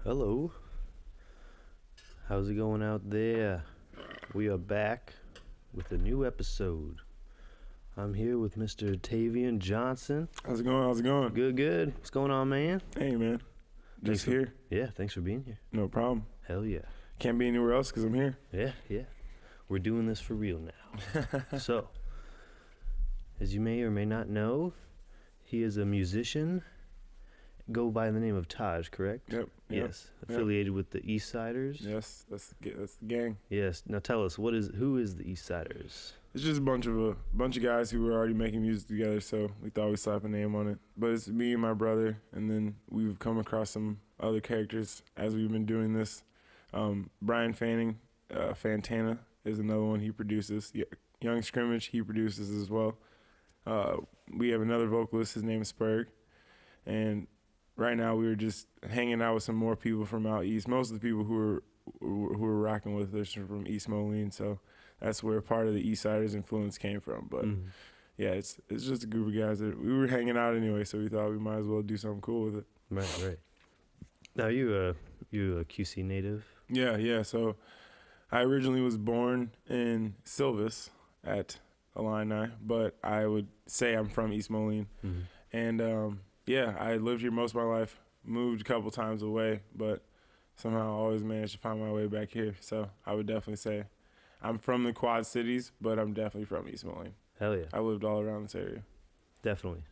Hello. How's it going out there? We are back with a new episode. I'm here with Mr. Tayvian Johnson. How's it going? How's it going? Good, good. What's going on, man? Hey, man. Just here. Yeah, thanks for being here. No problem. Hell yeah. Can't be anywhere else because I'm here. Yeah. We're doing this for real now. So, as you may or may not know, he is a musician. Go by the name of Taj, correct? Yep. Yes. Affiliated with the East Siders? Yes, that's the gang. Yes. Now tell us, who is the East Siders? It's just a bunch of guys who were already making music together, so we thought we'd slap a name on it. But it's me and my brother, and then we've come across some other characters as we've been doing this. Brian Fanning, Fantana is another one he produces. Young Scrimmage, he produces as well. We have another vocalist, his name is Spurg, and right now we were just hanging out with some more people from out east. Most of the people who were rocking with us are from East Moline, so that's where part of the East Siders influence came from. But yeah, it's just a group of guys that we were hanging out anyway, so we thought we might as well do something cool with it. Right. Now you a QC native? Yeah. So I originally was born in Silvis at Illini, but I would say I'm from East Moline, and yeah, I lived here most of my life, moved a couple times away, but somehow I always managed to find my way back here. So I would definitely say I'm from the Quad Cities, but I'm definitely from East Moline. Hell yeah. I lived all around this area. Definitely.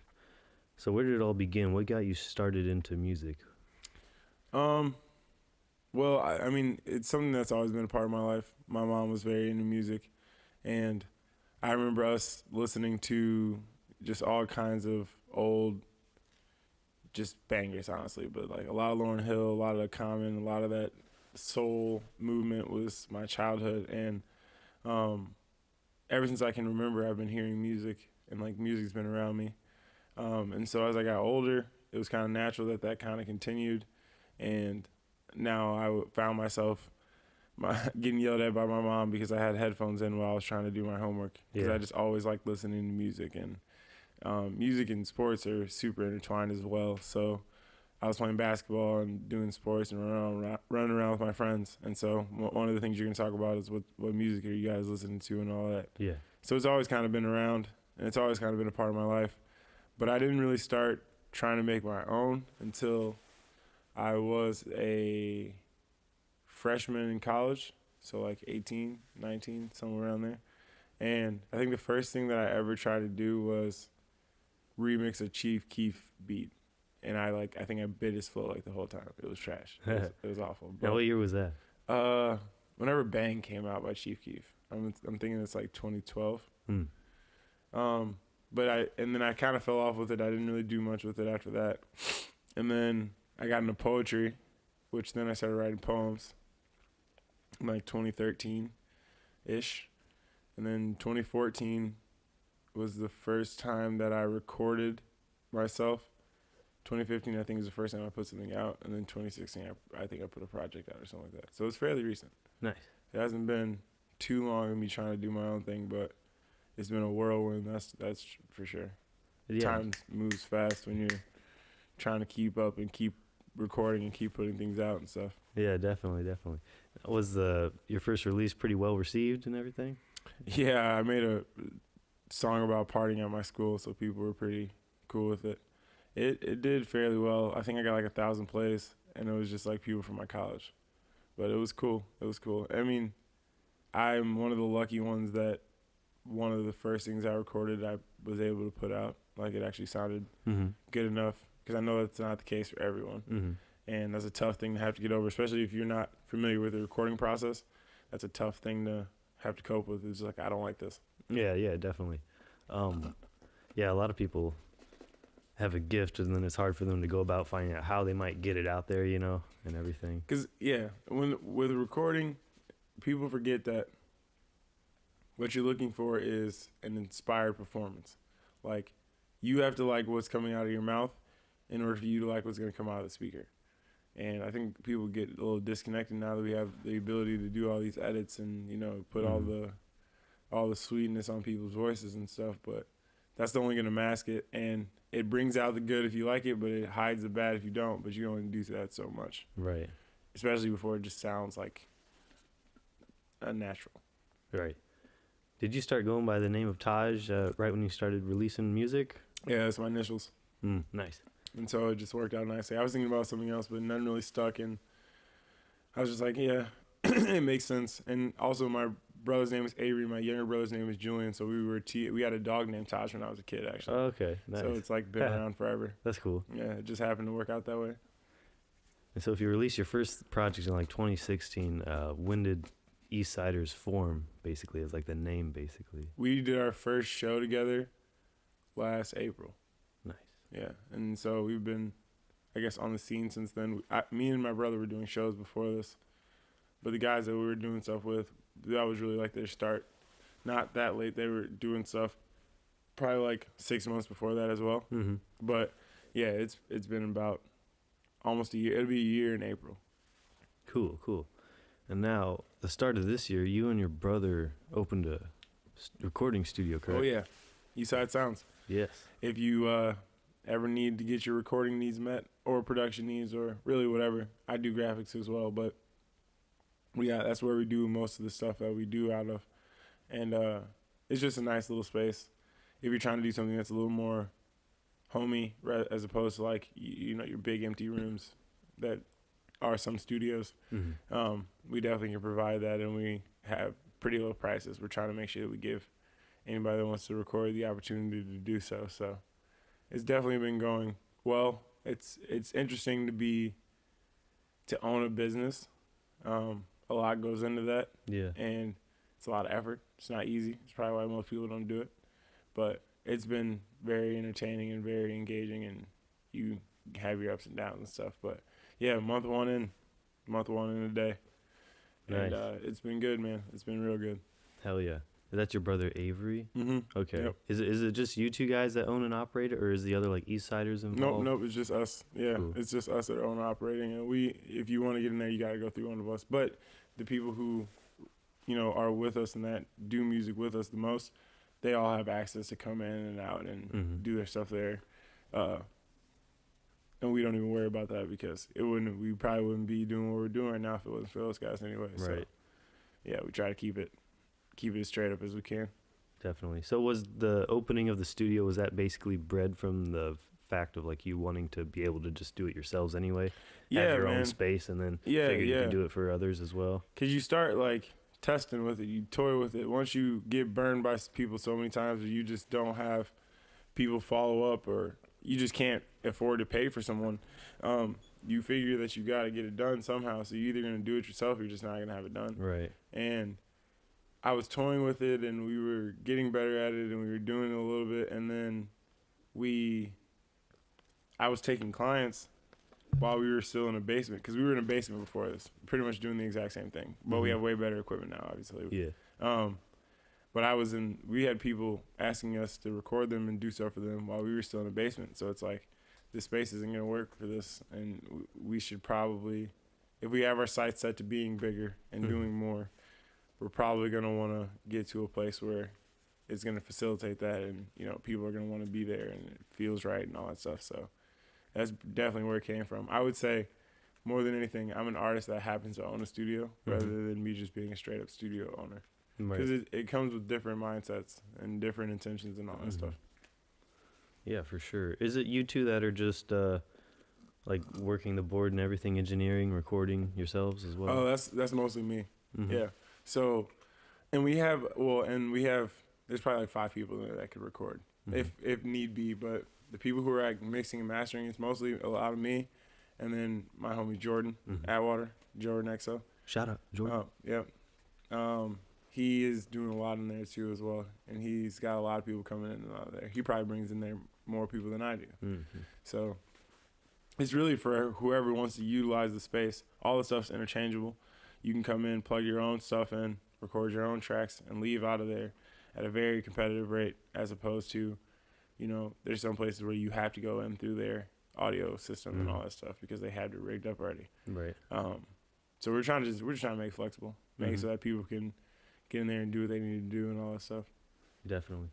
So where did it all begin? What got you started into music? Well, I mean, it's something that's always been a part of my life. My mom was very into music, and I remember us listening to just all kinds of old just bangers, honestly, but like a lot of Lauryn Hill, a lot of the Common, a lot of that soul movement was my childhood, and ever since I can remember, I've been hearing music, and like music's been around me, and so as I got older, it was kind of natural that kind of continued, and now I found myself getting yelled at by my mom because I had headphones in while I was trying to do my homework, because I just always liked listening to music, and music and sports are super intertwined as well. So I was playing basketball and doing sports and running around with my friends. And so one of the things you're going to talk about is what music are you guys listening to and all that. Yeah. So it's always kind of been around, and it's always kind of been a part of my life. But I didn't really start trying to make my own until I was a freshman in college, so like 18, 19, somewhere around there. And I think the first thing that I ever tried to do was remix a Chief Keef beat, and I think I bit his flow like the whole time. It was trash. It was awful. But, now what year was that? Whenever Bang came out by Chief Keef, I'm thinking it's like 2012. But then I kind of fell off with it. I didn't really do much with it after that, and then I got into poetry, which then I started writing poems in like 2013 ish, and then 2014 was the first time that I recorded myself. 2015, I think, is the first time I put something out. And then 2016, I think I put a project out or something like that. So it's fairly recent. Nice. It hasn't been too long of me trying to do my own thing, but it's been a whirlwind, that's for sure. Yeah. Time moves fast when you're trying to keep up and keep recording and keep putting things out and stuff. Yeah, definitely. Was your first release pretty well received and everything? Yeah, I made a song about partying at my school, so people were pretty cool with it. It did fairly well. I think I got like 1,000 plays, and it was just like people from my college. But it was cool. I mean, I'm one of the lucky ones that one of the first things I recorded I was able to put out. Like, it actually sounded good enough, because I know that's not the case for everyone. And that's a tough thing to have to get over, especially if you're not familiar with the recording process. That's a tough thing to have to cope with. It's like, I don't like this. Yeah, definitely. Yeah, a lot of people have a gift, and then it's hard for them to go about finding out how they might get it out there, and everything. Because, with recording, people forget that what you're looking for is an inspired performance. Like, you have to like what's coming out of your mouth in order for you to like what's going to come out of the speaker. And I think people get a little disconnected now that we have the ability to do all these edits and, put all the sweetness on people's voices and stuff. But that's only going to mask it. And it brings out the good if you like it, but it hides the bad if you don't. But you can only do that so much. Right. Especially before it just sounds like unnatural. Right. Did you start going by the name of Taj right when you started releasing music? Yeah, that's my initials. Nice. And so it just worked out nicely. I was thinking about something else, but none really stuck. And I was just like, yeah, it makes sense. And also, my brother's name is Avery. My younger brother's name is Julian. So we had a dog named Taj when I was a kid, actually. Oh, okay. Nice. So it's like been around forever. That's cool. Yeah, it just happened to work out that way. And so if you released your first project in like 2016, when did Eastsiders form, basically, as like the name, basically? We did our first show together last April. Nice. Yeah, and so we've been, I guess, on the scene since then. Me and my brother were doing shows before this, but the guys that we were doing stuff with, that was really like their start. Not that late. They were doing stuff probably like 6 months before that as well. Mm-hmm. But yeah, it's been about almost a year. It'll be a year in April. Cool. And now, the start of this year, you and your brother opened a recording studio, correct? Oh yeah, Eastside Sounds. Yes. If you ever need to get your recording needs met or production needs or really whatever, I do graphics as well, but that's where we do most of the stuff that we do out of. And it's just a nice little space. If you're trying to do something that's a little more homey, as opposed to like, your big empty rooms that are some studios, we definitely can provide that, and we have pretty low prices. We're trying to make sure that we give anybody that wants to record the opportunity to do so. So it's definitely been going well. It's interesting to own a business. A lot goes into that. Yeah. And it's a lot of effort. It's not easy. It's probably why most people don't do it. But it's been very entertaining and very engaging, and you have your ups and downs and stuff. But yeah, month one in a day. Nice. And it's been good, man. It's been real good. Hell yeah. Is that your brother Avery? Mm-hmm. Okay. Yep. Is it just you two guys that own and operate it, or is the other like Eastsiders involved? Nope, it's just us. Yeah, cool. It's just us that are owner operating, and if you want to get in there, you got to go through one of us. But the people who, are with us and that do music with us the most, they all have access to come in and out and do their stuff there. And we don't even worry about that because we probably wouldn't be doing what we're doing right now if it wasn't for those guys anyway. Right. So, yeah, we try to keep it as straight up as we can. Definitely. So was the opening of the studio, was that basically bred from the fact of like you wanting to be able to just do it yourselves anyway? Yeah, have your man. own space, and then figure you can do it for others as well? Because you start like testing with it, you toy with it. Once you get burned by people so many times, or you just don't have people follow up, or you just can't afford to pay for someone, you figure that you got to get it done somehow. So you're either going to do it yourself or you're just not going to have it done. Right. And I was toying with it, and we were getting better at it, and we were doing it a little bit, and then I was taking clients while we were still in a basement, because we were in a basement before this, pretty much doing the exact same thing, but we have way better equipment now, obviously. Yeah. But we had people asking us to record them and do stuff for them while we were still in the basement, so it's like, this space isn't going to work for this, and we should probably, if we have our sights set to being bigger and doing more, we're probably going to want to get to a place where it's going to facilitate that, and people are going to want to be there, and it feels right and all that stuff. So that's definitely where it came from. I would say more than anything, I'm an artist that happens to own a studio rather than me just being a straight up studio owner, because it comes with different mindsets and different intentions and all that stuff. Yeah, for sure. Is it you two that are just like working the board and everything, engineering, recording yourselves as well? Oh, that's mostly me. Yeah. So, and we have there's probably like 5 people there that could record if need be, but the people who are like mixing and mastering, it's mostly a lot of me, and then my homie Jordan Atwater, Jordan XO. Shout out, Jordan. Yep. He is doing a lot in there too as well, and he's got a lot of people coming in and out of there. He probably brings in there more people than I do. So it's really for whoever wants to utilize the space. All the stuff's interchangeable. You can come in, plug your own stuff in, record your own tracks, and leave out of there at a very competitive rate, as opposed to, there's some places where you have to go in through their audio system and all that stuff because they had it rigged up already. Right. So we're just trying to make it flexible, make it so that people can get in there and do what they need to do and all that stuff. Definitely,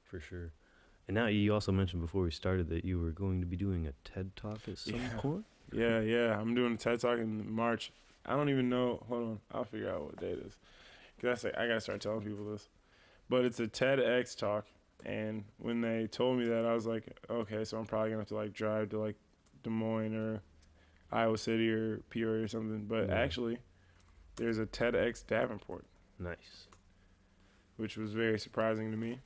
for sure. And now you also mentioned before we started that you were going to be doing a TED Talk at some point? Yeah. I'm doing a TED Talk in March. I don't even know. Hold on. I'll figure out what day it is. Because I got to start telling people this. But it's a TEDx talk. And when they told me that, I was like, okay, so I'm probably going to have to, like, drive to, like, Des Moines or Iowa City or Peoria or something. But actually, there's a TEDx Davenport. Nice. Which was very surprising to me.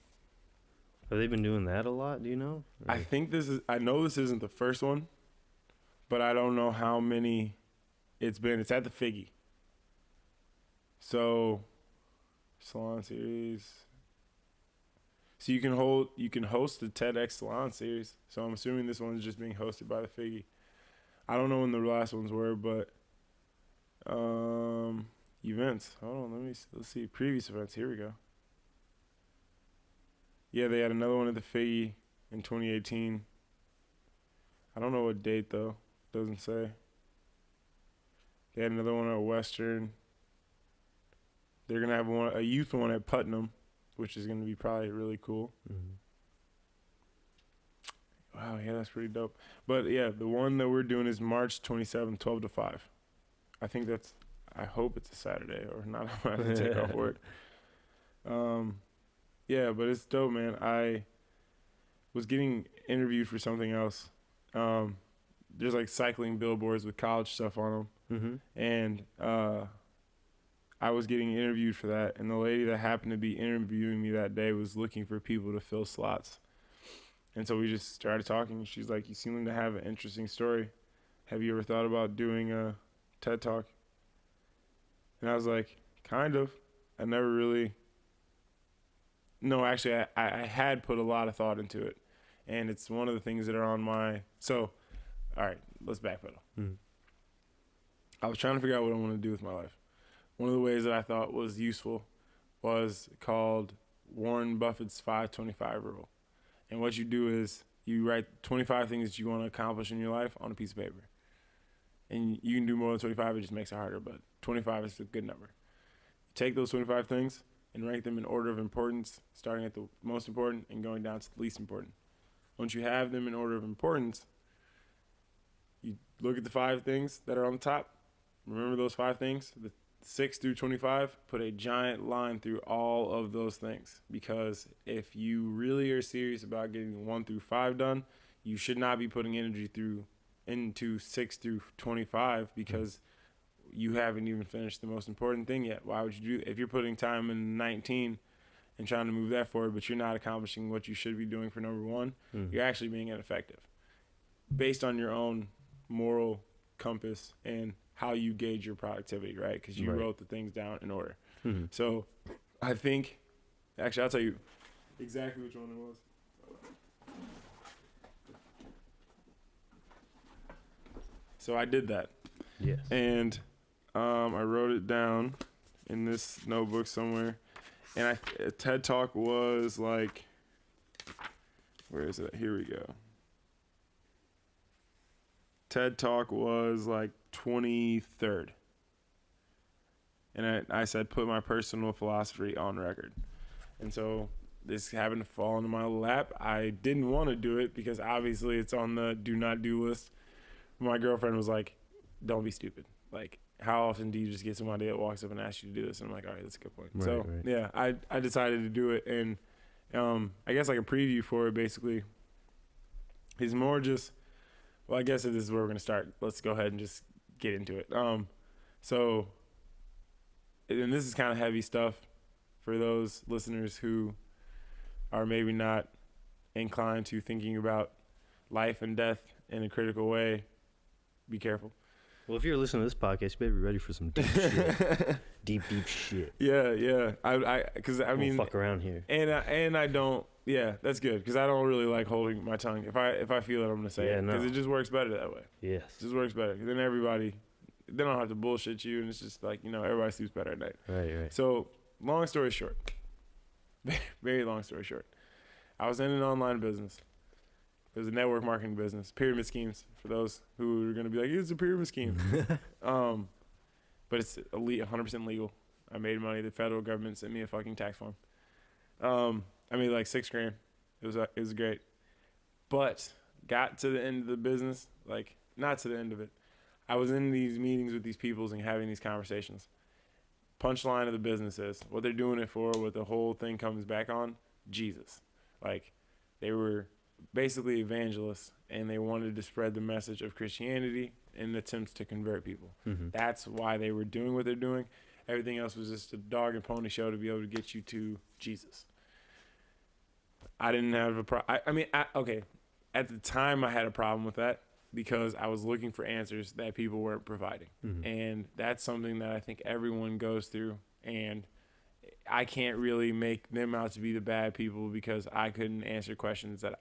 Have they been doing that a lot, do you know? Or? I know this isn't the first one, but I don't know how many it's been. It's at the Figgy. So, Salon Series. So you can host the TEDx Salon Series. So I'm assuming this one's just being hosted by the Figgy. I don't know when the last ones were, but events. Hold on, let's see. Previous events. Here we go. Yeah, they had another one at the Figgy in 2018. I don't know what date, though. Doesn't say. They had another one at Western. They're going to have a youth one at Putnam, which is going to be probably really cool. Mm-hmm. Wow, yeah, that's pretty dope. But, yeah, the one that we're doing is March 27th, 12 to 5. I hope it's a Saturday, or not. I'm going to have to take off work. Yeah, but it's dope, man. I was getting interviewed for something else. There's like cycling billboards with college stuff on them. Mm-hmm. And I was getting interviewed for that. And the lady that happened to be interviewing me that day was looking for people to fill slots. And so we just started talking. She's like, you seem to have an interesting story. Have you ever thought about doing a TED Talk? And I was like, kind of. I never really... No, actually, I had put a lot of thought into it. And it's one of the things that are on my... So, all right, let's backpedal. Mm-hmm. I was trying to figure out what I want to do with my life. One of the ways that I thought was useful was called Warren Buffett's 525 rule. And what you do is you write 25 things that you want to accomplish in your life on a piece of paper. And you can do more than 25, it just makes it harder, but 25 is a good number. You take those 25 things and rank them in order of importance, starting at the most important and going down to the least important. Once you have them in order of importance, you look at the 5 things that are on the top. Remember those 5 things, the 6 through 25, put a giant line through all of those things. Because if you really are serious about getting 1 through 5 done, you should not be putting energy into 6 through 25 because you haven't even finished the most important thing yet. Why would you do that? If you're putting time in 19 and trying to move that forward, but you're not accomplishing what you should be doing for number 1, you're actually being ineffective based on your own moral compass and how you gauge your productivity, right? Because you wrote the things down in order. Mm-hmm. So I think, actually, I'll tell you exactly which one it was. So I did that. Yes. And I wrote it down in this notebook somewhere. And a TED Talk was like, where is it? Here we go. TED Talk was like 23rd. And I said, put my personal philosophy on record. And so this happened to fall into my lap. I didn't want to do it because obviously it's on the do not do list. My girlfriend was like, don't be stupid. Like, how often do you just get somebody that walks up and asks you to do this? And I'm like, all right, that's a good point. Right. Yeah, I decided to do it. And I guess like a preview for it basically is more just, well, I guess if this is where we're going to start, let's go ahead and just get into it. So, and this is kind of heavy stuff for those listeners who are maybe not inclined to thinking about life and death in a critical way. Be careful. Well, if you're listening to this podcast, you better be ready for some deep shit. Deep shit. Yeah. Because I mean, fuck around here. And I don't. Yeah, that's good because I don't really like holding my tongue. If I feel it, I'm gonna say it because it just works better that way. Yes, it just works better. Then they don't have to bullshit you, and it's just like everybody sleeps better at night. Right. So long story short, very long story short, I was in an online business. It was a network marketing business, pyramid schemes, for those who are going to be like, it's a pyramid scheme. But it's 100% legal. I made money. The federal government sent me a fucking tax form. I made like $6,000 It was great. But got to the end of the business, like not to the end of it. I was in these meetings with these peoples and having these conversations. Punchline of the business is what they're doing it for, what the whole thing comes back on, Jesus. Like they were basically evangelists and they wanted to spread the message of Christianity in attempts to convert people. Mm-hmm. That's why they were doing what they're doing. Everything else was just a dog and pony show to be able to get you to Jesus. I didn't have a problem. Okay. At the time, I had a problem with that because I was looking for answers that people weren't providing. Mm-hmm. And that's something that I think everyone goes through. And I can't really make them out to be the bad people because I couldn't answer questions that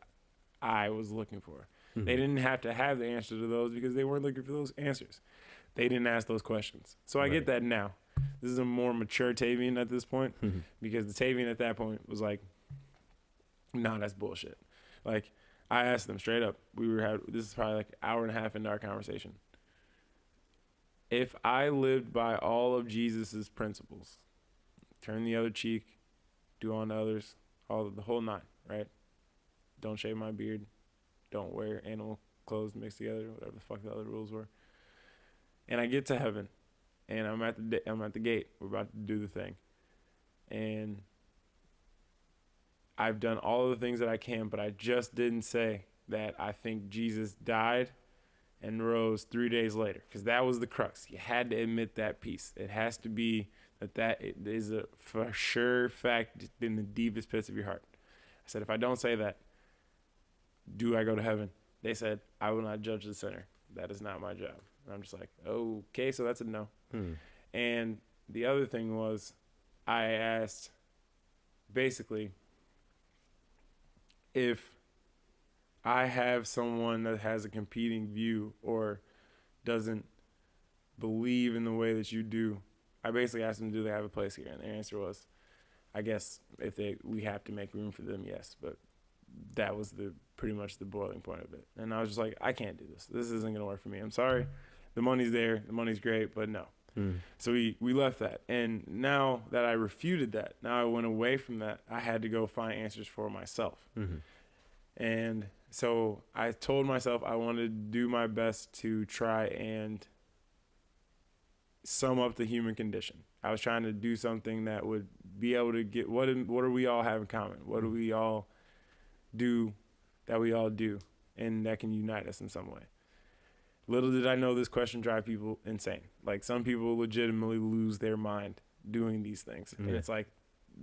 I was looking for. Mm-hmm. They didn't have to have the answer to those because they weren't looking for those answers. They didn't ask those questions. So I get that now. This is a more mature Tayvian at this point because the Tayvian at that point was like, nah, that's bullshit. Like, I asked them straight up. This is probably like an hour and a half into our conversation. If I lived by all of Jesus's principles, turn the other cheek, do unto others, the whole nine, right? Don't shave my beard, don't wear animal clothes mixed together, whatever the fuck the other rules were. And I get to heaven, and I'm at the gate. We're about to do the thing, and I've done all of the things that I can, but I just didn't say that I think Jesus died and rose 3 days later, because that was the crux. You had to admit that piece. It has to be that it is a for sure fact in the deepest pits of your heart. I said, if I don't say that, do I go to heaven? They said, I will not judge the sinner. That is not my job. And I'm just like, okay, so that's a no. And the other thing was, I asked, basically, if I have someone that has a competing view or doesn't believe in the way that you do, I basically asked them, do they have a place here? And their answer was, I guess we have to make room for them, yes. But that was pretty much the boiling point of it. And I was just like, I can't do this. This isn't going to work for me. I'm sorry. The money's there. The money's great, but no. So we left that. And now that I refuted that, now I went away from that, I had to go find answers for myself. And so I told myself I wanted to do my best to try and sum up the human condition. I was trying to do something that would be able to get, what do we all have in common? What do we all do that we all do and that can unite us in some way? Little did I know this question drive people insane. Like, some people legitimately lose their mind doing these things. And it's like,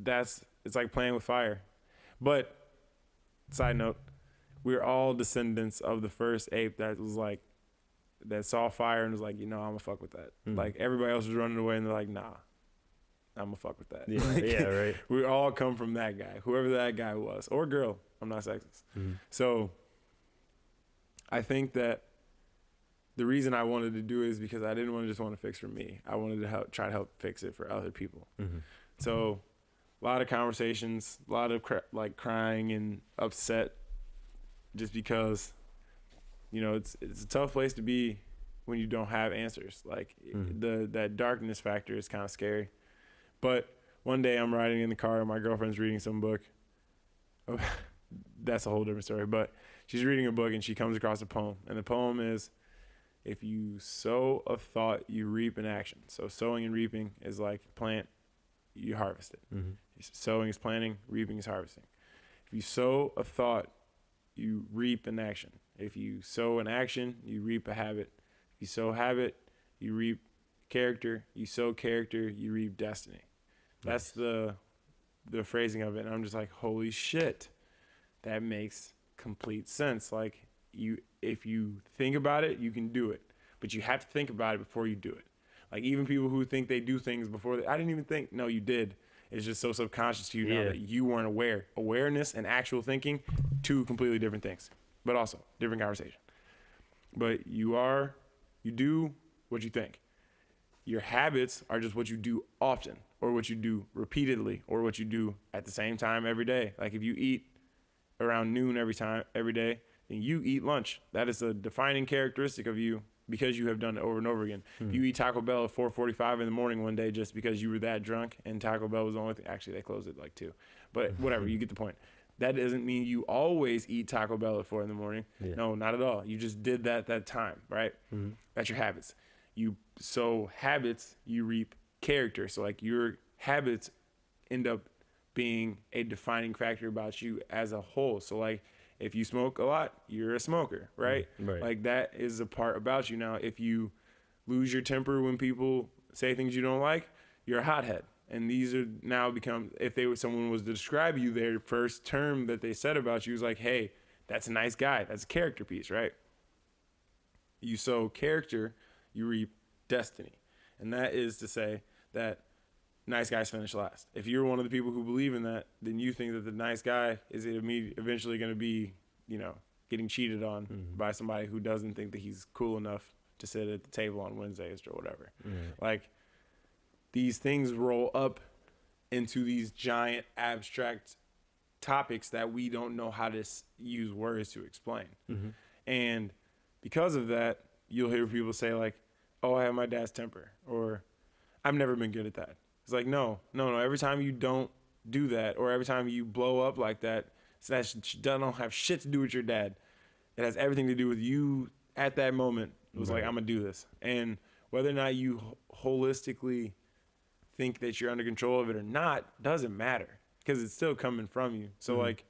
it's like playing with fire. But side note, we're all descendants of the first ape that saw fire and was like, I'm gonna fuck with that. Like, everybody else was running away and they're like, nah, I'm gonna fuck with that. Yeah, like, yeah, right. We all come from that guy, whoever that guy was, or girl. I'm not sexist. So I think that the reason I wanted to do it is because I didn't just want to fix for me. I wanted to try to help fix it for other people. So a lot of conversations, a lot of crying and upset, just because, it's a tough place to be when you don't have answers. Like, that darkness factor is kind of scary. But one day I'm riding in the car and my girlfriend's reading some book. That's a whole different story. But she's reading a book and she comes across a poem. And the poem is, if you sow a thought, you reap an action. So sowing and reaping is like plant, you harvest it. Sowing is planting, reaping is harvesting. If you sow a thought, you reap an action. If you sow an action, you reap a habit. If you sow habit, you reap character. You sow character, you reap destiny. That's the phrasing of it. And I'm just like, holy shit, that makes complete sense. Like, if you think about it, you can do it, but you have to think about it before you do it. Like, even people who think they do things before I didn't even think. No, you did. It's just so subconscious to you now that you weren't aware. Awareness and actual thinking, two completely different things, but also different conversation. But you do what you think. Your habits are just what you do often, or what you do repeatedly, or what you do at the same time every day. Like, if you eat around noon every day, then you eat lunch. That is a defining characteristic of you because you have done it over and over again. If you eat Taco Bell at 4:45 in the morning one day just because you were that drunk and Taco Bell was the only thing. Actually, they closed at like 2. But whatever, you get the point. That doesn't mean you always eat Taco Bell at 4 a.m. Yeah. No, not at all. You just did that time, right? Mm-hmm. That's your habits. You sow habits, you reap character. So like your habits end up being a defining factor about you as a whole. So like if you smoke a lot, you're a smoker, right? Right. Like that is a part about you. Now, if you lose your temper when people say things you don't like, you're a hothead. And these are now become, if someone was to describe you, their first term that they said about you was like, hey, that's a nice guy. That's a character piece, right? You sow character, you reap destiny. And that is to say that nice guys finish last. If you're one of the people who believe in that, then you think that the nice guy is eventually going to be, getting cheated on by somebody who doesn't think that he's cool enough to sit at the table on Wednesdays or whatever. Like, these things roll up into these giant abstract topics that we don't know how to use words to explain. And because of that, you'll hear people say like, oh, I have my dad's temper, or I've never been good at that. It's like, no. Every time you don't do that, or every time you blow up like that, that don't have shit to do with your dad. It has everything to do with you at that moment. It was like, I'm going to do this. And whether or not you holistically think that you're under control of it or not doesn't matter, because it's still coming from you. So like,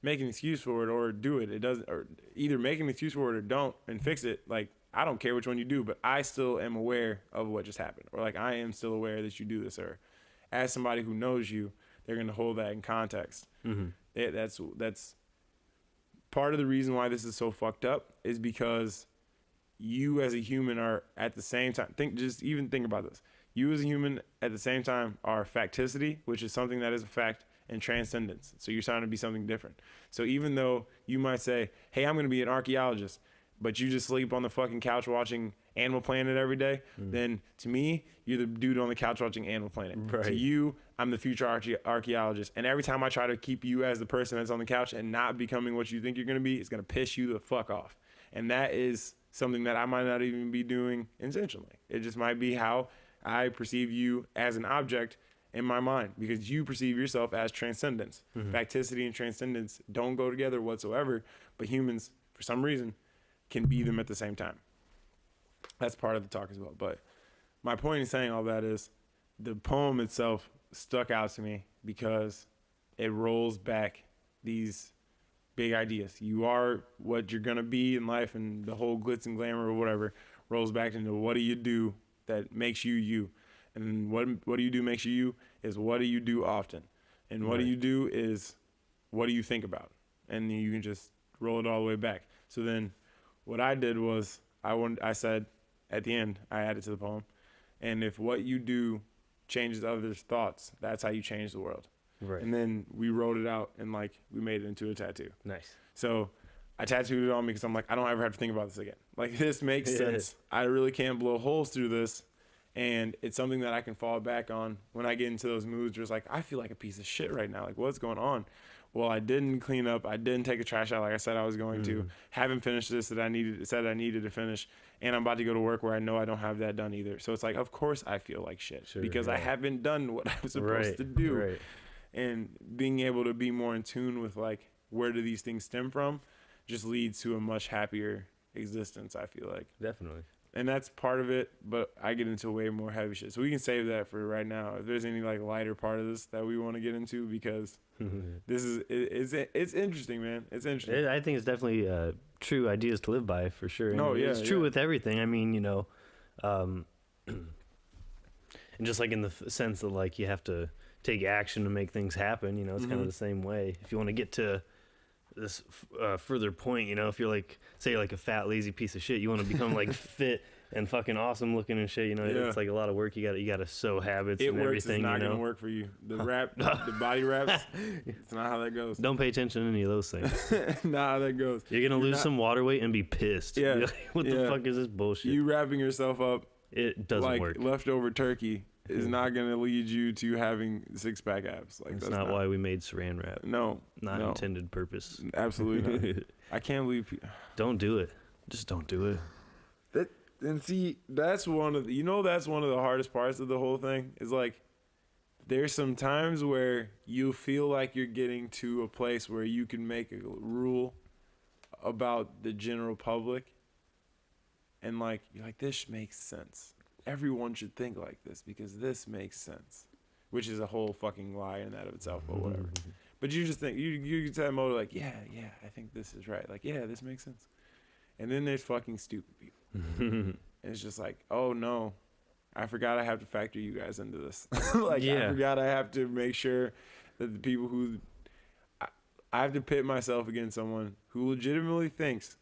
make an excuse for it or do it. It doesn't, or either make an excuse for it or don't and fix it. Like, I don't care which one you do, but I still am aware of what just happened, or like I am still aware that you do this. Or as somebody who knows you, they're going to hold that in context. That's part of the reason why this is so fucked up, is because you as a human are at the same time, think about this. You as a human at the same time are facticity, which is something that is a fact, and transcendence. So you're trying to be something different. So even though you might say, hey, I'm going to be an archaeologist, but you just sleep on the fucking couch watching Animal Planet every day, then to me, you're the dude on the couch watching Animal Planet. Right. To you, I'm the future archaeologist. And every time I try to keep you as the person that's on the couch and not becoming what you think you're going to be, it's going to piss you the fuck off. And that is something that I might not even be doing intentionally. It just might be how I perceive you as an object in my mind, because you perceive yourself as transcendence. Facticity and transcendence don't go together whatsoever, but humans, for some reason, can be them at the same time. That's part of the talk as well. But my point in saying all that is the poem itself stuck out to me because it rolls back these big ideas. You are what you're going to be in life, and the whole glitz and glamour or whatever rolls back into what do you do that makes you you. And what do you do makes you is what do you do often. And what do you do is what do you think about. And you can just roll it all the way back. So then what I did was I said at the end, I added to the poem, and if what you do changes others' thoughts, that's how you change the world. Right. And then we wrote it out and like we made it into a tattoo. Nice. So I tattooed it on me because I'm like, I don't ever have to think about this again. Like, this makes sense. I really can't blow holes through this. And it's something that I can fall back on when I get into those moods where it's like, I feel like a piece of shit right now. Like, what's going on? Well, I didn't clean up. I didn't take a trash out like I said I was going to. Haven't finished this that I needed to finish. And I'm about to go to work where I know I don't have that done either. So it's like, of course I feel like shit because I haven't done what I was supposed to do. Right. And being able to be more in tune with like, where do these things stem from just leads to a much happier existence, I feel like. Definitely. And that's part of it, but I get into way more heavy shit. So we can save that for right now. If there's any like lighter part of this that we want to get into, because this is it's interesting, man. It's interesting. I think it's definitely true ideas to live by, for sure. And it's true with everything. I mean, and just like in the sense that like you have to take action to make things happen. It's kind of the same way. If you want to get to this further point, if you're like, say you're like a fat lazy piece of shit, you want to become like fit and fucking awesome looking and shit, it's like a lot of work. You gotta sow habits and everything. It's not gonna work for you. The body wraps, it's not how that goes. Don't pay attention to any of those things. Not how that goes. You're gonna lose some water weight and be pissed. Yeah. What the fuck is this bullshit? You wrapping yourself up, it doesn't like work. Leftover turkey is not going to lead you to having six-pack abs. Like, that's not why we made saran wrap. No. Not intended purpose. Absolutely not. I can't believe... Don't do it. Just don't do it. And see, that's one of the... that's one of the hardest parts of the whole thing, is like, there's some times where you feel like you're getting to a place where you can make a rule about the general public, and like you're like, this makes sense. Everyone should think like this because this makes sense, which is a whole fucking lie in that of itself, but whatever. But you just think you get to that mode like, yeah, I think this is right. Like, yeah, this makes sense. And then there's fucking stupid people. And it's just like, oh no, I forgot I have to factor you guys into this. Like, I forgot I have to make sure that the people who I have to pit myself against someone who legitimately thinks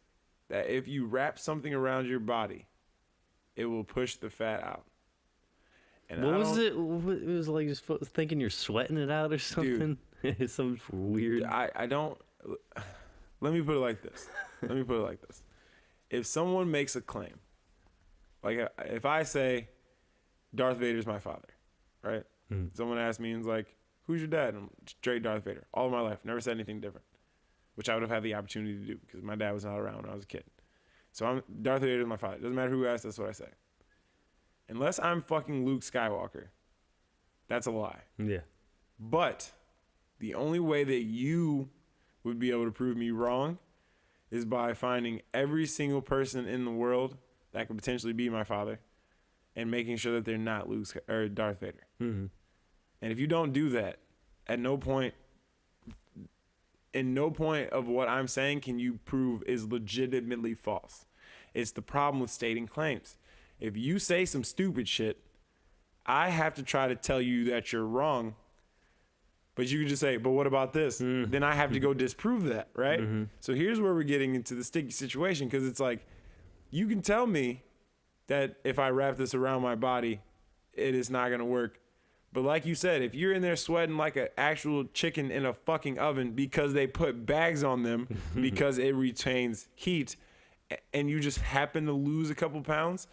that if you wrap something around your body, it will push the fat out. And what was it? It was like just thinking you're sweating it out or something. It's some weird. I don't. Let me put it like this. If someone makes a claim, like if I say Darth Vader's my father, right? Someone asks me and is like, who's your dad? And I'm straight Darth Vader. All of my life. Never said anything different, which I would have had the opportunity to do because my dad was not around when I was a kid. So Darth Vader is my father. Doesn't matter who asks, that's what I say. Unless I'm fucking Luke Skywalker, that's a lie. Yeah. But the only way that you would be able to prove me wrong is by finding every single person in the world that could potentially be my father and making sure that they're not Luke or Darth Vader. Mm-hmm. And if you don't do that, in no point of what I'm saying can you prove is legitimately false. It's the problem with stating claims. If you say some stupid shit, I have to try to tell you that you're wrong. But you can just say, but what about this? Then I have to go disprove that, right? So here's where we're getting into the sticky situation, because it's like, you can tell me that if I wrap this around my body, it is not going to work. But like you said, if you're in there sweating like an actual chicken in a fucking oven because they put bags on them because it retains heat, and you just happen to lose a couple pounds,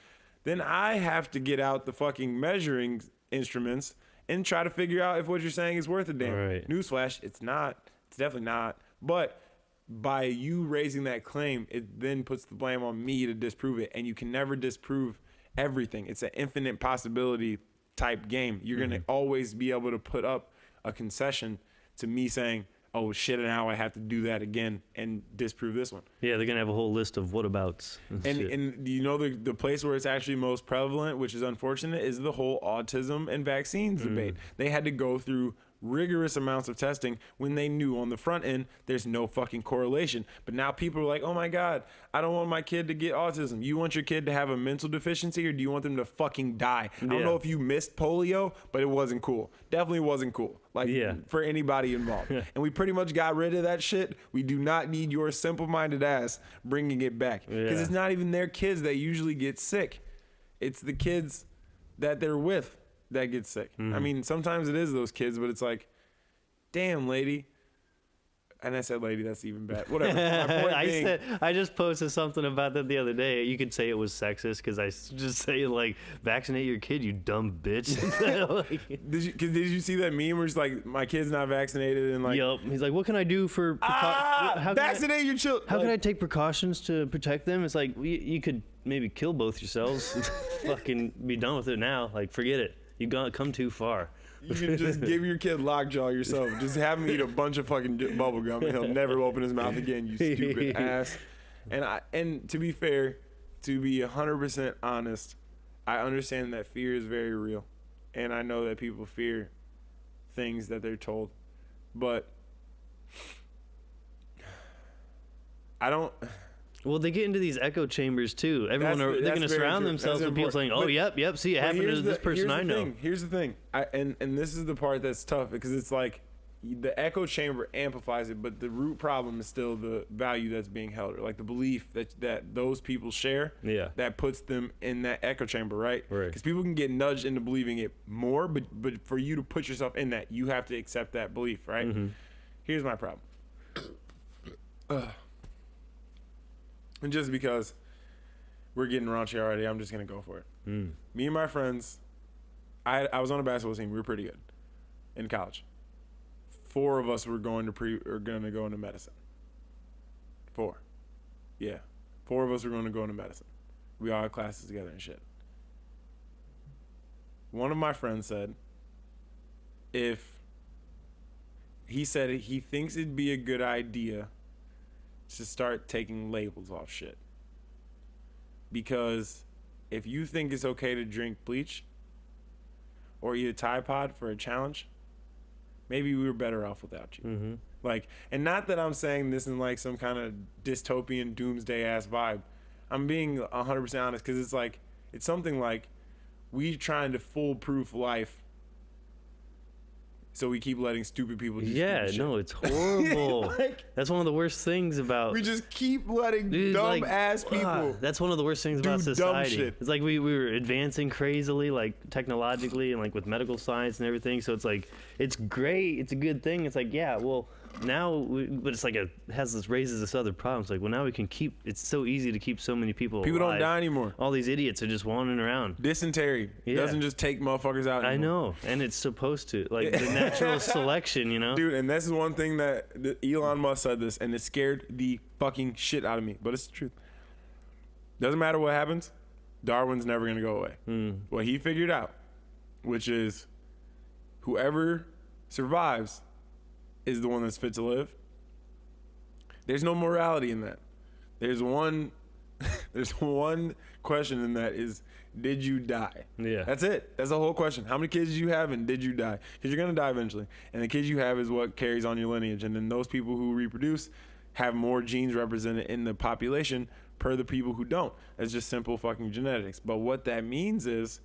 then I have to get out the fucking measuring instruments and try to figure out if what you're saying is worth a damn. Right. Newsflash, it's not. It's definitely not. But by you raising that claim, it then puts the blame on me to disprove it. And you can never disprove everything. It's an infinite possibility type game. You're going to always be able to put up a concession to me saying, oh shit, and now I have to do that again and disprove this one. Yeah, they're gonna have a whole list of whatabouts. And you know the place where it's actually most prevalent, which is unfortunate, is the whole autism and vaccines debate. They had to go through rigorous amounts of testing when they knew on the front end there's no fucking correlation. But now people are like, oh my God, I don't want my kid to get autism. You want your kid to have a mental deficiency, or do you want them to fucking die? I don't know if you missed polio, but it wasn't cool. Definitely wasn't cool. Like, for anybody involved. And we pretty much got rid of that shit. We do not need your simple-minded ass bringing it back. Because it's not even their kids that usually get sick. It's the kids that they're with that get sick. I mean, sometimes it is those kids, but it's like, damn, lady. And I said, lady, that's even bad. Whatever. My point I just posted something about that the other day. You could say it was sexist because I just say, like, vaccinate your kid, you dumb bitch. Like, did you see that meme where it's like, my kid's not vaccinated, and like, yep. He's like, what can I do for vaccinate your children? How can I take precautions to protect them? It's like, you could maybe kill both yourselves. Fucking be done with it now. Like, forget it. You got come too far. You can just give your kid lockjaw yourself. Just have him eat a bunch of fucking bubble gum, and he'll never open his mouth again, you stupid ass. And to be fair, to be 100% honest, I understand that fear is very real, and I know that people fear things that they're told, but I don't. Well, they get into these echo chambers too. They're going to surround themselves with people saying, "Oh, yep, see, it happened to this person I know." Here's the thing, and this is the part that's tough, because it's like the echo chamber amplifies it, but the root problem is still the value that's being held, or like the belief that those people share. Yeah. That puts them in that echo chamber, right? Right. Because people can get nudged into believing it more, but for you to put yourself in that, you have to accept that belief, right? Here's my problem. And just because we're getting raunchy already, I'm just going to go for it. Me and my friends, I was on a basketball team. We were pretty good in college. 4 of us were going to go into medicine. 4. Yeah. 4 of us were going to go into medicine. We all had classes together and shit. One of my friends said, if he said he thinks it'd be a good idea to start taking labels off shit. Because if you think it's okay to drink bleach or eat a Tide Pod for a challenge, maybe we were better off without you. Mm-hmm. Like, and not that I'm saying this in like some kind of dystopian doomsday ass vibe. I'm being 100% honest, because it's like, it's something like we trying to foolproof life, so we keep letting stupid people do stupid shit. No, it's horrible. Like, that's one of the worst things about. we just keep letting dumb ass people. That's one of the worst things about dumb society. shit. It's like we were advancing crazily, like technologically and like with medical science and everything. So it's like, it's great. It's a good thing. It's like, yeah, well, now, but it's like raises this other problem. It's like, well, now we can keep. It's so easy to keep so many people. People alive. don't die anymore. All these idiots are just wandering around. Dysentery doesn't just take motherfuckers out anymore. I know, and it's supposed to, like the natural selection, you know. Dude, and this is one thing that Elon Musk said this, and it scared the fucking shit out of me. But it's the truth. Doesn't matter what happens, Darwin's never gonna go away. What he figured out, which is, whoever survives is the one that's fit to live. There's no morality in that. There's one question in that is, did you die? Yeah. That's it. That's the whole question. How many kids did you have, and did you die? Because you're going to die eventually. And the kids you have is what carries on your lineage. And then those people who reproduce have more genes represented in the population per the people who don't. That's just simple fucking genetics. But what that means is,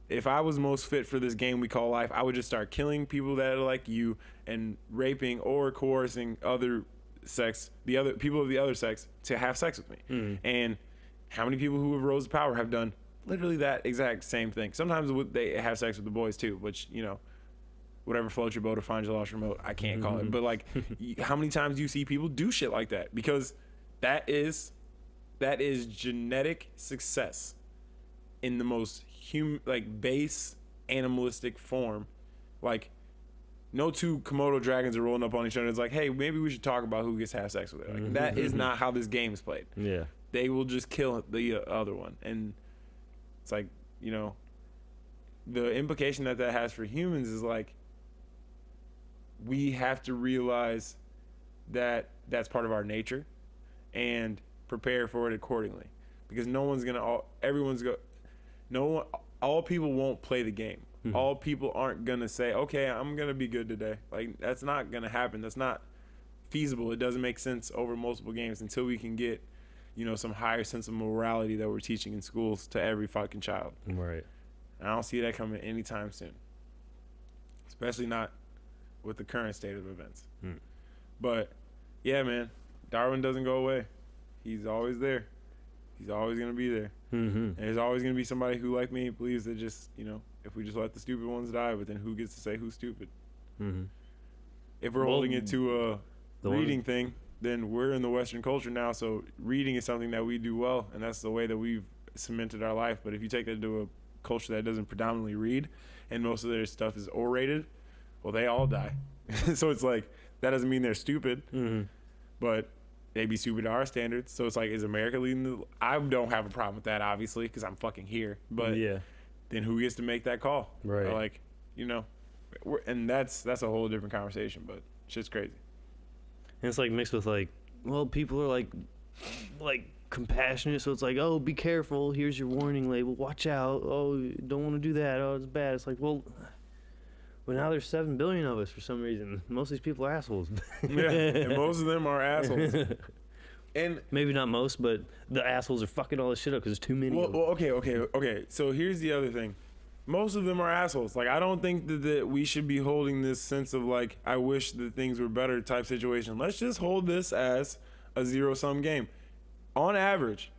if I was most fit for this game we call life, I would just start killing people that are like you and raping or coercing the other people of the other sex to have sex with me. And how many people who have rose to power have done literally that exact same thing? Sometimes they have sex with the boys too, which, you know, whatever floats your boat or finds your lost remote, I can't call it. But like, how many times do you see people do shit like that? Because that is genetic success in the most base animalistic form. Like, no two Komodo dragons are rolling up on each other. It's like, hey, maybe we should talk about who gets to have sex with it. Like, that is not how this game is played. Yeah. They will just kill the other one. And it's like, you know, the implication that has for humans is like, we have to realize that that's part of our nature and prepare for it accordingly. Because all people won't play the game. All people aren't gonna say, okay, I'm gonna be good today. Like, that's not gonna happen. That's not feasible. It doesn't make sense over multiple games until we can get, you know, some higher sense of morality that we're teaching in schools to every fucking child. Right. And I don't see that coming anytime soon. Especially not with the current state of events. But yeah, man, Darwin doesn't go away. He's always there. He's always gonna be there. And there's always gonna be somebody who, like me, believes that just, you know, if we just let the stupid ones die, but then who gets to say who's stupid? If we're holding it to a reading thing, then we're in the Western culture now, so reading is something that we do well, and that's the way that we've cemented our life. But if you take that to a culture that doesn't predominantly read, and most of their stuff is orated, well, they all die. So it's like, that doesn't mean they're stupid, but they be stupid to our standards. So it's like, is America leading I don't have a problem with that, obviously, because I'm fucking here. But then who gets to make that call? Right. Or like, you know, and that's a whole different conversation, but shit's crazy. And it's like mixed with like, well, people are like compassionate, so it's like, oh, be careful, here's your warning label, watch out, oh, don't want to do that, oh, it's bad. It's like, well, now there's 7 billion of us for some reason. Most of these people are assholes. And most of them are assholes. And maybe not most, but the assholes are fucking all this shit up because there's too many. Well, okay. So here's the other thing. Most of them are assholes. Like, I don't think that we should be holding this sense of like, I wish that things were better type situation. Let's just hold this as a zero-sum game. On average,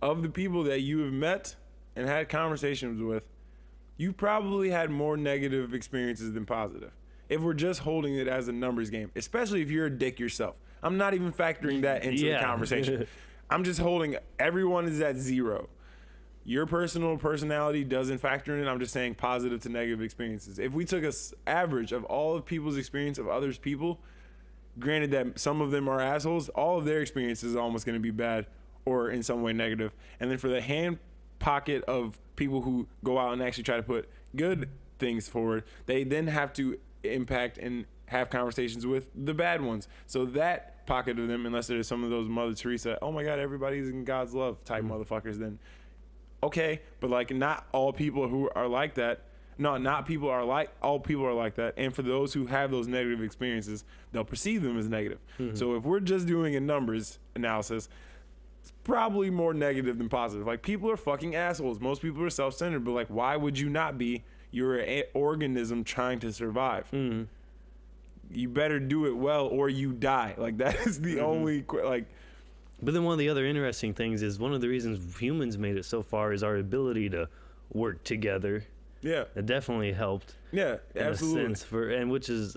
of the people that you have met and had conversations with, you probably had more negative experiences than positive. If we're just holding it as a numbers game, especially if you're a dick yourself. I'm not even factoring that into the conversation. I'm just holding, everyone is at zero. Your personality doesn't factor in. I'm just saying positive to negative experiences. If we took an average of all of people's experience of others people, granted that some of them are assholes, all of their experiences are almost going to be bad or in some way negative. And then for the hand pocket of people who go out and actually try to put good things forward, they then have to impact and have conversations with the bad ones. So that pocket of them, unless there's some of those Mother Teresa, oh my God, everybody's in God's love type motherfuckers, then okay, but like not all people who are like that. No, not people are like, all people are like that. And for those who have those negative experiences, they'll perceive them as negative. So if we're just doing a numbers analysis, it's probably more negative than positive. Like, people are fucking assholes. Most people are self-centered, but like, why would you not be? You're an organism trying to survive. You better do it well or you die. Like, that is the only, like. But then one of the other interesting things is one of the reasons humans made it so far is our ability to work together. Yeah. It definitely helped. Yeah, absolutely. In a sense and which is,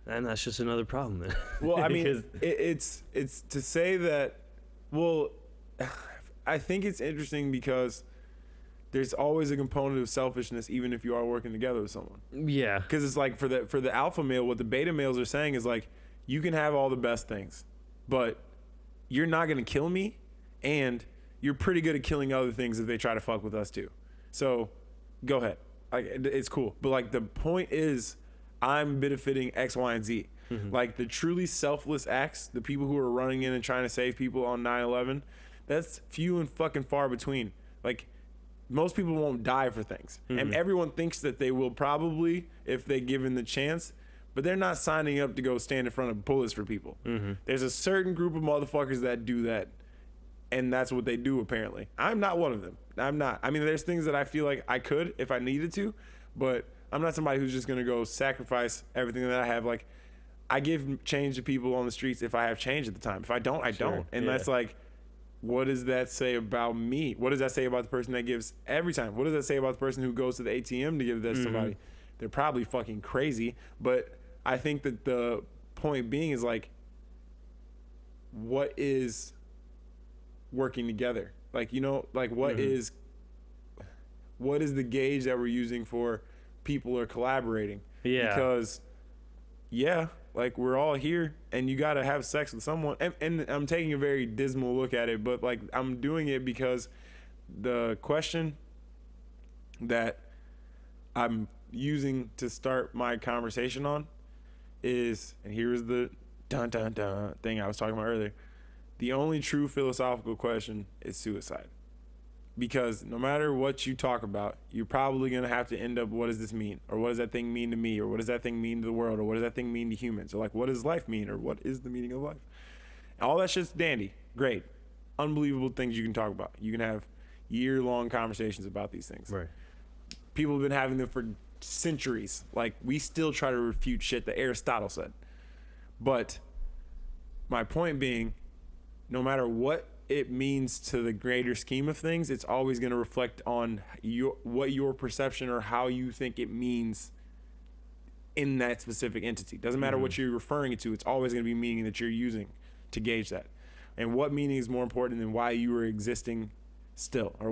and that's just another problem then. Well, I mean, it's to say that, well, I think it's interesting because there's always a component of selfishness even if you are working together with someone. Yeah. Because it's like for the alpha male, what the beta males are saying is like, you can have all the best things, but you're not going to kill me, and you're pretty good at killing other things if they try to fuck with us too. So go ahead. Like, it's cool. But like, the point is, I'm benefiting X, Y, and Z. Like, the truly selfless acts, the people who are running in and trying to save people on 9/11, that's few and fucking far between. Like, most people won't die for things. And everyone thinks that they will probably if they given the chance, but they're not signing up to go stand in front of bullets for people. There's a certain group of motherfuckers that do that, and that's what they do apparently. I'm not one of them. I'm not. I mean, there's things that I feel like I could if I needed to, but I'm not somebody who's just going to go sacrifice everything that I have. Like, I give change to people on the streets if I have change at the time. If I don't, I don't. And that's like, what does that say about me? What does that say about the person that gives every time? What does that say about the person who goes to the ATM to give that to somebody? They're probably fucking crazy, but I think that the point being is like, what is working together? Like, you know, like what is the gauge that we're using for people are collaborating? Yeah. Because like, we're all here and you got to have sex with someone. And I'm taking a very dismal look at it, but like, I'm doing it because the question that I'm using to start my conversation on is, and here's the dun dun dun thing I was talking about earlier. The only true philosophical question is suicide. Because no matter what you talk about, you're probably going to have to end up, what does this mean? Or what does that thing mean to me? Or what does that thing mean to the world? Or what does that thing mean to humans? Or like, what does life mean? Or what is the meaning of life? All that shit's dandy. Great. Unbelievable things you can talk about. You can have year-long conversations about these things. Right. People have been having them for centuries. Like, we still try to refute shit that Aristotle said. But my point being, no matter what it means to the greater scheme of things, it's always going to reflect on what your perception or how you think it means in that specific entity. Doesn't matter what you're referring it to. It's always going to be meaning that you're using to gauge that. And what meaning is more important than why you are existing still, or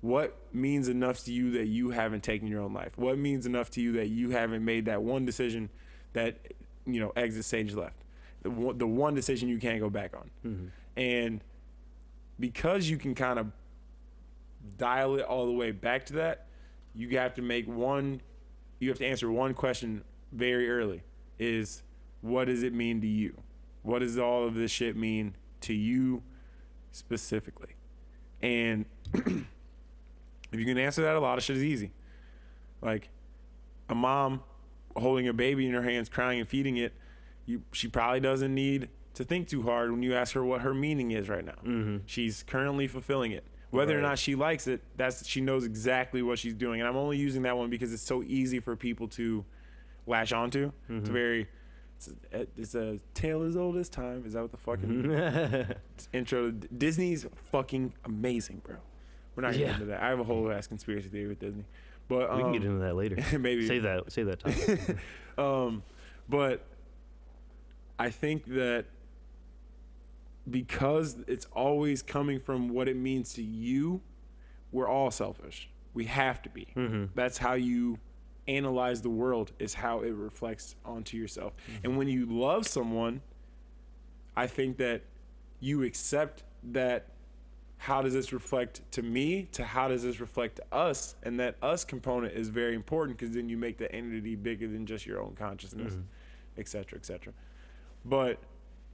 what means enough to you that you haven't taken your own life? What means enough to you that you haven't made that one decision that, you know, exit stage left? The one decision you can't go back on. And because you can kind of dial it all the way back to that, you have to answer one question very early, is what does it mean to you? What does all of this shit mean to you specifically? And if you can answer that, a lot of shit is easy. Like, a mom holding a baby in her hands, crying and feeding it, she probably doesn't need to think too hard when you ask her what her meaning is right now. She's currently fulfilling it. Whether or not she likes it, she knows exactly what she's doing. And I'm only using that one because it's so easy for people to latch onto. It's a tale as old as time. Is that what the fucking intro? Disney's fucking amazing, bro. We're not getting into that. I have a whole ass conspiracy theory with Disney, but we can get into that later. Maybe save that topic. But I think that because it's always coming from what it means to you, we're all selfish. We have to be. That's how you analyze the world, is how it reflects onto yourself. And when you love someone, I think that you accept that how does this reflect to me, to how does this reflect to us, and that us component is very important, because then you make the entity bigger than just your own consciousness, et cetera, et cetera. But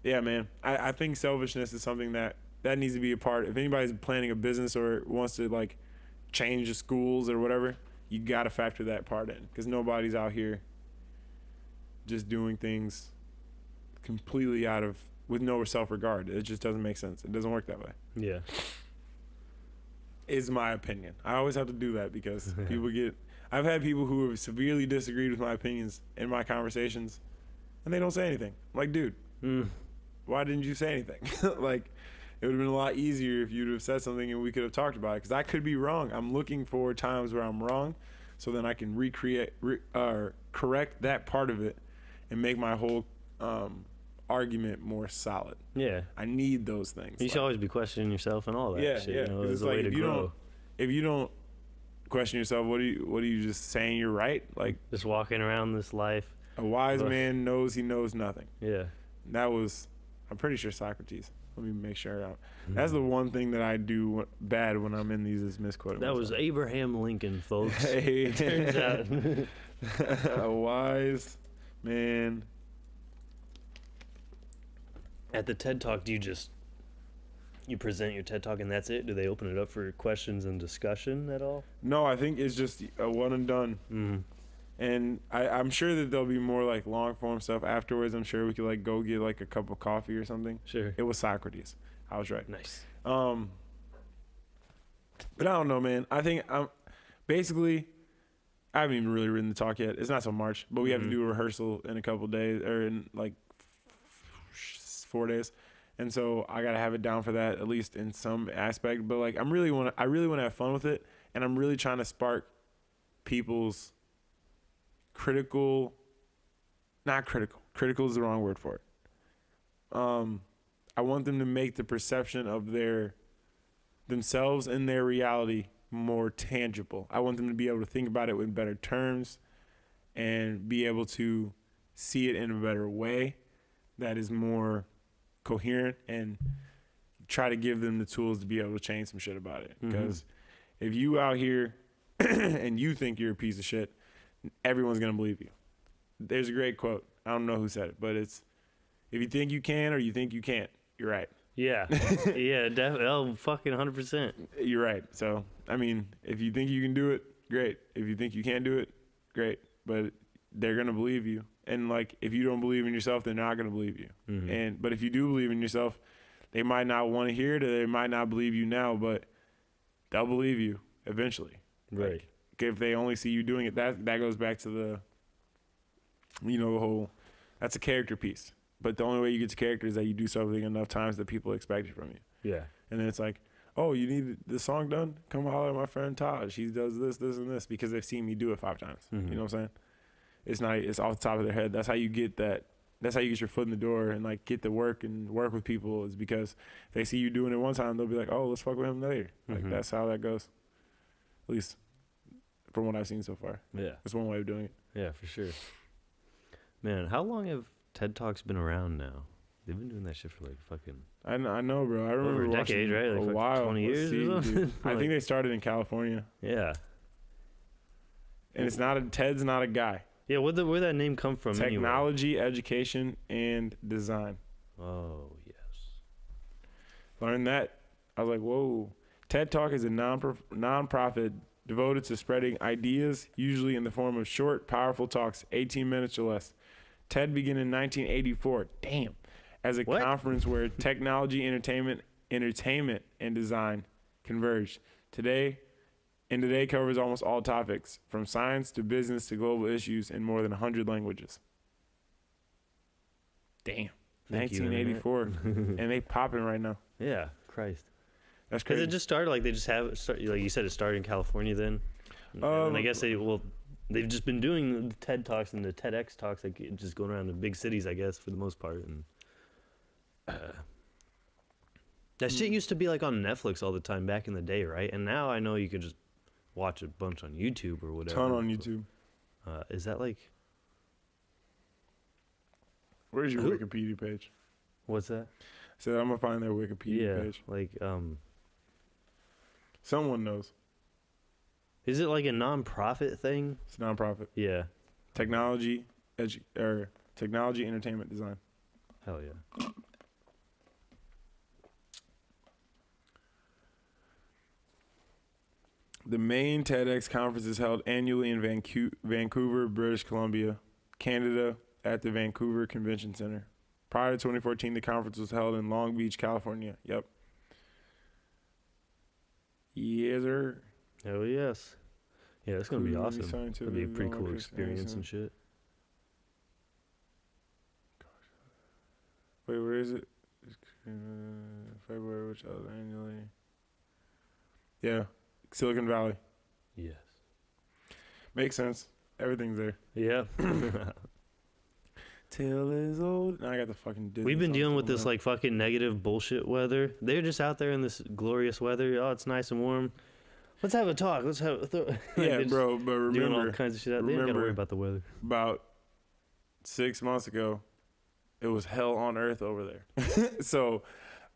yeah, man, I think selfishness is something that needs to be a part. If anybody's planning a business or wants to like change the schools or whatever, you got to factor that part in, because nobody's out here just doing things completely with no self-regard. It just doesn't make sense. It doesn't work that way. Yeah. Is my opinion. I always have to do that because I've had people who have severely disagreed with my opinions in my conversations, and they don't say anything. I'm like, dude, why didn't you say anything? Like, it would have been a lot easier if you'd have said something and we could have talked about it, because I could be wrong. I'm looking for times where I'm wrong, so then I can correct that part of it and make my whole argument more solid. Yeah. I need those things. You should always be questioning yourself and all that shit. Yeah. You know, It's a like way to grow. if you don't question yourself, what are you just saying you're right? Like, just walking around this life. a wise man knows he knows nothing. Yeah. That was, I'm pretty sure, Socrates. Let me make sure. That's the one thing that I do bad when I'm in these, is misquoting That was myself. Abraham Lincoln, folks. Hey. It turns out. A wise man. At the TED Talk, do you present your TED Talk and that's it? Do they open it up for questions and discussion at all? No, I think it's just a one and done. Mm-hmm. And I'm sure that there'll be more like long form stuff afterwards. I'm sure we could like go get like a cup of coffee or something. Sure. It was Socrates. I was right. Nice. But I don't know, man. I think basically, I haven't even really written the talk yet. It's not till March, but we have to do a rehearsal in a couple days, or in like 4 days. And so I gotta have it down for that, at least in some aspect. But like, I really want to have fun with it, and I'm really trying to spark people's critical is the wrong word for it. I want them to make the perception of themselves and their reality more tangible. I want them to be able to think about it in better terms and be able to see it in a better way that is more coherent, and try to give them the tools to be able to change some shit about it. Because if you out here and you think you're a piece of shit, everyone's going to believe you. There's a great quote. I don't know who said it, but it's, if you think you can or you think you can't, you're right. Yeah. Yeah, definitely. Oh, fucking 100%. You're right. So, I mean, if you think you can do it, great. If you think you can't do it, great. But they're going to believe you. And like, if you don't believe in yourself, they're not going to believe you. But if you do believe in yourself, they might not want to hear it, or they might not believe you now, but they'll believe you eventually. Right. Like, if they only see you doing it, that goes back to the whole, that's a character piece. But the only way you get to character is that you do something enough times that people expect it from you. Yeah. And then it's like, oh, you need the song done? Come holler at my friend Taj. He does this, this, and this, because they've seen me do it 5 times. You know what I'm saying? It's off the top of their head. That's how you get that. That's how you get your foot in the door and like get to work and work with people, is because if they see you doing it one time, they'll be like, oh, let's fuck with him later. Like, that's how that goes. At least from what I've seen so far. Yeah. That's one way of doing it. Yeah, for sure. Man, how long have TED Talks been around now? They've been doing that shit for like fucking... I know, bro. I remember over a decade, right? Like a while. 20 years or something? Dude. I think they started in California. Yeah. And Ted's not a guy. Yeah, where'd that name come from anyway? Technology, education, and design. Oh, yes. Learned that. I was like, whoa. TED Talk is a non-profit devoted to spreading ideas, usually in the form of short, powerful talks, 18 minutes or less. TED began in 1984. Damn. As a conference where technology, entertainment, and design converged. Today covers almost all topics, from science to business to global issues, in more than 100 languages. Damn. 1984. And they popping right now. Yeah, Christ. That's Because crazy. it just started, like, they just have it start, like you said, it started in California then. And I guess they've just been doing the TED Talks and the TEDx Talks, like, just going around to big cities, I guess, for the most part. And that shit used to be, like, on Netflix all the time back in the day, right? And now I know you can just watch a bunch on YouTube or whatever. Ton on YouTube. Is that, like... Where's your Wikipedia page? What's that? I said I'm going to find their Wikipedia page. Like, Someone knows. Is it like a non-profit thing? It's a nonprofit. Yeah. Technology, technology, entertainment, design. Hell yeah. The main TEDx conference is held annually in Vancouver, British Columbia, Canada, at the Vancouver Convention Center. Prior to 2014, the conference was held in Long Beach, California. Yep. Yes, sir. Hell yes. Yeah, it's gonna be Cool, awesome. It'll be a pretty cool experience and shit. Wait, where is it? February, which held annually. Yeah, Silicon Valley. Yes. Makes sense. Everything's there. Yeah. Till is old. Now I got the fucking Disney We've been song dealing with coming this up. like fucking negative bullshit weather. They're just out there in this glorious weather. Oh, it's nice and warm. Let's have a talk. Let's have Yeah, They're bro, but just doing all remember, kinds of shit out there. They don't gotta worry about the weather. about 6 months ago, it was hell on earth over there. So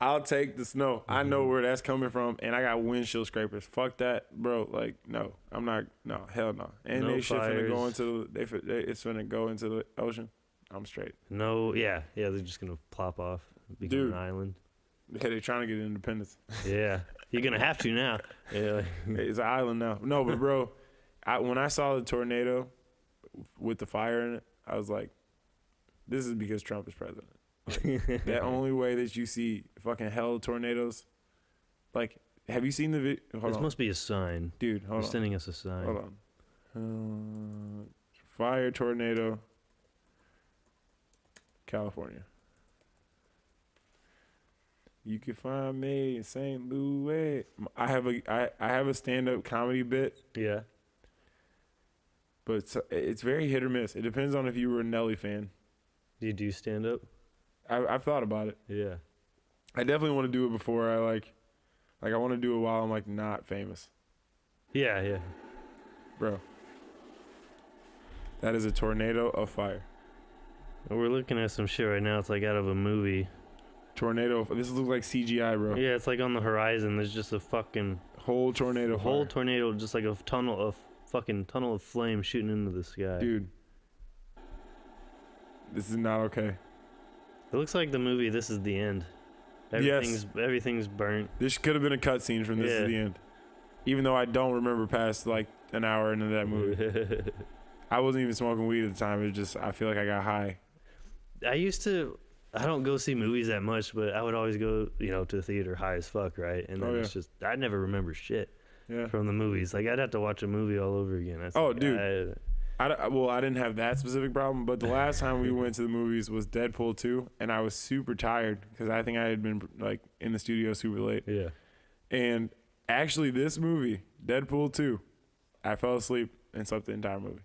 I'll take the snow. I know where that's coming from, and I got windshield scrapers. Fuck that, bro. Like, no, I'm not. No, hell no. And No they shit finna go fires. into it's finna go into the ocean. I'm straight. No, yeah, they're just gonna plop off, become Dude. an island. Yeah, they're trying to get independence. Yeah, you're gonna have to now. Yeah, It's an island now. No, but bro, when I saw the tornado with the fire in it, I was like, this is because Trump is president. Like, the only way that you see fucking hell tornadoes, like, have you seen the video? Hold this on, must be a sign. dude. Hold He's on. sending us a sign. Hold on. Fire tornado, California. You can find me in St. Louis. I have a stand-up comedy bit, Yeah. but it's very hit or miss. It depends on if you were a Nelly fan. Do you do stand up? I've thought about it. Yeah. I definitely want to do it before I like I want to do it while I'm like not famous, Yeah, yeah. bro. That is a tornado of fire. We're looking at some shit right now. It's like out of a movie. Tornado. This looks like CGI, bro. Yeah, it's like on the horizon. There's just a fucking Whole tornado. whole Fire. tornado, just like a tunnel of flame shooting into the sky. Dude. This is not okay. It looks like the movie This Is the End. Everything's burnt. This could have been a cutscene from This Yeah. Is the End. Even though I don't remember past like an hour into that movie. I wasn't even smoking weed at the time. It was just I feel like I got high. I don't go see movies that much, but I would always go, to the theater high as fuck, right? And then it's just, I never remember shit Yeah. from the movies. Like, I'd have to watch a movie all over again. Dude. I didn't have that specific problem, but the last time we went to the movies was Deadpool 2, and I was super tired because I think I had been like in the studio super late. Yeah. And actually, this movie, Deadpool 2, I fell asleep and slept the entire movie.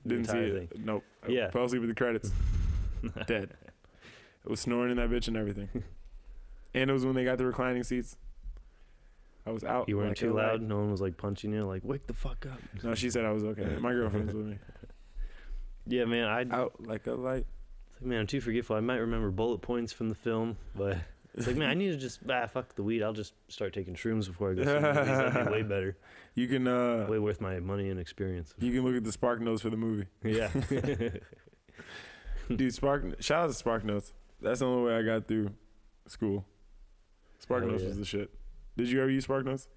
Didn't see entire it. Nope. I Yeah. fell asleep with the credits. Dead. It was snoring in that bitch and everything. And it was when they got the reclining seats. I was out. You weren't like too a light. loud? No one was like punching you? Like, wake the fuck up. No, she said I was okay. My girlfriend was with me. Yeah, man. Out like a light. It's like, man, I'm too forgetful. I might remember bullet points from the film, but it's like, man, I need to just, fuck the weed. I'll just start taking shrooms before I go see movies. That'd be way better. You can Way worth my money and experience. you can look at the Spark Notes for the movie. Yeah. Dude, shout out to Spark Notes. That's the only way I got through school. Spark Hell Notes yeah. was the shit. Did you ever use Spark Notes?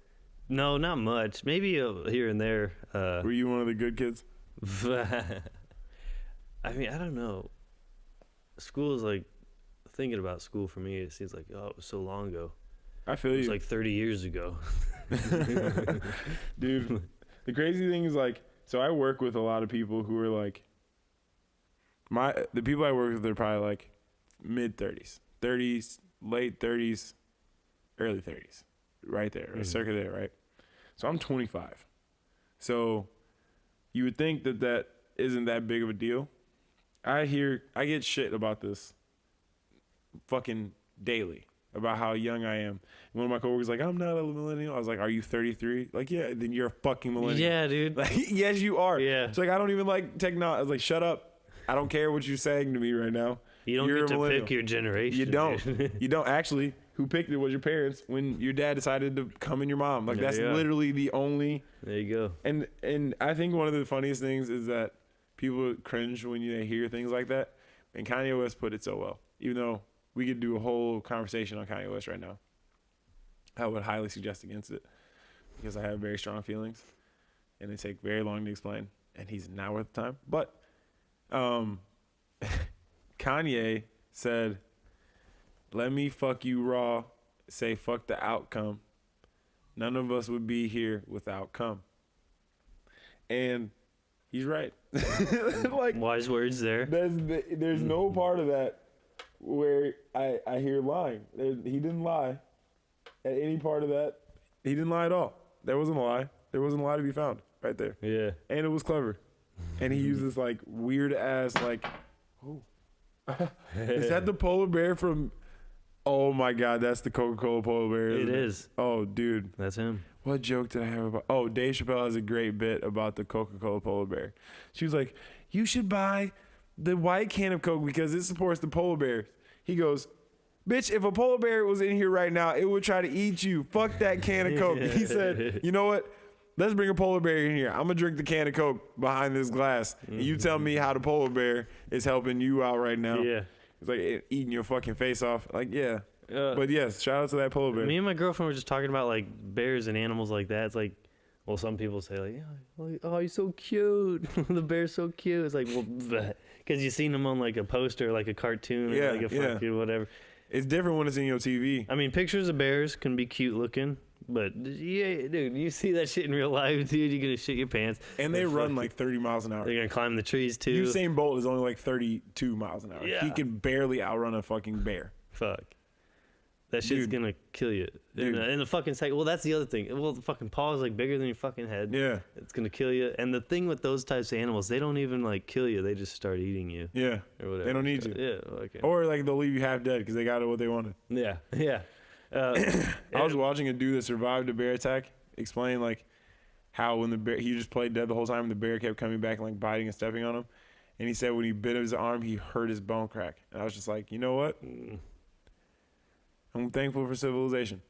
No, not much. Maybe here and there. Were you one of the good kids? I mean, I don't know. School is like, thinking about school for me, it seems like, oh, it was so long ago. I feel It was you. like 30 years ago. Dude, the crazy thing is like, so I work with a lot of people who are like, the people I work with are probably like mid 30s, late 30s, early 30s, right there, Mhm. circa there, right? So I'm 25. So you would think that isn't that big of a deal. I get shit about this fucking daily about how young I am. One of my coworkers like, I'm not a millennial. I was like, are you 33? Like, yeah, then you're a fucking millennial. Yeah, dude. Like, yes, you are. Yeah. It's like, I don't even like technology. I was like, shut up. I don't care what you're saying to me right now. You don't You're get a to millennial. pick your generation. You don't. dude. You don't. Actually, who picked it was your parents when your dad decided to come in your mom. Like, that's literally the only. There you go. And I think one of the funniest things is that people cringe when they hear things like that. And Kanye West put it so well. Even though we could do a whole conversation on Kanye West right now, I would highly suggest against it because I have very strong feelings and they take very long to explain. And he's not worth the time. But Kanye said, "Let me fuck you raw, say fuck the outcome. None of us would be here without cum." And he's right. Like, wise words there. There's no part of that where I hear lying. He didn't lie at any part of that. He didn't lie at all. There wasn't a lie. There wasn't a lie to be found right there. Yeah. And it was clever. And he used this like weird ass like, oh, is that the polar bear from? Oh my God, that's the Coca-Cola polar bear. It is. Oh, dude, that's him. What joke did I have about? Oh, Dave Chappelle has a great bit about the Coca-Cola polar bear. She was like, "You should buy the white can of Coke because it supports the polar bears." He goes, "Bitch, if a polar bear was in here right now, it would try to eat you. Fuck that can of Coke." He said, "You know what? Let's bring a polar bear in here. I'm going to drink the can of Coke behind this glass. And you tell me how the polar bear is helping you out right now." Yeah. It's like eating your fucking face off. Like, yeah. But yes, shout out to that polar bear. Me and my girlfriend were just talking about like bears and animals like that. It's like, well, some people say like, yeah, "Oh, he's so cute." The bear's so cute. It's like, well, because you've seen him on like a poster, like a cartoon, or like a fucking whatever. It's different when it's in your TV. I mean, pictures of bears can be cute looking, but yeah, dude, you see that shit in real life, dude, you're gonna shit your pants. And they run like 30 miles an hour. They're gonna climb the trees too. Usain Bolt is only like 32 miles an hour. Yeah. He can barely outrun a fucking bear. Fuck. That shit's gonna kill you. And the fucking well, that's the other thing. Well, the fucking paw is like bigger than your fucking head. Yeah. It's gonna kill you. And the thing with those types of animals, they don't even like kill you. They just start eating you. Yeah. Or whatever. They don't need you. Yeah. Okay. Or like they'll leave you half dead because they got what they wanted. Yeah. Yeah. I was watching a dude that survived a bear attack explain like how when the bear, he just played dead the whole time and the bear kept coming back and like biting and stepping on him. And he said when he bit his arm, he hurt his bone crack. And I was just like, you know what? I'm thankful for civilization.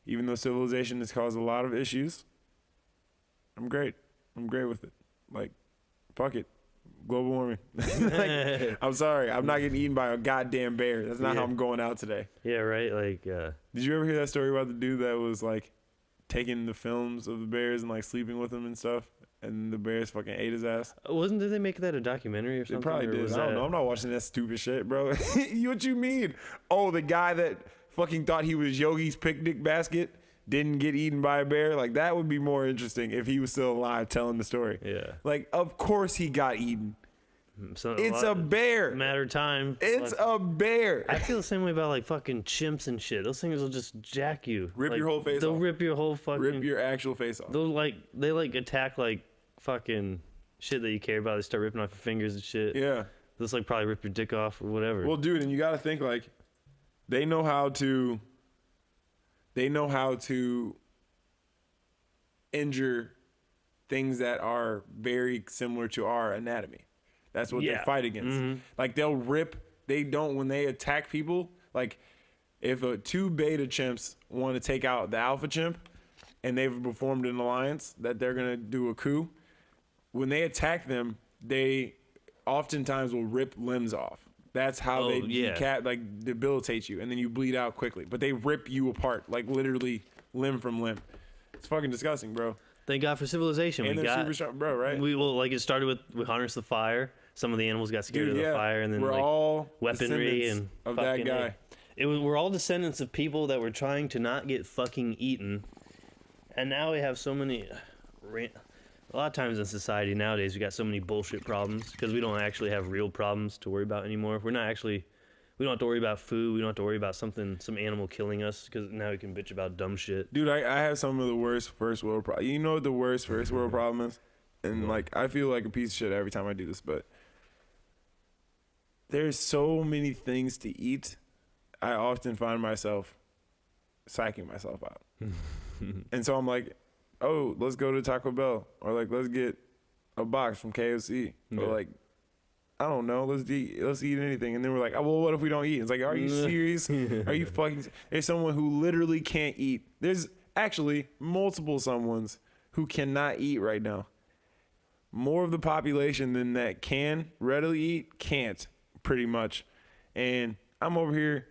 Even though civilization has caused a lot of issues, I'm great. I'm great with it. Like, fuck it. Global warming. Like, I'm sorry. I'm not getting eaten by a goddamn bear. That's not how I'm going out today. Yeah, right? Like, did you ever hear that story about the dude that was like taking the films of the bears and like sleeping with them and stuff? And the bears fucking ate his ass. did they make that a documentary or something? They probably did. I don't know. I'm not watching that stupid shit, bro. What you mean? Oh, the guy that fucking thought he was Yogi's picnic basket didn't get eaten by a bear? Like, that would be more interesting if he was still alive telling the story. Yeah. Like, of course he got eaten. So It's a bear. Matter of time. It's a bear. I feel the same way about like fucking chimps and shit. Those things will just jack you. Rip like, your whole face they'll off. rip your whole fucking. Rip your actual face off. They attack like fucking shit that you care about. They start ripping off your fingers and shit. Yeah. They'll like probably rip your dick off or whatever. Well, dude, and you got to think like they know how to injure things that are very similar to our anatomy. That's what they fight against. Mm-hmm. Like when they attack people, like if two beta chimps want to take out the alpha chimp and they've performed an alliance that they're going to do a coup, when they attack them, they oftentimes will rip limbs off. That's how they debilitate you, and then you bleed out quickly. But they rip you apart, like literally limb from limb. It's fucking disgusting, bro. Thank God for civilization. And they're super sharp, bro, right? It started with harness the fire. Some of the animals got scared of the fire, and then we're all weaponry and of that guy. We're all descendants of people that were trying to not get fucking eaten, and now we have so many. A lot of times in society nowadays, we got so many bullshit problems because we don't actually have real problems to worry about anymore. We don't have to worry about food. We don't have to worry about some animal killing us because now we can bitch about dumb shit. Dude, I have some of the worst first world problems. You know what the worst first world problem is? And like, I feel like a piece of shit every time I do this, but there's so many things to eat. I often find myself psyching myself out. And so I'm like, oh, let's go to Taco Bell, or like let's get a box from KFC, or like I don't know. Let's eat anything. And then we're like, oh, well, what if we don't eat? It's like, are you serious? Are you fucking? There's someone who literally can't eat. There's actually multiple someones who cannot eat right now. More of the population than that can readily eat can't, pretty much. And I'm over here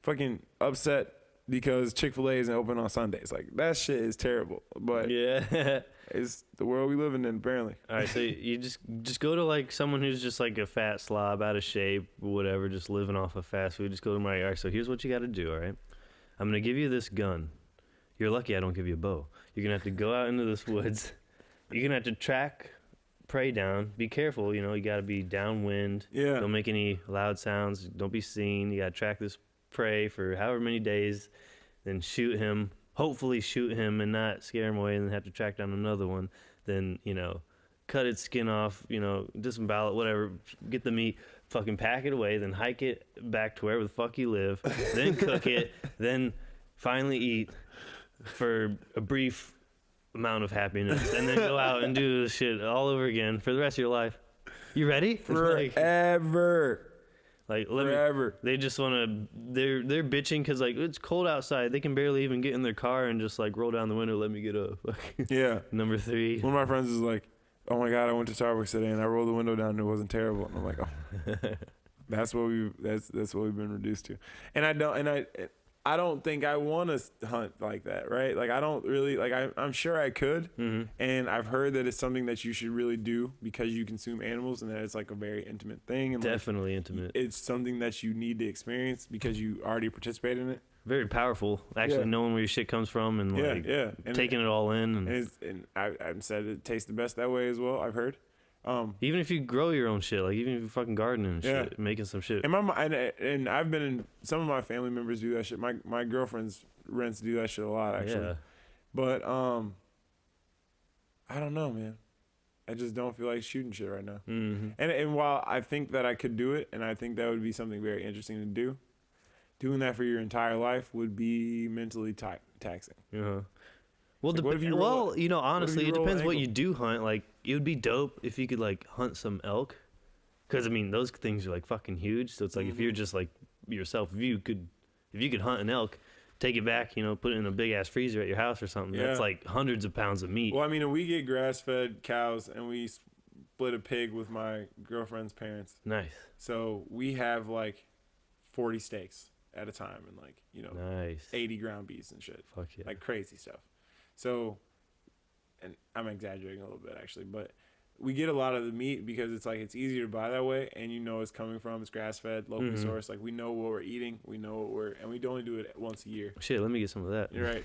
fucking upset because Chick-fil-A isn't open on Sundays. Like, that shit is terrible. But Yeah. it's the world we live in, apparently. All right, so you just go to like someone who's just like a fat slob, out of shape, whatever, just living off of fast food. Just go to them, all right, so here's what you got to do, all right? I'm going to give you this gun. You're lucky I don't give you a bow. You're going to have to go out into this woods. You're going to have to track prey down. Be careful, you know, you got to be downwind. Yeah. Don't make any loud sounds. Don't be seen. You got to track this prey for however many days, then shoot him. Hopefully shoot him and not scare him away and then have to track down another one. Then, you know, cut its skin off, you know, disembowel it, whatever. Get the meat, fucking pack it away, then hike it back to wherever the fuck you live, then cook it, then finally eat for a brief amount of happiness, and then go out and do this shit all over again for the rest of your life. You ready? Forever. Forever. They just want to. They're bitching because like it's cold outside. They can barely even get in their car and just like roll down the window. Let me get up. Yeah. Number 3. One of my friends is like, "Oh my god, I went to Starbucks today and I rolled the window down and it wasn't terrible." And I'm like, "Oh, that's what we've been reduced to." And I don't think I want to hunt like that, right? Like I don't really like. I'm sure I could, and I've heard that it's something that you should really do because you consume animals, and that it's like a very intimate thing. And Definitely like, intimate. It's something that you need to experience because you already participate in it. Very powerful, actually, knowing where your shit comes from and like taking it all in. And I've said it tastes the best that way as well. I've heard. Even if you grow your own shit, like even if you're fucking gardening and shit, making some shit. And I've been in, some of my family members do that shit. My girlfriend's rents do that shit a lot, actually. Yeah. But I don't know, man. I just don't feel like shooting shit right now. Mm-hmm. And while I think that I could do it, and I think that would be something very interesting to do, doing that for your entire life would be mentally taxing. Yeah. Well, like, you know, honestly, it depends what ankle? you do hunt. Like, it would be dope if you could like hunt some elk, because I mean, those things are like fucking huge. So it's like if you're just like yourself, if you could hunt an elk, take it back, you know, put it in a big ass freezer at your house or something. That's like hundreds of pounds of meat. Well, I mean, we get grass fed cows, and we split a pig with my girlfriend's parents. Nice. So we have like 40 steaks at a time, and like, you know, nice 80 ground beefs and shit. Fuck yeah. Like crazy stuff. So, and I'm exaggerating a little bit actually, but we get a lot of the meat because it's like it's easier to buy that way, and you know it's coming from, it's grass fed, locally sourced. Like we know what we're eating, we know what and we only do it once a year. Shit, let me get some of that. You're right.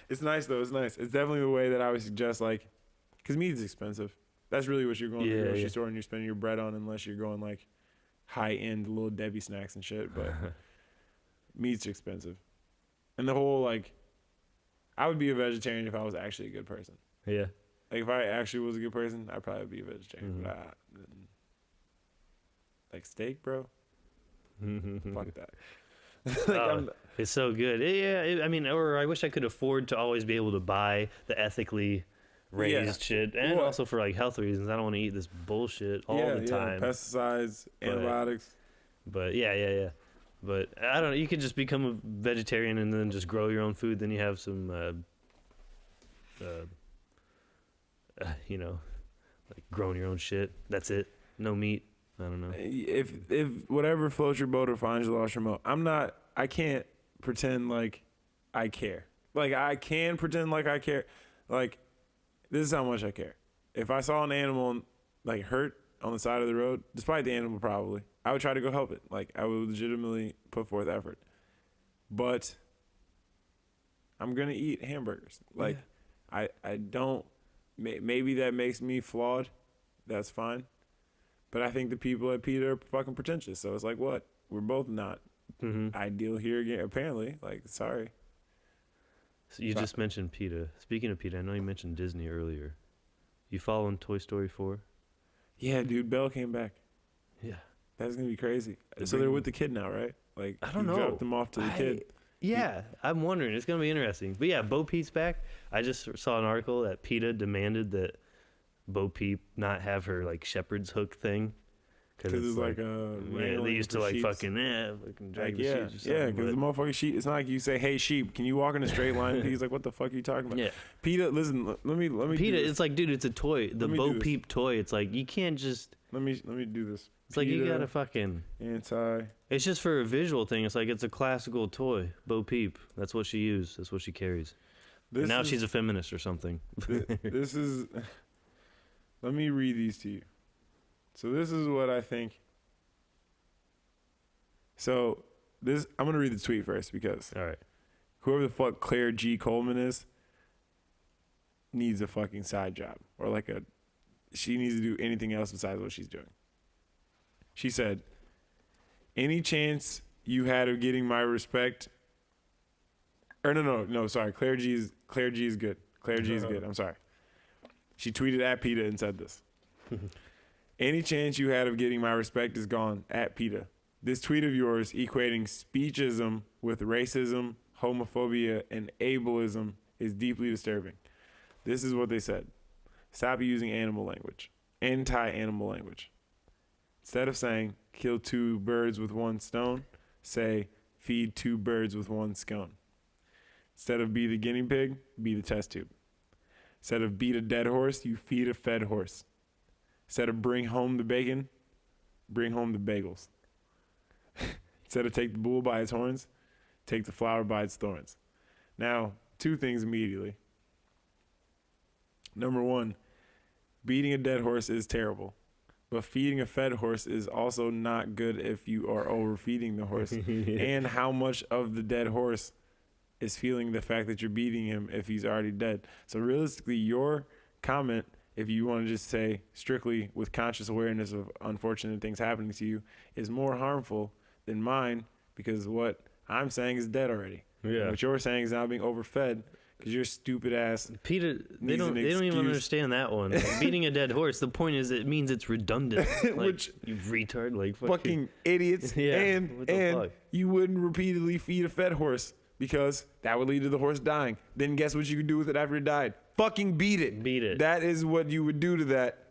It's nice though. It's nice. It's definitely the way that I would suggest, like, because meat is expensive. That's really what you're going to the grocery store and you're spending your bread on, unless you're going like high end little Debbie snacks and shit. But meat's expensive, and the whole like. I would be a vegetarian if I was actually a good person. Yeah. Like if I actually was a good person, I'd probably be a vegetarian. But like steak, bro. Fuck that. Like it's so good. Yeah, I mean, or I wish I could afford to always be able to buy the ethically raised shit, and also for like health reasons. I don't want to eat this bullshit all the time. Pesticides, antibiotics. But yeah. But I don't know. You could just become a vegetarian and then just grow your own food. Then you have some, you know, like growing your own shit. That's it. No meat. I don't know. If whatever floats your boat or finds you lost your moat. I can't pretend like I care. Like I can pretend like I care. Like this is how much I care. If I saw an animal like hurt on the side of the road, despite the animal probably, I would try to go help it. Like, I would legitimately put forth effort. But I'm going to eat hamburgers. Like, I don't, maybe that makes me flawed. That's fine. But I think the people at PETA are fucking pretentious. So it's like, what? We're both not ideal here again, apparently. Like, sorry. So you just mentioned PETA. Speaking of PETA, I know you mentioned Disney earlier. You following Toy Story 4? Yeah, dude, Belle came back. Yeah. That's going to be crazy. So they're with the kid now, right? Like, I don't know. Dropped them off to the kid. Yeah, I'm wondering. It's going to be interesting. But yeah, Bo Peep's back. I just saw an article that PETA demanded that Bo Peep not have her, like, shepherd's hook thing. Because it's like a they used to like fucking drag the sheep. Yeah, because the motherfucking sheep. It's not like you say, "Hey sheep, can you walk in a straight line?" He's like, "What the fuck are you talking about?" Yeah. PETA, listen, let me. PETA, it's like, dude, it's a toy. The Bo Peep toy. It's like you can't just. Let me do this. It's like you gotta fucking. It's just for a visual thing. It's like it's a classical toy. Bo Peep. That's what she used. That's what she carries. And now she's a feminist or something. This is. Let me read these to you. So this is what I think. So this, I'm gonna read the tweet first because all right, whoever the fuck Claire G. Coleman is needs a fucking side job or she needs to do anything else besides what she's doing. She said, "Any chance you had of getting my respect?" Or no, sorry. Claire G is good. Claire G is good. I'm sorry. She tweeted at PETA and said this. "Any chance you had of getting my respect is gone at PETA. This tweet of yours equating speechism with racism, homophobia, and ableism is deeply disturbing." This is what they said. "Stop using animal language, anti-animal language. Instead of saying, kill 2 birds with 1 stone, say, feed 2 birds with 1 scone. Instead of be the guinea pig, be the test tube. Instead of beat a dead horse, you feed a fed horse. Instead of bring home the bacon, bring home the bagels. Instead of take the bull by its horns, take the flower by its thorns." Now, 2 things immediately. Number 1, beating a dead horse is terrible. But feeding a fed horse is also not good if you are overfeeding the horse. And how much of the dead horse is feeling the fact that you're beating him if he's already dead? So realistically, your comment, if you want to just say strictly with conscious awareness of unfortunate things happening to you, is more harmful than mine because what I'm saying is dead already. Yeah. What you're saying is now being overfed. Because your stupid ass. PETA, they don't even understand that one. Like, beating a dead horse, the point is it means it's redundant. Like, which you retard, like fucking idiots. Yeah, and you wouldn't repeatedly feed a fed horse because that would lead to the horse dying. Then guess what you could do with it after it died? Fucking beat it. Beat it. That is what you would do to that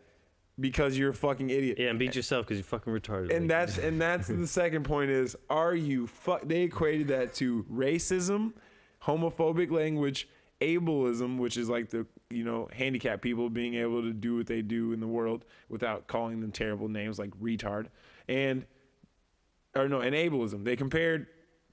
because you're a fucking idiot. Yeah, and beat yourself because you're fucking retarded. And that's the second point is, are you they equated that to racism, homophobic language, ableism, which is like the, handicapped people being able to do what they do in the world without calling them terrible names like retard, and ableism. They compared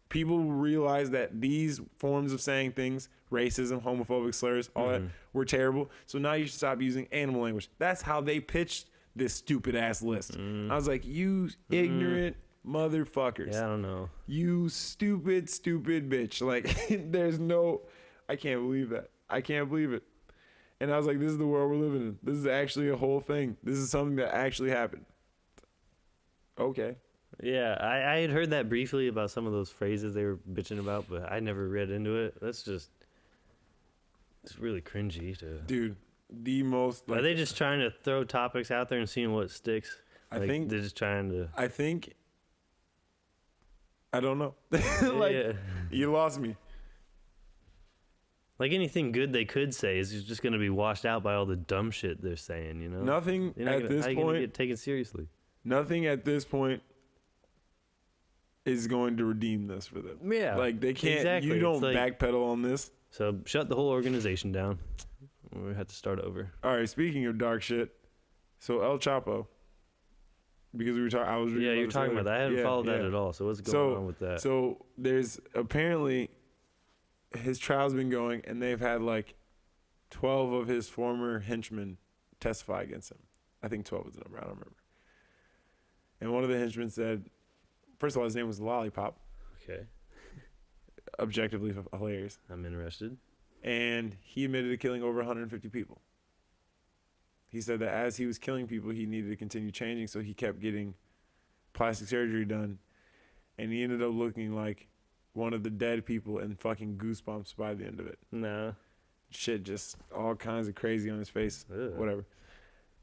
people who realized that these forms of saying things, racism, homophobic slurs, all that were terrible. So now you should stop using animal language. That's how they pitched this stupid ass list. I was like, you ignorant motherfuckers. Yeah, I don't know. You stupid bitch. Like, I can't believe that. I can't believe it. And I was like, this is the world we're living in. This is actually a whole thing. This is something that actually happened. Okay. Yeah, I had heard that briefly about some of those phrases they were bitching about, but I never read into it. It's really cringy to. Dude, the most. Are they just trying to throw topics out there and seeing what sticks? I think they're just trying to. I don't know. You lost me. Like anything good they could say is just going to be washed out by all the dumb shit they're saying, Nothing at this point get taken seriously. Nothing at this point is going to redeem this for them. Yeah, like they can't. Exactly. You don't backpedal on this. So shut the whole organization down. We have to start over. All right. Speaking of dark shit, so El Chapo, because we were talking. I was reading. Yeah, you're talking about that. I haven't followed that at all. So what's going on with that? So there's apparently. His trial's been going, and they've had 12 of his former henchmen testify against him. I think 12 was the number. I don't remember. And one of the henchmen said, first of all, his name was Lollipop. Okay. Objectively hilarious. I'm interested. And he admitted to killing over 150 people. He said that as he was killing people, he needed to continue changing, so he kept getting plastic surgery done. And he ended up looking like one of the dead people and fucking Goosebumps by the end of it. No. Shit, just all kinds of crazy on his face. Ugh. Whatever.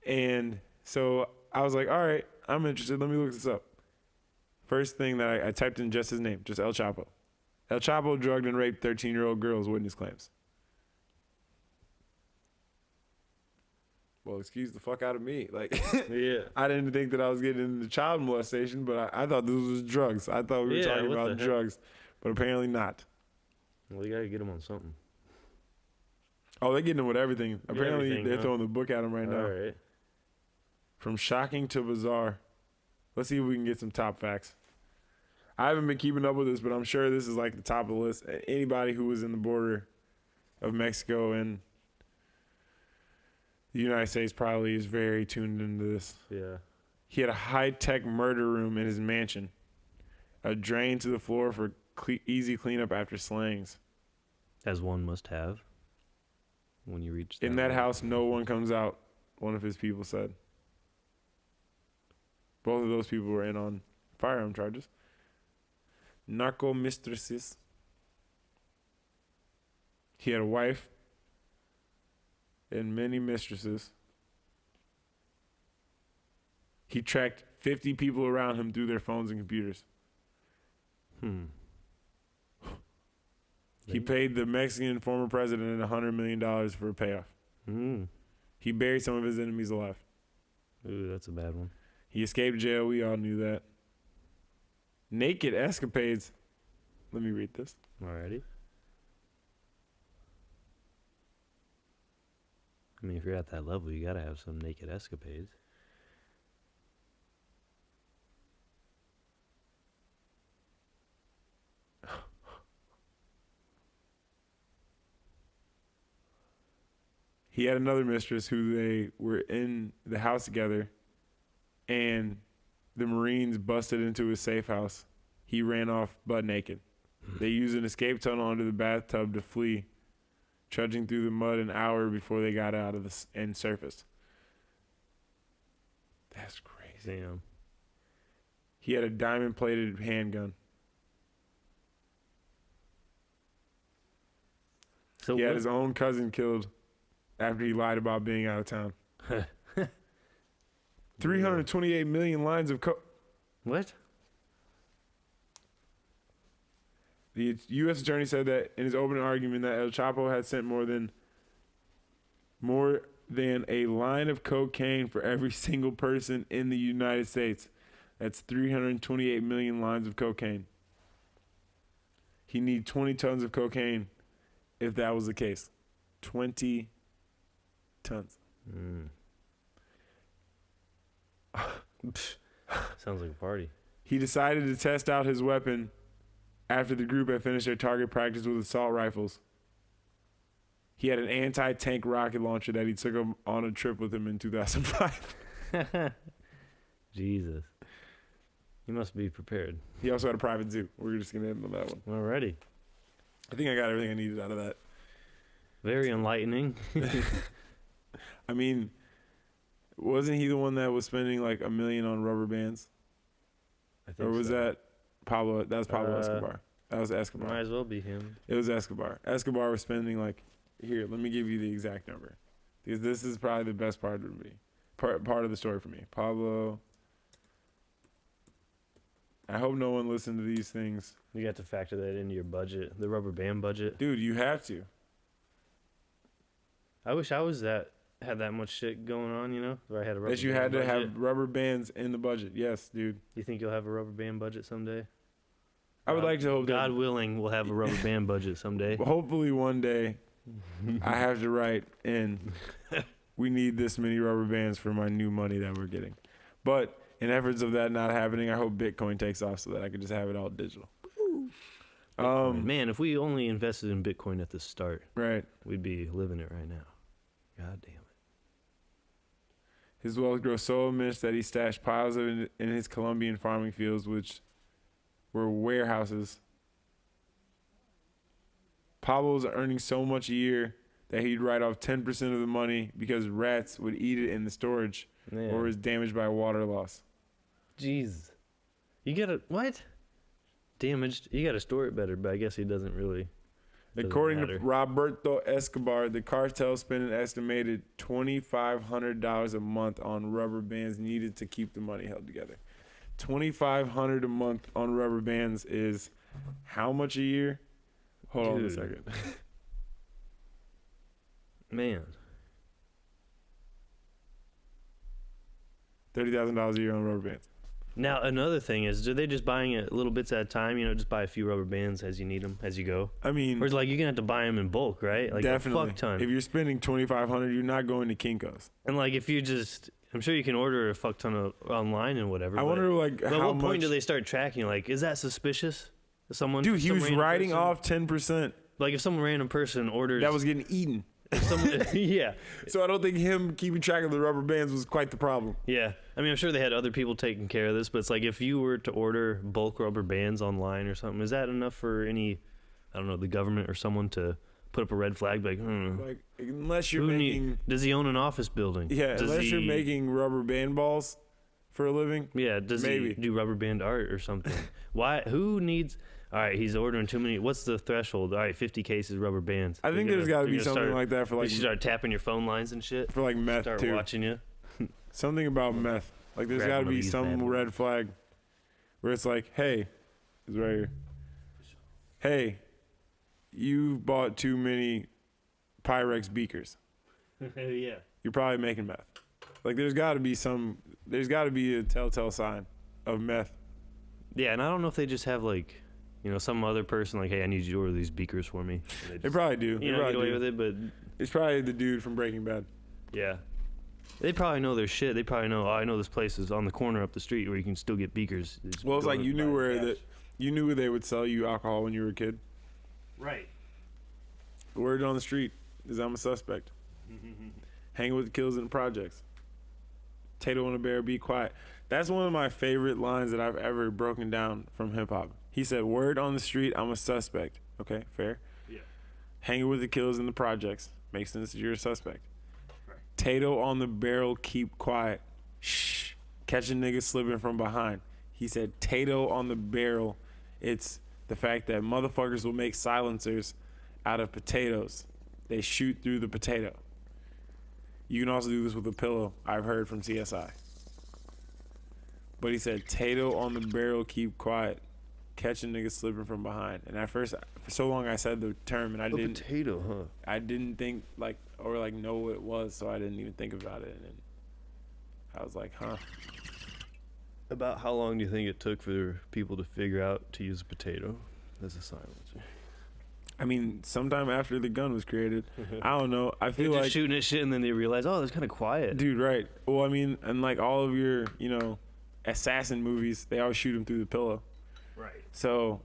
And so I was like, all right, I'm interested. Let me look this up. First thing that I typed in just his name, just El Chapo. El Chapo drugged and raped 13-year-old girls, witness claims. well, excuse the fuck out of me. Like, Yeah. I didn't think that I was getting into child molestation, but I thought this was drugs. I thought we were talking what the about heck? drugs, but apparently not. Well, you gotta get them on something. Oh, they're getting them with everything. Apparently, everything, they're huh? throwing the book at him right now. All right. From shocking to bizarre. Let's see if we can get some top facts. I haven't been keeping up with this, but I'm sure this is like the top of the list. Anybody who was in the border of Mexico and the United States probably is very tuned into this. Yeah. He had a high-tech murder room in his mansion, a drain to the floor for easy cleanup after slayings. As one must have when you reach In that level. house, no one comes out, one of his people said. Both of those people were in on firearm charges. Narco mistresses. He had a wife and many mistresses. He tracked 50 people around him through their phones and computers. He paid the Mexican former president $100 million for a payoff. He buried some of his enemies alive. Ooh, that's a bad one. He escaped jail. We all knew that. Naked escapades. Let me read this. Alrighty. I mean, if you're at that level, you gotta have some naked escapades. He had another mistress who they were in the house together, and the Marines busted into his safe house. He ran off butt naked. They used an escape tunnel under the bathtub to flee, trudging through the mud an hour before they got out of the and surfaced. That's crazy. Damn. He had a diamond-plated handgun. So He had what- his own cousin killed after he lied about being out of town. 328 million lines of code. What? The U.S. attorney said that in his opening argument that El Chapo had sent more than a line of cocaine for every single person in the United States. That's 328 million lines of cocaine. He need 20 tons of cocaine if that was the case. 20 tons. Sounds like a party. He decided to test out his weapon after the group had finished their target practice with assault rifles. He had an anti-tank rocket launcher that he took on a trip with him in 2005. Jesus. You must be prepared. He also had a private zoo. We're just going to end on that one. Alrighty. I think I got everything I needed out of that. Very enlightening. I mean, wasn't he the one that was spending like $1 million on rubber bands? I think Or was so. that Pablo? That was Pablo Escobar. That was Escobar. Might as well be him. It was Escobar. Escobar was spending like, here, let me give you the exact number. Because this is probably the best part of me. Part of the story for me. Pablo. I hope no one listened to these things. You got to factor that into your budget, the rubber band budget. Dude, you have to. I wish I was had that much shit going on, you know? Where I had a rubber That you band had to budget. have rubber bands in the budget. Yes, dude. You think you'll have a rubber band budget someday? I would like to hope God willing, we'll have a rubber band budget someday. that hopefully one day I have to write in, we need this many rubber bands for my new money that we're getting. But in efforts of that not happening, I hope Bitcoin takes off so that I can just have it all digital. Man, if we only invested in Bitcoin at the start, Right. we'd be living it right now. God damn it. His wealth grew so immense that he stashed piles of it in his Colombian farming fields, which were warehouses. Pablo was earning so much a year that he'd write off 10% of the money because rats would eat it in the storage Man. or was damaged by water loss. Jeez. You gotta, what? Damaged. You gotta store it better, but I guess he doesn't really. According matter. to Roberto Escobar, the cartel spent an estimated $2,500 a month on rubber bands needed to keep the money held together. $2,500 a month on rubber bands is how much a year? Hold on a Dude. second. Man. $30,000 a year on rubber bands. Now, another thing is, are they just buying it little bits at a time? You know, just buy a few rubber bands as you need them, as you go? I mean, or is like you're gonna have to buy them in bulk, right? Like definitely. a fuck ton. If you're spending $2,500, you're not going to Kinko's. And like if you just, I'm sure you can order a fuck ton of online and whatever. I wonder like but how at what much. point do they start tracking? Like, is that suspicious? Someone, Dude, he some was random writing person? off 10%. Like if some random person orders That was getting eaten. yeah. So I don't think him keeping track of the rubber bands was quite the problem. Yeah. I mean, I'm sure they had other people taking care of this, but it's like if you were to order bulk rubber bands online or something, is that enough for any, I don't know, the government or someone to put up a red flag? Like, Like, unless you're making... does he own an office building? Yeah, unless you're making rubber band balls for a living. Yeah, does he do rubber band art or something? Why? Who needs... All right, he's ordering too many. What's the threshold? All right, 50 cases rubber bands. I think there's got to be something like that for like... You start tapping your phone lines and shit. For like meth start too. Watching you. Something about meth. Like there's got to be some red flag where it's like, hey, it's right here. Hey, you bought too many Pyrex beakers. Yeah. You're probably making meth. Like there's got to be a telltale sign of meth. Yeah, and I don't know if they just have like, you know, some other person like, hey, I need you to order these beakers for me. They probably do. You know, get away with it, but it's probably the dude from Breaking Bad. Yeah. They probably know their shit. They probably know, oh, I know this place is on the corner up the street where you can still get beakers. Well, it's like you knew where they would sell you alcohol when you were a kid. Right. The word on the street is I'm a suspect. Hanging with the kills in the projects. Tato and a bear, be quiet. That's one of my favorite lines that I've ever broken down from hip hop. He said, word on the street, I'm a suspect. Okay, fair. Yeah. Hanging with the kills in the projects. Makes sense that you're a suspect. Right. Tato on the barrel, keep quiet. Shh. Catch a nigga slipping from behind. He said, Tato on the barrel. It's the fact that motherfuckers will make silencers out of potatoes. They shoot through the potato. You can also do this with a pillow, I've heard from CSI. But he said, Tato on the barrel, keep quiet. Catch a nigga slipping from behind. And at first, for so long, I said the term, and I didn't. Potato, huh? I didn't think know what it was, so I didn't even think about it. And I was like, huh. About how long do you think it took for people to figure out to use a potato as a silencer? I mean, sometime after the gun was created. I don't know. I feel They're like just shooting at shit, and then they realize, oh, it's kind of quiet. Dude, right. Well, I mean, and like all of your, you know, assassin movies, they always shoot them through the pillow. Right. So,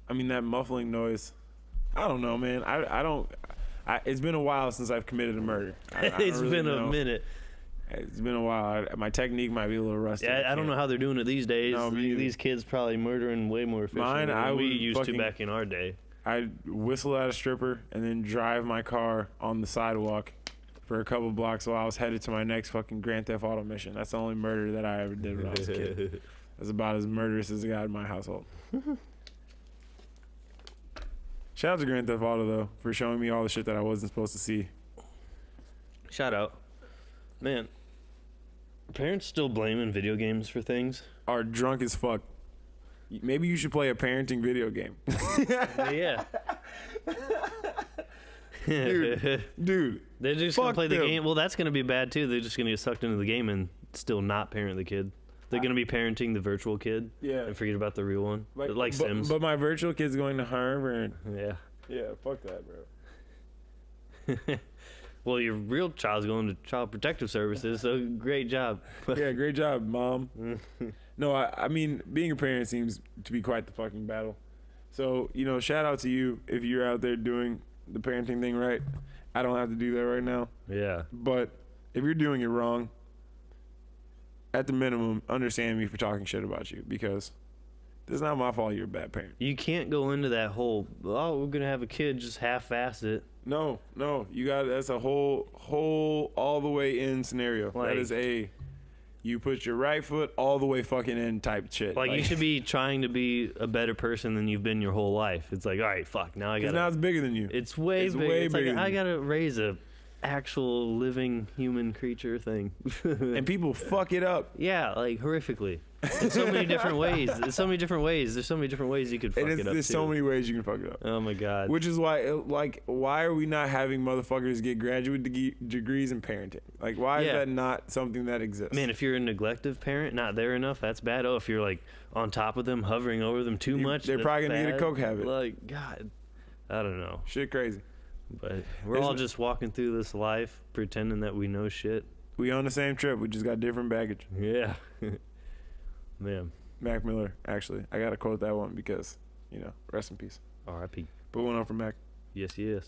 I mean, that muffling noise, I don't know, man. I don't, it's been a while since I've committed a murder. It's really been a minute. It's been a while. My technique might be a little rusty. Yeah, I don't know how they're doing it these days. No, these kids probably murdering way more efficiently than we used to back in our day. I'd whistle at a stripper and then drive my car on the sidewalk for a couple blocks while I was headed to my next fucking Grand Theft Auto mission. That's the only murder that I ever did when I was a kid. That's about as murderous as it got in my household. Shout out to Grand Theft Auto, though, for showing me all the shit that I wasn't supposed to see. Shout out. Man, parents still blaming video games for things? Are drunk as fuck. Maybe you should play a parenting video game. Yeah. Dude. They're just going to play the game. Well, that's going to be bad, too. They're just going to get sucked into the game and still not parent the kid. They're going to be parenting the virtual kid. Yeah. And forget about the real one. Like Sims. But my virtual kid's going to Harvard. Yeah. Yeah, fuck that, bro. Well, your real child's going to Child Protective Services, so great job. Yeah, great job, Mom. No, I mean, being a parent seems to be quite the fucking battle. So, you know, shout out to you if you're out there doing the parenting thing right. I don't have to do that right now. Yeah. But if you're doing it wrong, at the minimum, understand me for talking shit about you, because it's not my fault you're a bad parent. You can't go into that whole, oh, we're going to have a kid, just half-ass it. No, that's a whole all the way in scenario. Like, that is you put your right foot all the way fucking in type shit. Like you should be trying to be a better person than you've been your whole life. It's like, all right, fuck, now I got to. Now it's bigger than you. It's way bigger. It's like, I got to raise a actual living human creature thing. And people fuck it up. Yeah, like horrifically. in so many different ways. There's so many different ways. There's so many different ways you could fuck it up. There's too. so many ways you can fuck it up. Oh my god. Which is why, like, why are we not having motherfuckers get graduate degrees in parenting? Like, why is that not something that exists? Man, if you're a neglective parent, not there enough, that's bad. Oh, if you're like on top of them, hovering over them too much, they're probably gonna get a coke habit. Like, God, I don't know. Shit, crazy. But we're all just walking through this life pretending that we know shit. We on the same trip. We just got different baggage. Yeah. Man. Mac Miller, actually. I got to quote that one because, you know, rest in peace. R.I.P. Put one on for Mac. Yes, yes.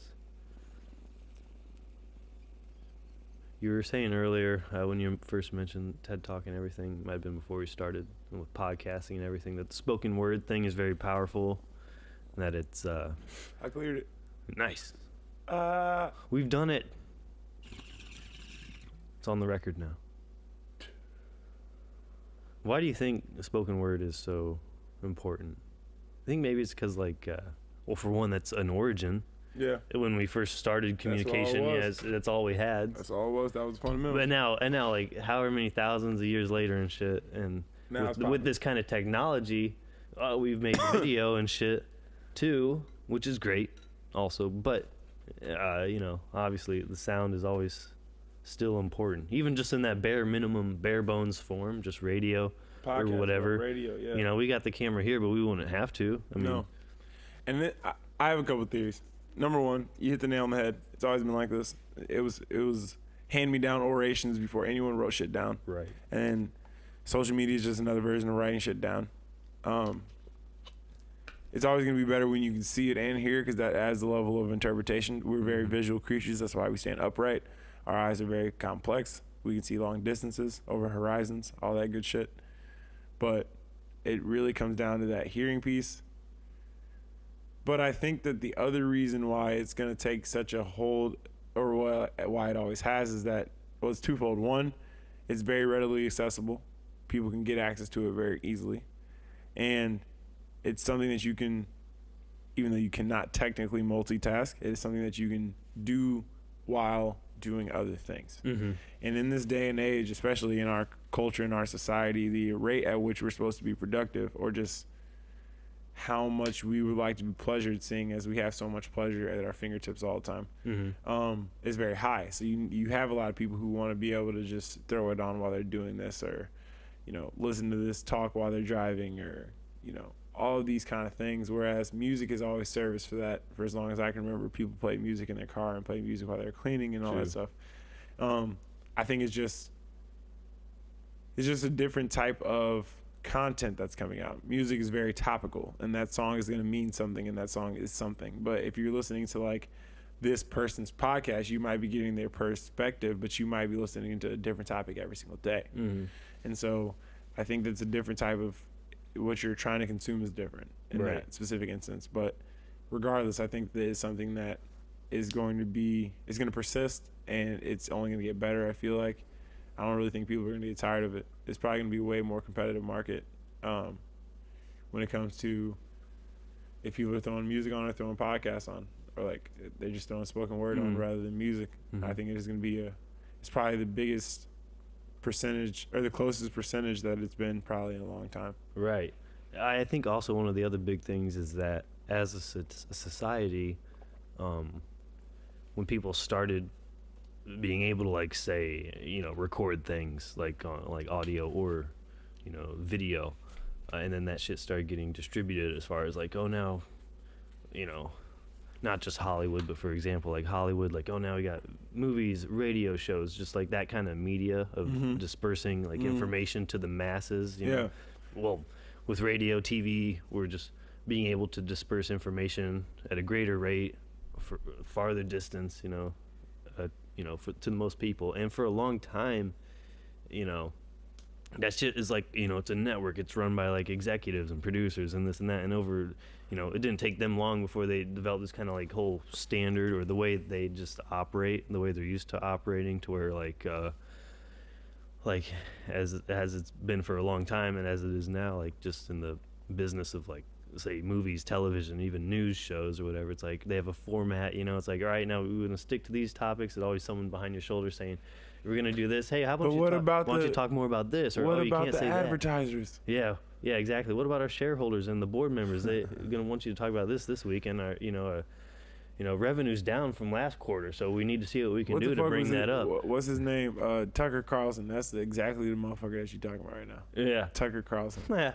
You were saying earlier when you first mentioned TED Talk and everything, might have been before we started with podcasting and everything, that the spoken word thing is very powerful. And that it's... I cleared it. Nice. We've done it. It's on the record now. Why do you think the spoken word is so important? I think maybe it's because, like, well, for one, that's an origin. Yeah. When we first started communication, that's all we had. That's all it was. That was fundamental. But now, like, however many thousands of years later and shit, and with this kind of technology, we've made video and shit too, which is great, also. But you know, obviously, the sound is always still important, even just in that bare bones form, just radio Podcast, or whatever. Radio, yeah. You know, we got the camera here, but we wouldn't have to. I mean, no. And then, I have a couple of theories. Number one, you hit the nail on the head. It's always been like this. It was hand-me-down orations before anyone wrote shit down. Right. And social media is just another version of writing shit down. It's always going to be better when you can see it and hear, because that adds the level of interpretation. We're very visual creatures. That's why we stand upright. Our eyes are very complex. We can see long distances, over horizons, all that good shit. But it really comes down to that hearing piece. But I think that the other reason why it's going to take such a hold, or why it always has, is that, well, it's twofold. One, it's very readily accessible. People can get access to it very easily. And it's something that you can, even though you cannot technically multitask, it is something that you can do while doing other things. Mm-hmm. And in this day and age, especially in our culture, in our society, the rate at which we're supposed to be productive, or just how much we would like to be pleasured, seeing as we have so much pleasure at our fingertips all the time, is very high. So you have a lot of people who want to be able to just throw it on while they're doing this, or, you know, listen to this talk while they're driving, or, you know, all of these kind of things. Whereas music has always serviced for that. For as long as I can remember, people play music in their car and play music while they're cleaning and all that stuff. I think it's just a different type of content that's coming out. Music is very topical, and that song is going to mean something, and that song is something. But if you're listening to, like, this person's podcast, you might be getting their perspective, but you might be listening to a different topic every single day. And so I think that's a different type of, what you're trying to consume is different in that specific instance. But regardless, I think that is something that is going to persist, and it's only going to get better. I feel like, I don't really think people are going to get tired of it. It's probably going to be a way more competitive market when it comes to, if people are throwing music on or throwing podcasts on, or, like, they're just throwing spoken word on rather than music. I think it is going to be it's probably the biggest percentage, or the closest percentage that it's been probably in a long time. Right. I think also one of the other big things is that as a society, when people started being able to, like, say, you know, record things like on, like, audio or, you know, video, and then that shit started getting distributed, as far as, like, oh, now, you know, not just Hollywood, but for example, like Hollywood, like, oh, now we got movies, radio shows, just like that kind of media of dispersing, like, information to the masses, you know. Well, with radio, TV, we're just being able to disperse information at a greater rate for farther distance, you know, to the most people. And for a long time, you know, that shit is like, you know, it's a network. It's run by, like, executives and producers and this and that. And over, you know, it didn't take them long before they developed this kind of, like, whole standard, or the way they just operate, the way they're used to operating, to where, like as it's been for a long time, and as it is now, like, just in the business of, like, say movies, television, even news shows or whatever. It's like they have a format, you know. It's like, all right, now we're gonna stick to these topics. There's always someone behind your shoulder saying, "We're gonna do this. Hey, how about why don't you talk more about this?" Or what you about can't the say advertisers? that. Yeah, exactly. What about our shareholders and the board members? They're gonna want you to talk about this week, and our, revenue's down from last quarter, so we need to see what we can do to bring that up. What's his name? Tucker Carlson. That's exactly the motherfucker that you're talking about right now. Yeah, Tucker Carlson. yeah.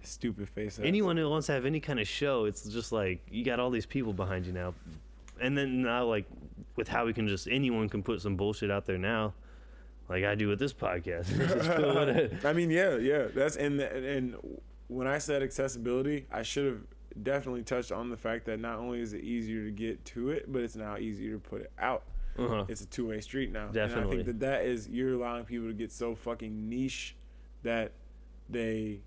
Stupid face. Anyone who wants to have any kind of show, it's just like you got all these people behind you now, and then now like with how we can anyone can put some bullshit out there now, like I do with this podcast. I mean, yeah. That's and when I said accessibility, I should have definitely touched on the fact that not only is it easier to get to it, but it's now easier to put it out. It's a two-way street now. Definitely. And I think that is, you're allowing people to get so fucking niche that they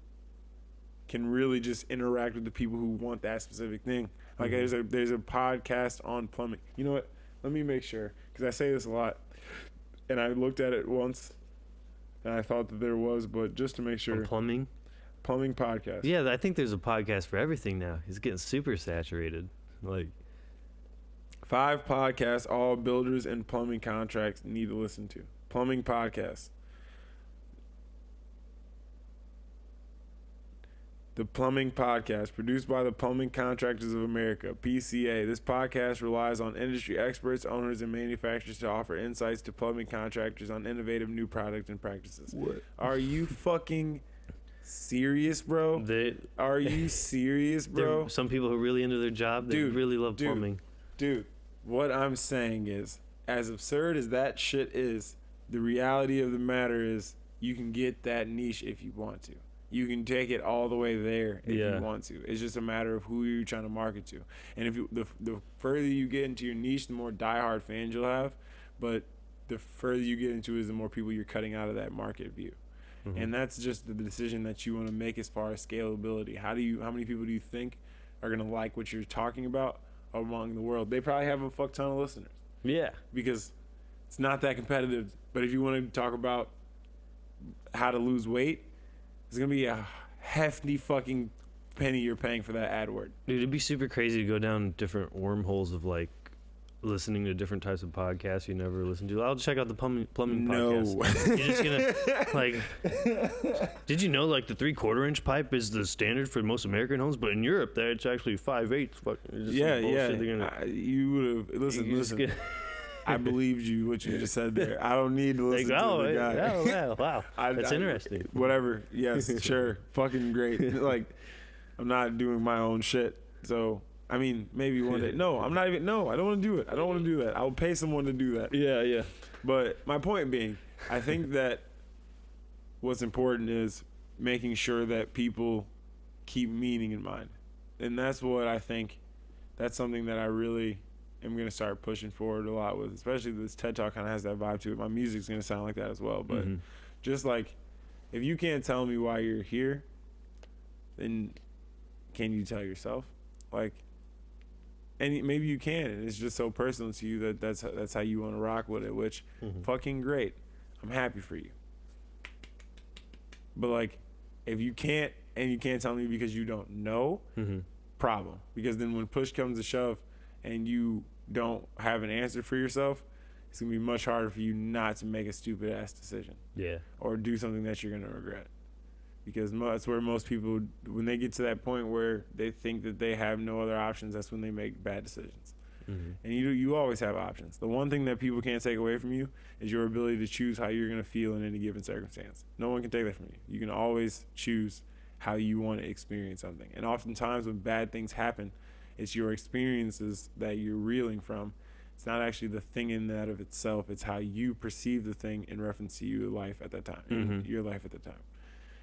can really just interact with the people who want that specific thing. Like there's a podcast on plumbing. You know what? Let me make sure, because I say this a lot, and I looked at it once, and I thought that there was, but just to make sure. On plumbing podcast. Yeah, I think there's a podcast for everything now. It's getting super saturated. Like 5 podcasts all builders and plumbing contracts need to listen to. Plumbing podcast. The Plumbing Podcast, produced by the Plumbing Contractors of America, PCA. This podcast relies on industry experts, owners, and manufacturers to offer insights to plumbing contractors on innovative new products and practices. What? Are you fucking serious, bro? Are you serious, bro? Some people who are really into their job, they really love plumbing. Dude, what I'm saying is, as absurd as that shit is, the reality of the matter is you can get that niche if you want to. You can take it all the way there if you want to. It's just a matter of who you're trying to market to. And if the further you get into your niche, the more diehard fans you'll have. But the further you get into it, is the more people you're cutting out of that market view. And that's just the decision that you want to make as far as scalability. How many people do you think are going to like what you're talking about among the world? They probably have a fuck ton of listeners. Yeah. Because it's not that competitive. But if you want to talk about how to lose weight, it's going to be a hefty fucking penny you're paying for that ad word. Dude, it'd be super crazy to go down different wormholes of like listening to different types of podcasts you never listened to. I'll check out the plumbing podcast. You're just gonna like. Did you know like the 3/4 inch pipe is the standard for most American homes, but in Europe there it's actually 5/8. Yeah. You would have listen. I believed you what you just said there. I don't need to listen to the guy. Oh, wow. That's interesting. Whatever. Yes, sure. Fucking great. Like, I'm not doing my own shit. So, I mean, maybe one day. No, I'm not even. No, I don't want to do it. I don't want to do that. I'll pay someone to do that. Yeah. But my point being, I think that what's important is making sure that people keep meaning in mind. And that's what I think. That's something that I really am going to start pushing forward a lot with, especially this TED Talk kind of has that vibe to it. My music's going to sound like that as well. But just like, if you can't tell me why you're here, then can you tell yourself? Like, and maybe you can, and it's just so personal to you that's how you want to rock with it, which fucking great. I'm happy for you. But like, if you can't, and you can't tell me because you don't know, problem. Because then when push comes to shove and you don't have an answer for yourself, it's going to be much harder for you not to make a stupid ass decision. Yeah. Or do something that you're going to regret. Because that's where most people, when they get to that point where they think that they have no other options, that's when they make bad decisions. And you always have options. The one thing that people can't take away from you is your ability to choose how you're going to feel in any given circumstance. No one can take that from you. You can always choose how you want to experience something. And oftentimes when bad things happen, it's your experiences that you're reeling from. It's not actually the thing in that of itself. It's how you perceive the thing in reference to your life at that time, your life at the time.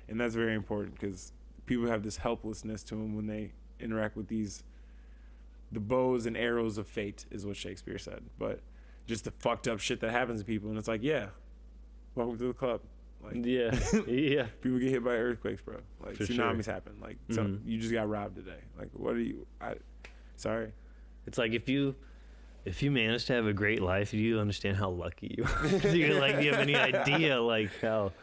And that's very important because people have this helplessness to them when they interact with the bows and arrows of fate is what Shakespeare said. But just the fucked up shit that happens to people. And it's like, yeah, welcome to the club. Like, yeah. People get hit by earthquakes, bro. Like, for tsunamis happen. Like, you just got robbed today. Like, what are you... Sorry. It's like if you manage to have a great life, you understand how lucky you are. You're like, do you have any idea like how?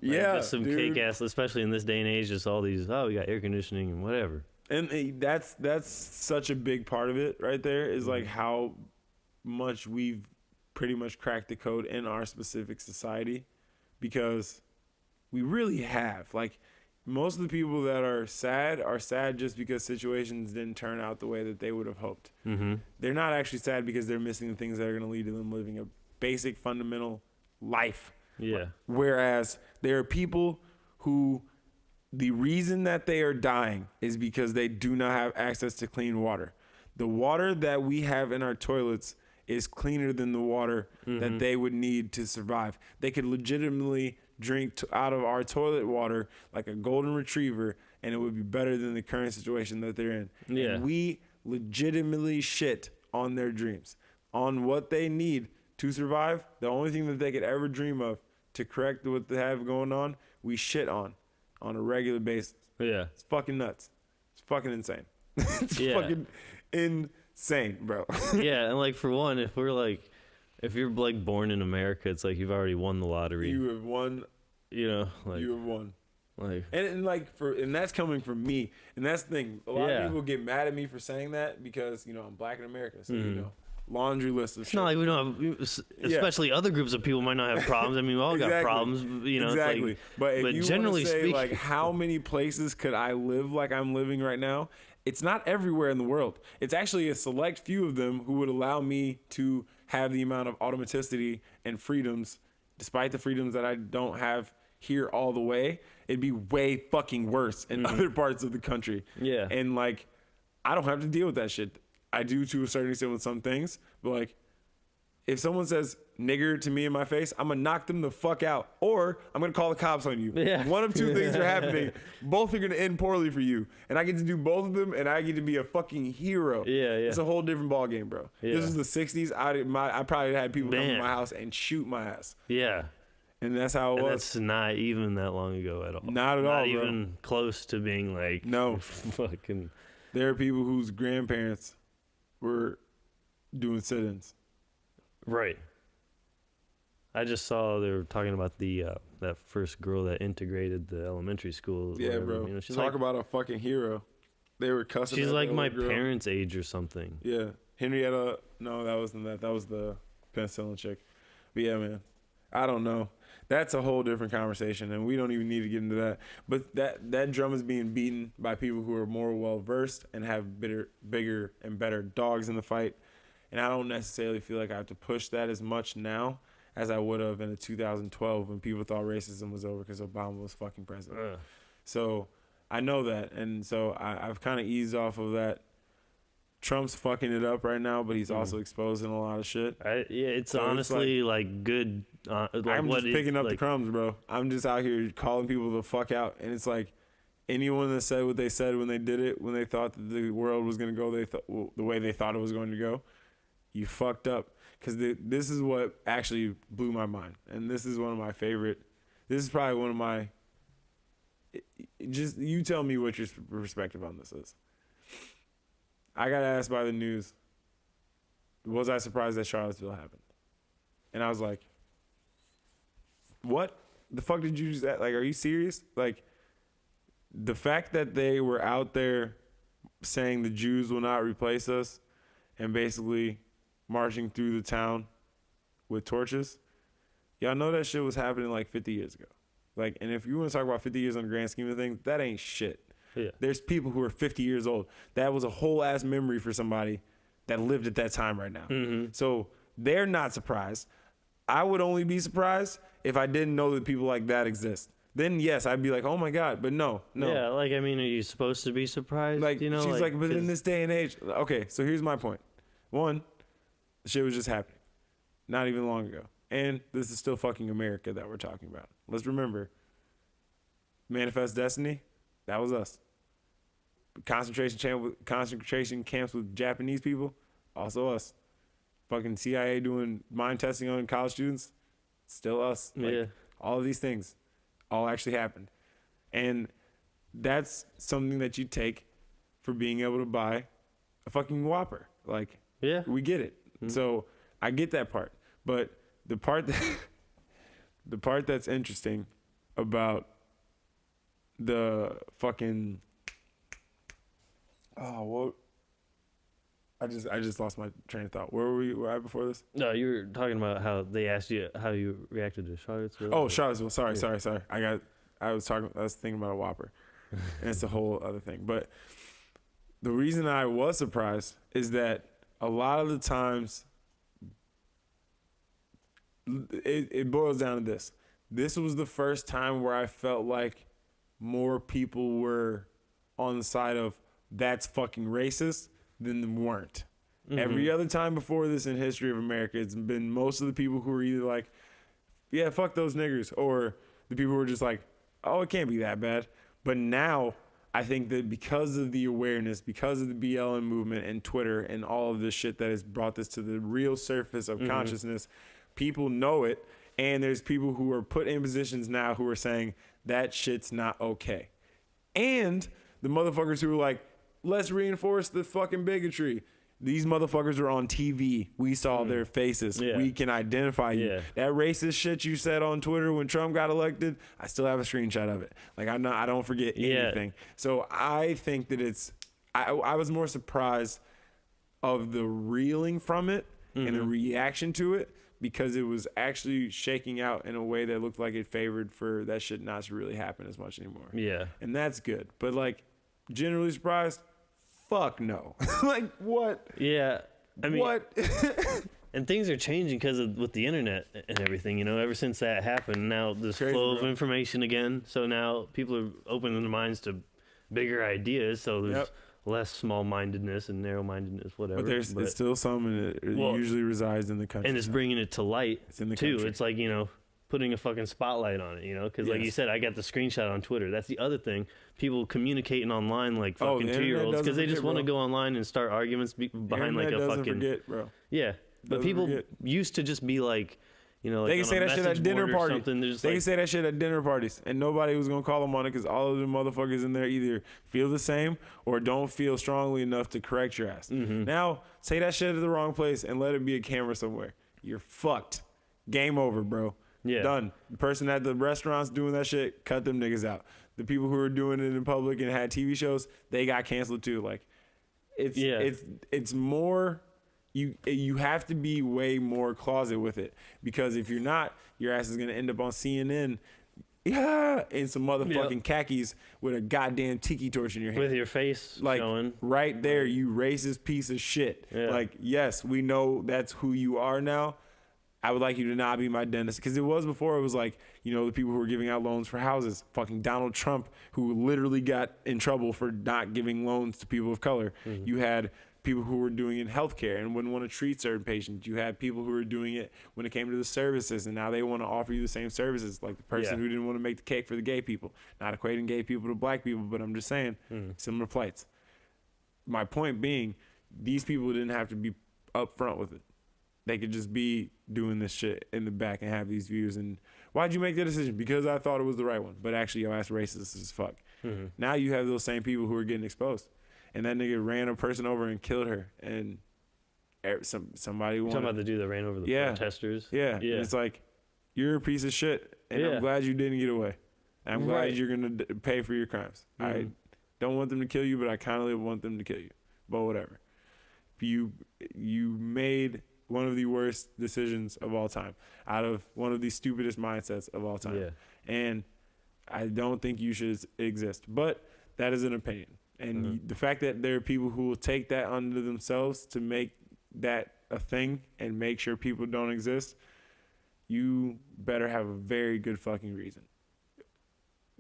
Like, just some kick ass, especially in this day and age. Just all these. Oh, we got air conditioning and whatever. And that's such a big part of it right there is like how much we've pretty much cracked the code in our specific society, because we really have. Like, most of the people that are sad just because situations didn't turn out the way that they would have hoped. Mm-hmm. They're not actually sad because they're missing the things that are going to lead to them living a basic fundamental life. Yeah. Whereas there are people who the reason that they are dying is because they do not have access to clean water. The water that we have in our toilets is cleaner than the water that they would need to survive. They could legitimately drink out of our toilet water like a golden retriever, and it would be better than the current situation that they're in. Yeah. And we legitimately shit on their dreams, on what they need to survive. The only thing that they could ever dream of to correct what they have going on, we shit on a regular basis. Yeah. It's fucking nuts. It's fucking insane. It's fucking insane, bro. Yeah, and like for one, if you're like born in America, it's like you've already won the lottery. You have won. You know, like You have won. like And that's coming from me. And that's the thing. A lot of people get mad at me for saying that because, you know, I'm black in America. So, you know, laundry list of it's shit. not like we don't have, especially other groups of people might not have problems. I mean, we all got problems, you know. Exactly. It's like, but if you generally say, speaking, like, how many places could I live like I'm living right now? It's not everywhere in the world. It's actually a select few of them who would allow me to have the amount of automaticity and freedoms, despite the freedoms that I don't have here all the way. It'd be way fucking worse in other parts of the country. Yeah. And like, I don't have to deal with that shit. I do to a certain extent with some things, but like, if someone says nigger to me in my face, I'm gonna knock them the fuck out, or I'm gonna call the cops on you. Yeah. One of two things are happening. Both are gonna end poorly for you, and I get to do both of them, and I get to be a fucking hero. Yeah. It's a whole different ball game, bro. Yeah. This is the '60s. I probably had people come to my house and shoot my ass, yeah. and that's how it And was. that's not even that long ago at all. Not at all, Not bro. even close to being like No. fucking. There are people whose grandparents were doing sit-ins. Right. I just saw they were talking about the that first girl that integrated the elementary school. Yeah, whatever. bro. You know, she's Talk like, about a fucking hero. They were cussing. she's at like that my little girl. parents' age or something. Yeah, Henrietta. No, that wasn't that. That was the penicillin chick. But yeah, man, I don't know. That's a whole different conversation, and we don't even need to get into that. But that drum is being beaten by people who are more well versed and have bigger and better dogs in the fight. And I don't necessarily feel like I have to push that as much now as I would have in 2012 when people thought racism was over because Obama was fucking president. So I know that, and so I've kind of eased off of that. Trump's fucking it up right now, but he's also exposing a lot of shit. It's So it's honestly like good. Like I'm what just picking up the like, crumbs, bro. I'm just out here calling people the fuck out, and it's like anyone that said what they said when they did it, when they thought that the world was gonna go, the way they thought it was going to go, you fucked up. Because this is what actually blew my mind, and this is one of my favorite. This is probably one of my. Just you tell me what your perspective on this is. I got asked by the news, was I surprised that Charlottesville happened? And I was like, what the fuck did you just, like, are you serious? Like, the fact that they were out there saying the Jews will not replace us and basically marching through the town with torches, y'all know that shit was happening like 50 years ago. Like, and if you want to talk about 50 years on the grand scheme of things, that ain't shit. Yeah. There's people who are 50 years old. That was a whole ass memory for somebody that lived at that time right now. Mm-hmm. So they're not surprised. I would only be surprised if I didn't know that people like that exist. Then yes, I'd be like, oh my God, but no. Yeah, like I mean, are you supposed to be surprised? Like, you know, she's like, but in 'cause- this day and age, okay. So here's my point. One, the shit was just happening, not even long ago, and this is still fucking America that we're talking about. Let's remember, Manifest Destiny, that was us. Concentration camps with Japanese people, also us. Fucking CIA doing mind testing on college students, still us. Like, Yeah. all of these things all actually happened. And that's something that you take for being able to buy a fucking Whopper. Like, Yeah. we get it. So I get that part. But the part that's interesting about the fucking Oh, well, I just lost my train of thought. Where were we at before this? No, you were talking about how they asked you how you reacted to Charlottesville. Oh, Charlottesville. Sorry. Yeah. I was thinking about a Whopper, and it's a whole other thing. But the reason I was surprised is that a lot of the times it boils down to this. This was the first time where I felt like more people were on the side of that's fucking racist than weren't. Mm-hmm. Every other time before this in history of America, it's been most of the people who are either like, yeah, fuck those niggers, or the people who are just like, oh, it can't be that bad. But now I think that because of the awareness, because of the BLM movement and Twitter and all of this shit that has brought this to the real surface of consciousness, people know it. And there's people who are put in positions now who are saying that shit's not okay. And the motherfuckers who are like, let's reinforce the fucking bigotry. These motherfuckers are on TV. We saw their faces. Yeah. We can identify you. Yeah. That racist shit you said on Twitter when Trump got elected, I still have a screenshot of it. Like I don't forget anything. So I think that I was more surprised of the reeling from it and the reaction to it, because it was actually shaking out in a way that looked like it favored for that shit not to really happen as much anymore. Yeah. And that's good. But like, generally surprised? Fuck no. Like, what? Yeah. I mean, what? And things are changing because of with the internet and everything, you know, ever since that happened. Now there's flow of information again. So now people are opening their minds to bigger ideas. So there's less small-mindedness and narrow-mindedness, whatever. But it's still some, and it usually resides in the country. And it's bringing it to light, it's in the too. Country. It's like, you know, putting a fucking spotlight on it, you know? Because like you said, I got the screenshot on Twitter. That's the other thing. People communicating online like fucking 2-year-olds because they just want to go online and start arguments behind like a fucking... forget, bro. Yeah. But people used to just be like, you know, like they can say that shit at dinner parties. They can say that shit at dinner parties, and nobody was gonna call them on it because all of the motherfuckers in there either feel the same or don't feel strongly enough to correct your ass. Now, say that shit at the wrong place and let it be a camera somewhere. You're fucked. Game over, bro. Yeah. Done. The person at the restaurants doing that shit, cut them niggas out. The people who were doing it in public and had TV shows, they got canceled too. Like, it's more. You have to be way more closet with it, because if you're not, your ass is gonna end up on CNN, in some motherfucking khakis with a goddamn tiki torch in your hand, with your face like showing. Right there, you racist piece of shit. Yeah. Like, yes, we know that's who you are now. I would like you to not be my dentist, because it was before. It was like, you know, the people who were giving out loans for houses, fucking Donald Trump, who literally got in trouble for not giving loans to people of color. You had people who were doing it in healthcare and wouldn't want to treat certain patients. You had people who were doing it when it came to the services, and now they want to offer you the same services, like the person who didn't want to make the cake for the gay people. Not equating gay people to black people, but I'm just saying similar plights. My point being, these people didn't have to be upfront with it. They could just be doing this shit in the back and have these views. And why'd you make that decision? Because I thought it was the right one. But actually, your ass racist as fuck. Now you have those same people who are getting exposed. And that nigga ran a person over and killed her. And somebody You're talking about the dude that ran over the protesters? Yeah. And it's like, you're a piece of shit. And I'm glad you didn't get away. And I'm glad you're going to pay for your crimes. I don't want them to kill you, but I kind of want them to kill you. But whatever. You made one of the worst decisions of all time, out of one of the stupidest mindsets of all time. Yeah. And I don't think you should exist. But that is an opinion. And the fact that there are people who will take that onto themselves to make that a thing and make sure people don't exist, you better have a very good fucking reason.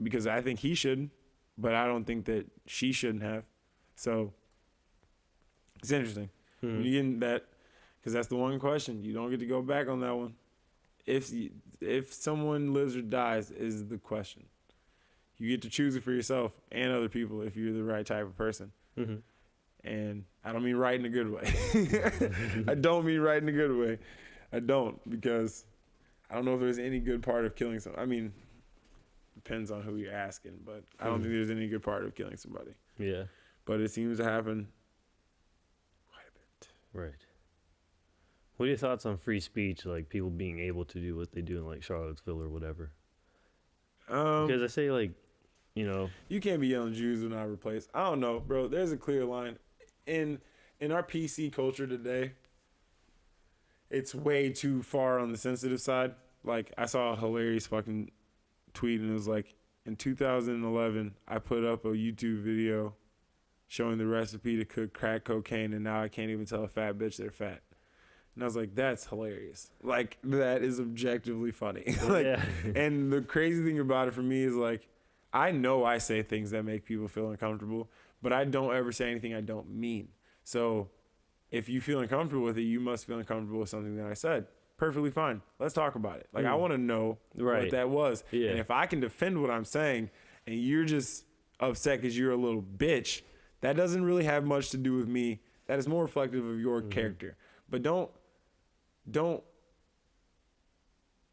Because I think he shouldn't, but I don't think that she shouldn't have. So it's interesting. When you get in that, because that's the one question. You don't get to go back on that one. If someone lives or dies is the question. You get to choose it for yourself and other people if you're the right type of person. And I don't mean right in a good way. I don't mean right in a good way. I don't, because I don't know if there's any good part of killing someone. I mean, depends on who you're asking, but I don't think there's any good part of killing somebody. Yeah. But it seems to happen quite a bit. Right. What are your thoughts on free speech, like people being able to do what they do in like Charlottesville or whatever? Because I say like, you know. You can't be yelling Jews will not replace. I don't know, bro. There's a clear line. In our PC culture today, it's way too far on the sensitive side. Like, I saw a hilarious fucking tweet, and it was like, in 2011, I put up a YouTube video showing the recipe to cook crack cocaine, and now I can't even tell a fat bitch they're fat. And I was like, that's hilarious. Like, that is objectively funny. Like, Yeah. And the crazy thing about it for me is, like, I know I say things that make people feel uncomfortable, but I don't ever say anything I don't mean. So if you feel uncomfortable with it, you must feel uncomfortable with something that I said. Perfectly fine. Let's talk about it. Like, I want to know what that was. Yeah. And if I can defend what I'm saying and you're just upset because you're a little bitch, that doesn't really have much to do with me. That is more reflective of your character. But don't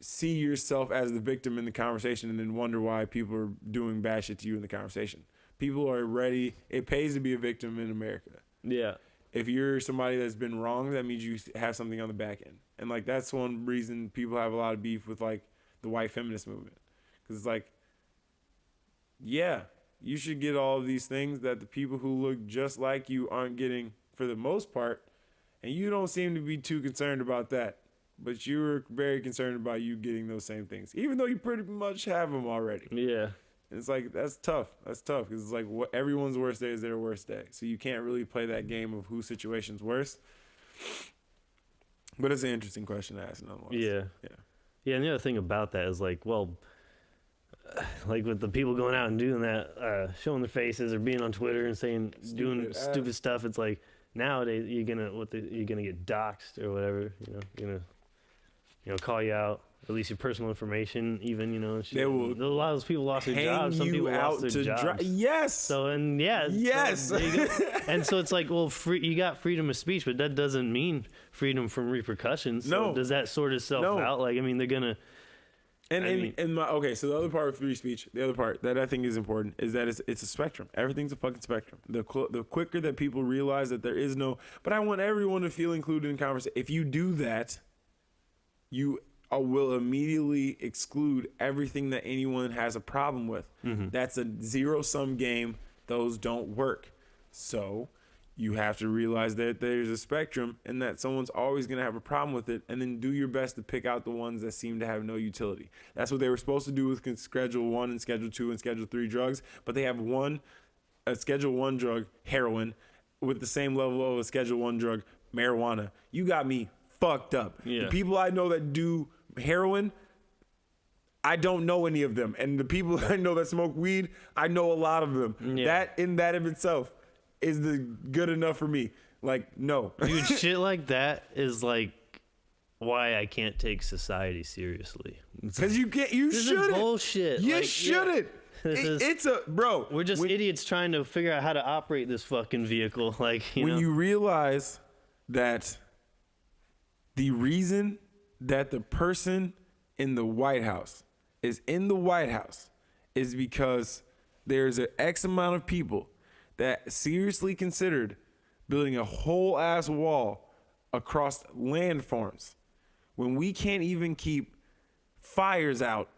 see yourself as the victim in the conversation and then wonder why people are doing bad shit to you in the conversation. People are ready. It pays to be a victim in America. Yeah. If you're somebody that's been wronged, that means you have something on the back end. And, like, that's one reason people have a lot of beef with, like, the white feminist movement. Because it's like, yeah, you should get all of these things that the people who look just like you aren't getting for the most part. And you don't seem to be too concerned about that. But you're very concerned about you getting those same things, even though you pretty much have them already. Yeah. And it's like, that's tough. That's tough because it's like everyone's worst day is their worst day. So you can't really play that game of whose situation's worse. But it's an interesting question to ask nonetheless. Yeah. Yeah. Yeah, and the other thing about that is, like, well, like with the people going out and doing that, showing their faces or being on Twitter and saying doing stupid stuff, it's like nowadays you're gonna get doxxed or whatever. Call you out, release your personal information, even, shit. They will. A lot of those people lost their jobs. Some people lost their jobs. Yes. So yes. So there you go. And so it's like, well, you got freedom of speech, but that doesn't mean freedom from repercussions. So No. does that sort itself out? Like, I mean, they're gonna. So the other part of free speech, the other part that I think is important is that it's a spectrum. Everything's a fucking spectrum. The quicker that people realize that there is no, but I want everyone to feel included in conversation. If you do that, you will immediately exclude everything that anyone has a problem with. Mm-hmm. That's a zero-sum game. Those don't work. So you have to realize that there's a spectrum and that someone's always going to have a problem with it, and then do your best to pick out the ones that seem to have no utility. That's what they were supposed to do with Schedule 1 and Schedule 2 and Schedule 3 drugs, but they have a Schedule 1 drug, heroin, with the same level of a Schedule 1 drug, marijuana. You got me fucked up. Yeah. The people I know that do heroin, I don't know any of them. And the people I know that smoke weed, I know a lot of them. Yeah. That of itself is the good enough for me. Like, no. Dude, shit like that is like why I can't take society seriously. Because you shouldn't. Bullshit. You shouldn't. Bro. We're just idiots trying to figure out how to operate this fucking vehicle. Like, when you realize that the reason that the person in the White House is in the White House is because there's an X amount of people that seriously considered building a whole ass wall across landforms when we can't even keep fires out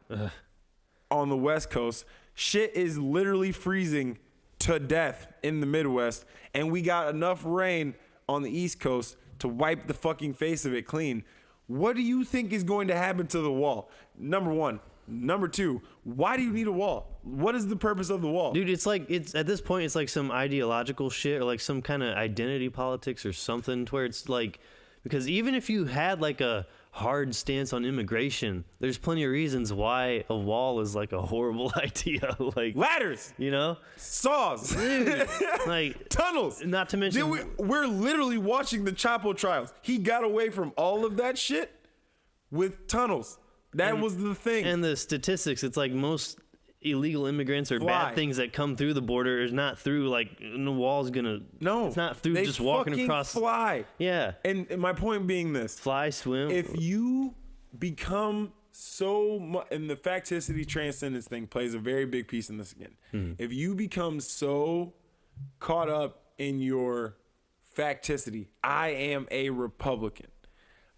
on the West Coast. Shit is literally freezing to death in the Midwest, and we got enough rain on the East Coast to wipe the fucking face of it clean. What do you think is going to happen to the wall? Number one. Number two, why do you need a wall? What is the purpose of the wall? Dude, it's at this point, it's like some ideological shit or like some kind of identity politics or something to where it's like, because even if you had like a hard stance on immigration, there's plenty of reasons why a wall is like a horrible idea. Like ladders, saws, dude, like tunnels. Not to mention, we're literally watching the Chapo trials. He got away from all of that shit with tunnels. That was the thing. And the statistics, it's like most illegal immigrants or bad things that come through the border is not through like the wall's gonna. No, it's not through just walking across. Fly. Yeah. And my point being this: fly, swim. If you become so much, and the facticity transcendence thing plays a very big piece in this again. Mm-hmm. If you become so caught up in your facticity, I am a Republican.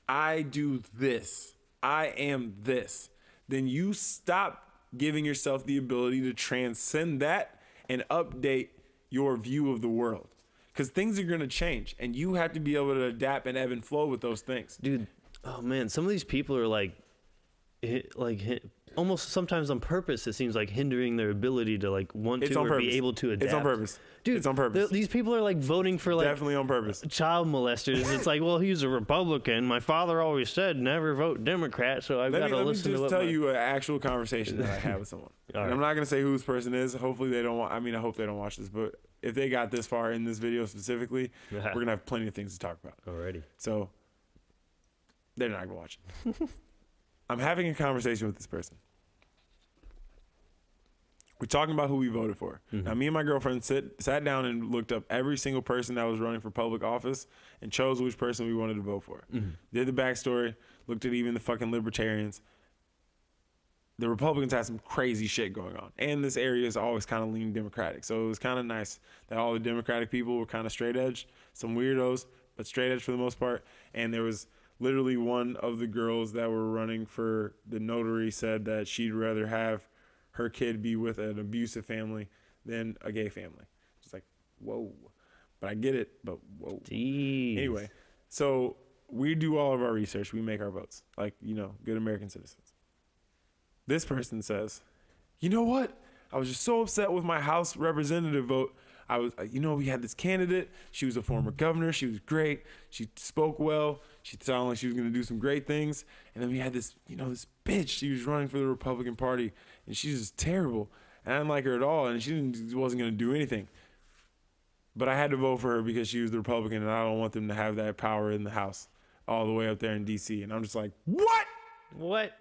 I do this. I am this. Then you stop giving yourself the ability to transcend that and update your view of the world. Because things are going to change, and you have to be able to adapt and ebb and flow with those things. Dude, oh man, some of these people are like almost sometimes on purpose. It seems like hindering their ability to like want to or be able to adapt. It's on purpose. Dude, it's on purpose. These people are like voting for like definitely on purpose. Child molesters. It's like, well, he's a Republican. My father always said never vote Democrat, so I've got to listen to what. Let me just tell you an actual conversation that I had with someone. Right. I'm not gonna say who this person is. Hopefully they don't. I hope they don't watch this, but if they got this far in this video specifically, we're gonna have plenty of things to talk about. Alrighty. So they're not gonna watch it. I'm having a conversation with this person. We're talking about who we voted for. Mm-hmm. Now, me and my girlfriend sat down and looked up every single person that was running for public office and chose which person we wanted to vote for. Mm-hmm. Did the backstory, looked at even the fucking libertarians. The Republicans had some crazy shit going on. And this area is always kind of leaning Democratic. So it was kind of nice that all the Democratic people were kind of straight edge. Some weirdos, but straight edge for the most part. And there was literally one of the girls that were running for the notary said that she'd rather have her kid be with an abusive family than a gay family. It's like, whoa. But I get it, but whoa. Jeez. Anyway, so we do all of our research. We make our votes like, good American citizens. This person says, you know what? I was just so upset with my House representative vote. We had this candidate. She was a former governor. She was great. She spoke well. She sounded like she was going to do some great things. And then we had this, this bitch. She was running for the Republican Party, and she's just terrible. And I didn't like her at all, and she wasn't going to do anything. But I had to vote for her because she was the Republican, and I don't want them to have that power in the House all the way up there in D.C. And I'm just like, what? What?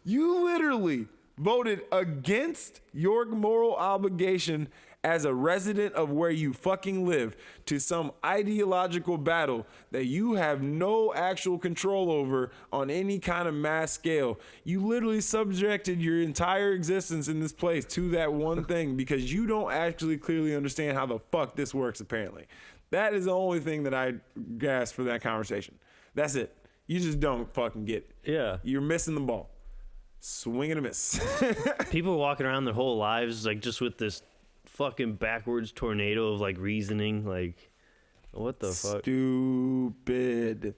You literally voted against your moral obligation as a resident of where you fucking live to some ideological battle that you have no actual control over on any kind of mass scale. You literally subjected your entire existence in this place to that one thing because you don't actually clearly understand how the fuck this works, apparently. That is the only thing that I gasped for that conversation. That's it. You just don't fucking get it. Yeah. You're missing the ball. Swing and a miss. People walking around their whole lives like just with this fucking backwards tornado of like reasoning, like what the fuck? Stupid.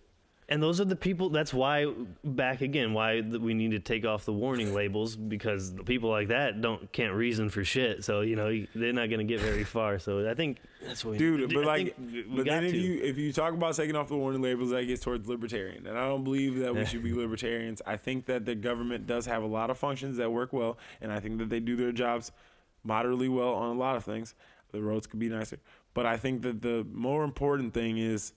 And those are the people. That's why we need to take off the warning labels, because the people like that can't reason for shit. So they're not gonna get very far. So I think that's what. Dude, but then if you talk about taking off the warning labels, that gets towards libertarian, and I don't believe that we should be libertarians. I think that the government does have a lot of functions that work well, and I think that they do their jobs moderately well on a lot of things. The roads could be nicer, but I think that the more important thing is,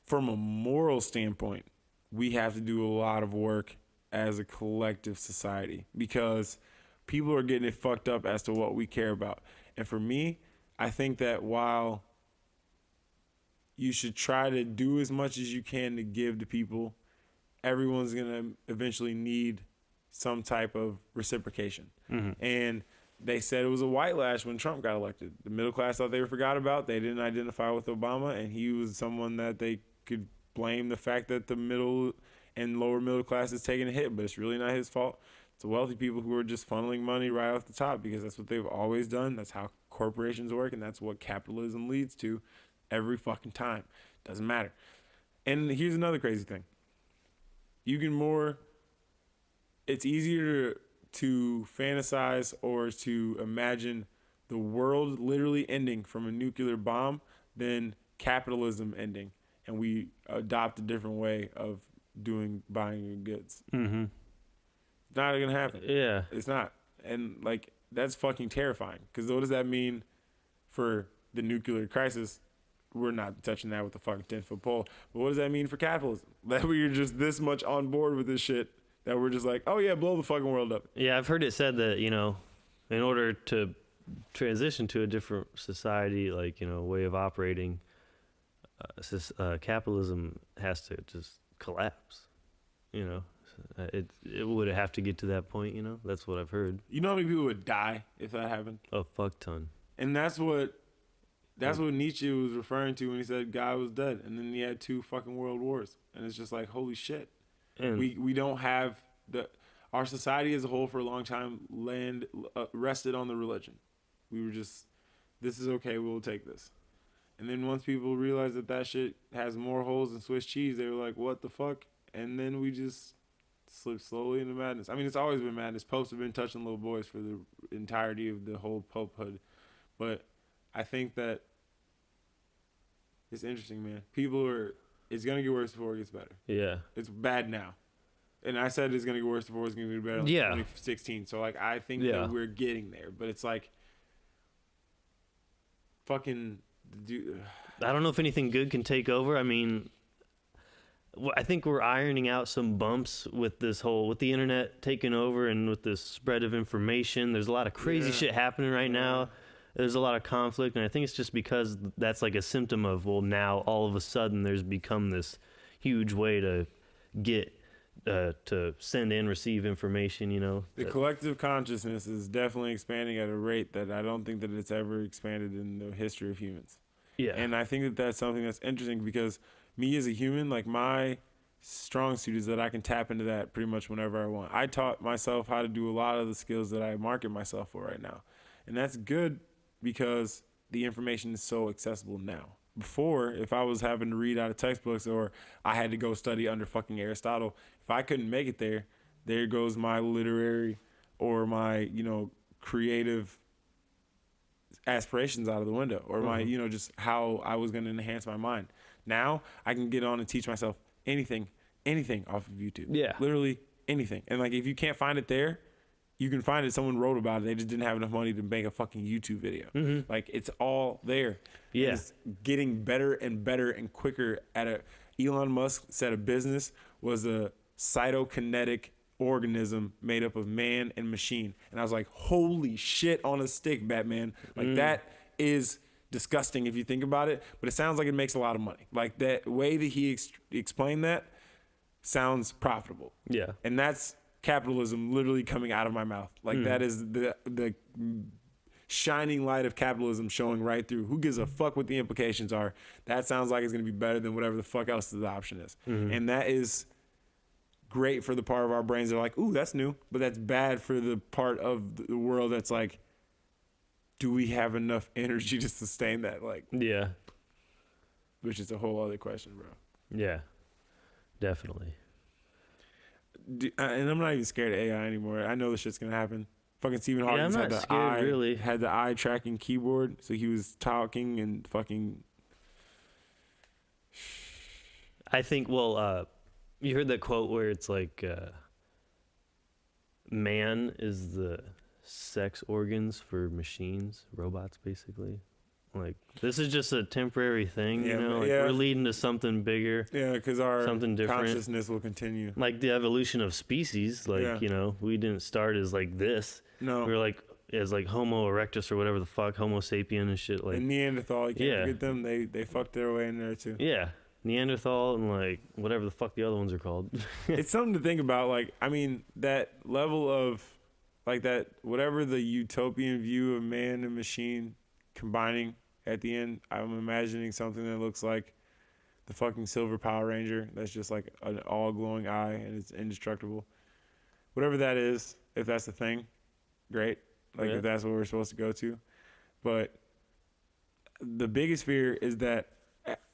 from a moral standpoint, we have to do a lot of work as a collective society because people are getting it fucked up as to what we care about. And for me, I think that while you should try to do as much as you can to give to people, everyone's going to eventually need some type of reciprocation. Mm-hmm. And they said it was a white lash when Trump got elected. The middle class thought they were forgot about. They didn't identify with Obama, and he was someone that they could blame the fact that the middle and lower middle class is taking a hit, but it's really not his fault. It's the wealthy people who are just funneling money right off the top because that's what they've always done. That's how corporations work, and that's what capitalism leads to every fucking time. Doesn't matter. And here's another crazy thing. It's easier to fantasize or to imagine the world literally ending from a nuclear bomb than capitalism ending, and we adopt a different way of buying your goods. Mm-hmm. It's not gonna happen. Yeah, it's not. And that's fucking terrifying, because what does that mean for the nuclear crisis? We're not touching that with a fucking 10-foot pole. But what does that mean for capitalism? That we're just this much on board with this shit that we're just like, oh yeah, blow the fucking world up. Yeah, I've heard it said that, in order to transition to a different society, way of operating, capitalism has to just collapse. It would have to get to that point. That's what I've heard. You know how many people would die if that happened? A fuck ton. And that's what Nietzsche was referring to when he said God was dead, and then he had 2 fucking world wars, and it's just like, holy shit. And we don't have our society as a whole for a long time rested on the religion. We were just, this is okay, we'll take this. And then once people realized that shit has more holes than Swiss cheese, they were like, what the fuck? And then we just slipped slowly into madness. I mean, it's always been madness. Popes have been touching little boys for the entirety of the whole popehood. But I think that it's interesting, man. It's going to get worse before it gets better. Yeah. It's bad now. And I said it's going to get worse before it's going to get better in 2016. So, like, I think that we're getting there. But it's like, fucking... I don't know if anything good can take over. I mean, I think we're ironing out some bumps with with the internet taking over and with this spread of information. There's a lot of crazy shit happening right now. There's a lot of conflict, and I think it's just because that's like a symptom of, well, now all of a sudden there's become this huge way to get to send and receive information, you know. The collective consciousness is definitely expanding at a rate that I don't think that it's ever expanded in the history of humans. Yeah. And I think that that's something that's interesting because me as a human, like my strong suit is that I can tap into that pretty much whenever I want. I taught myself how to do a lot of the skills that I market myself for right now. And that's good because the information is so accessible now. Before, if I was having to read out of textbooks or I had to go study under fucking Aristotle, if I couldn't make it there goes my literary or my, you know, creative aspirations out of the window, or my, you know, just how I was going to enhance my mind. Now I can get on and teach myself anything off of YouTube. Yeah. Literally anything. And like, if you can't find it there, you can find it. Someone wrote about it. They just didn't have enough money to make a fucking YouTube video. Like, it's all there. Yeah. And it's getting better and better and quicker Elon Musk said a business was a cytokinetic organism made up of man and machine. And I was like, holy shit on a stick, Batman. Like, that is disgusting if you think about it, but it sounds like it makes a lot of money. Like, that way that he explained that sounds profitable. Yeah. And that's capitalism literally coming out of my mouth. Like, that is the shining light of capitalism showing right through. Who gives a fuck what the implications are? That sounds like it's going to be better than whatever the fuck else the option is. And that is great for the part of our brains that are like, ooh, that's new. But that's bad for the part of the world that's like, do we have enough energy to sustain that? Like, yeah. Which is a whole other question, bro. Yeah, definitely. And I'm not even scared of AI anymore. I know this shit's going to happen. Fucking Stephen Hawking had the eye tracking keyboard, so he was talking and fucking. I think, well, you heard that quote where it's like, man is the sex organs for machines, robots, basically. Like, this is just a temporary thing, you know? Like, we're leading to something bigger. Yeah, because our something different. Consciousness will continue. Like the evolution of species, like, you know, we didn't start as like this. No. We were like, as like Homo erectus or whatever the fuck, Homo sapien and shit. Like, and Neanderthal, you can't forget them. They fucked their way in there too. Yeah. Neanderthal and like whatever the fuck the other ones are called. It's something to think about. Like, I mean, that level of, like, that, whatever the utopian view of man and machine combining at the end, I'm imagining something that looks like the fucking silver Power Ranger that's just like an all glowing eye and it's indestructible. Whatever that is, if that's the thing, great. Like, if that's what we're supposed to go to. But the biggest fear is that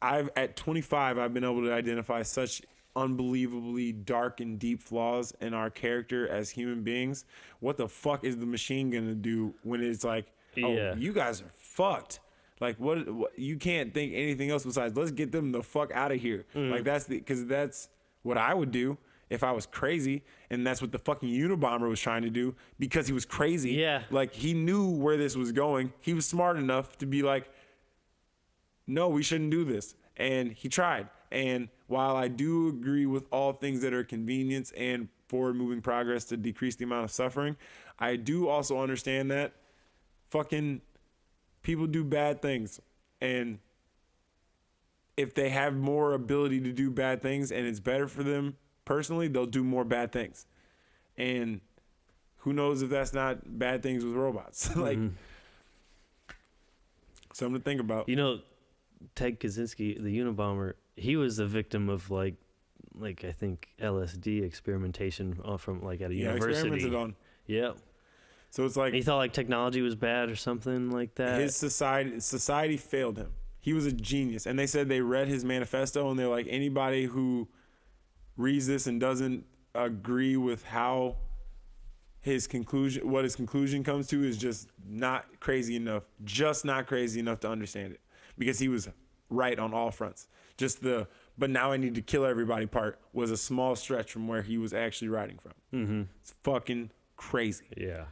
at 25, I've been able to identify such unbelievably dark and deep flaws in our character as human beings. What the fuck is the machine gonna do when it's like, oh, you guys are fucked? Like, what you can't think anything else besides, let's get them the fuck out of here. Like, because that's what I would do if I was crazy, and that's what the fucking Unabomber was trying to do because he was crazy. Yeah. Like, he knew where this was going. He was smart enough to be like, no, we shouldn't do this. And he tried. And while I do agree with all things that are convenience and forward-moving progress to decrease the amount of suffering, I do also understand that fucking people do bad things. And if they have more ability to do bad things and it's better for them personally, they'll do more bad things. And who knows if that's not bad things with robots. Like, something to think about. You know, Ted Kaczynski, the Unabomber, he was a victim of like like I think LSD experimentation from like at a university. Experimented on. Yep. So it's like he thought like technology was bad or something like that. His society failed him. He was a genius, and they said they read his manifesto, and they're like, anybody who reads this and doesn't agree with how what his conclusion comes to is just not crazy enough to understand it, because he was right on all fronts. Just but now I need to kill everybody part was a small stretch from where he was actually writing from. Mm-hmm. It's fucking crazy. Yeah.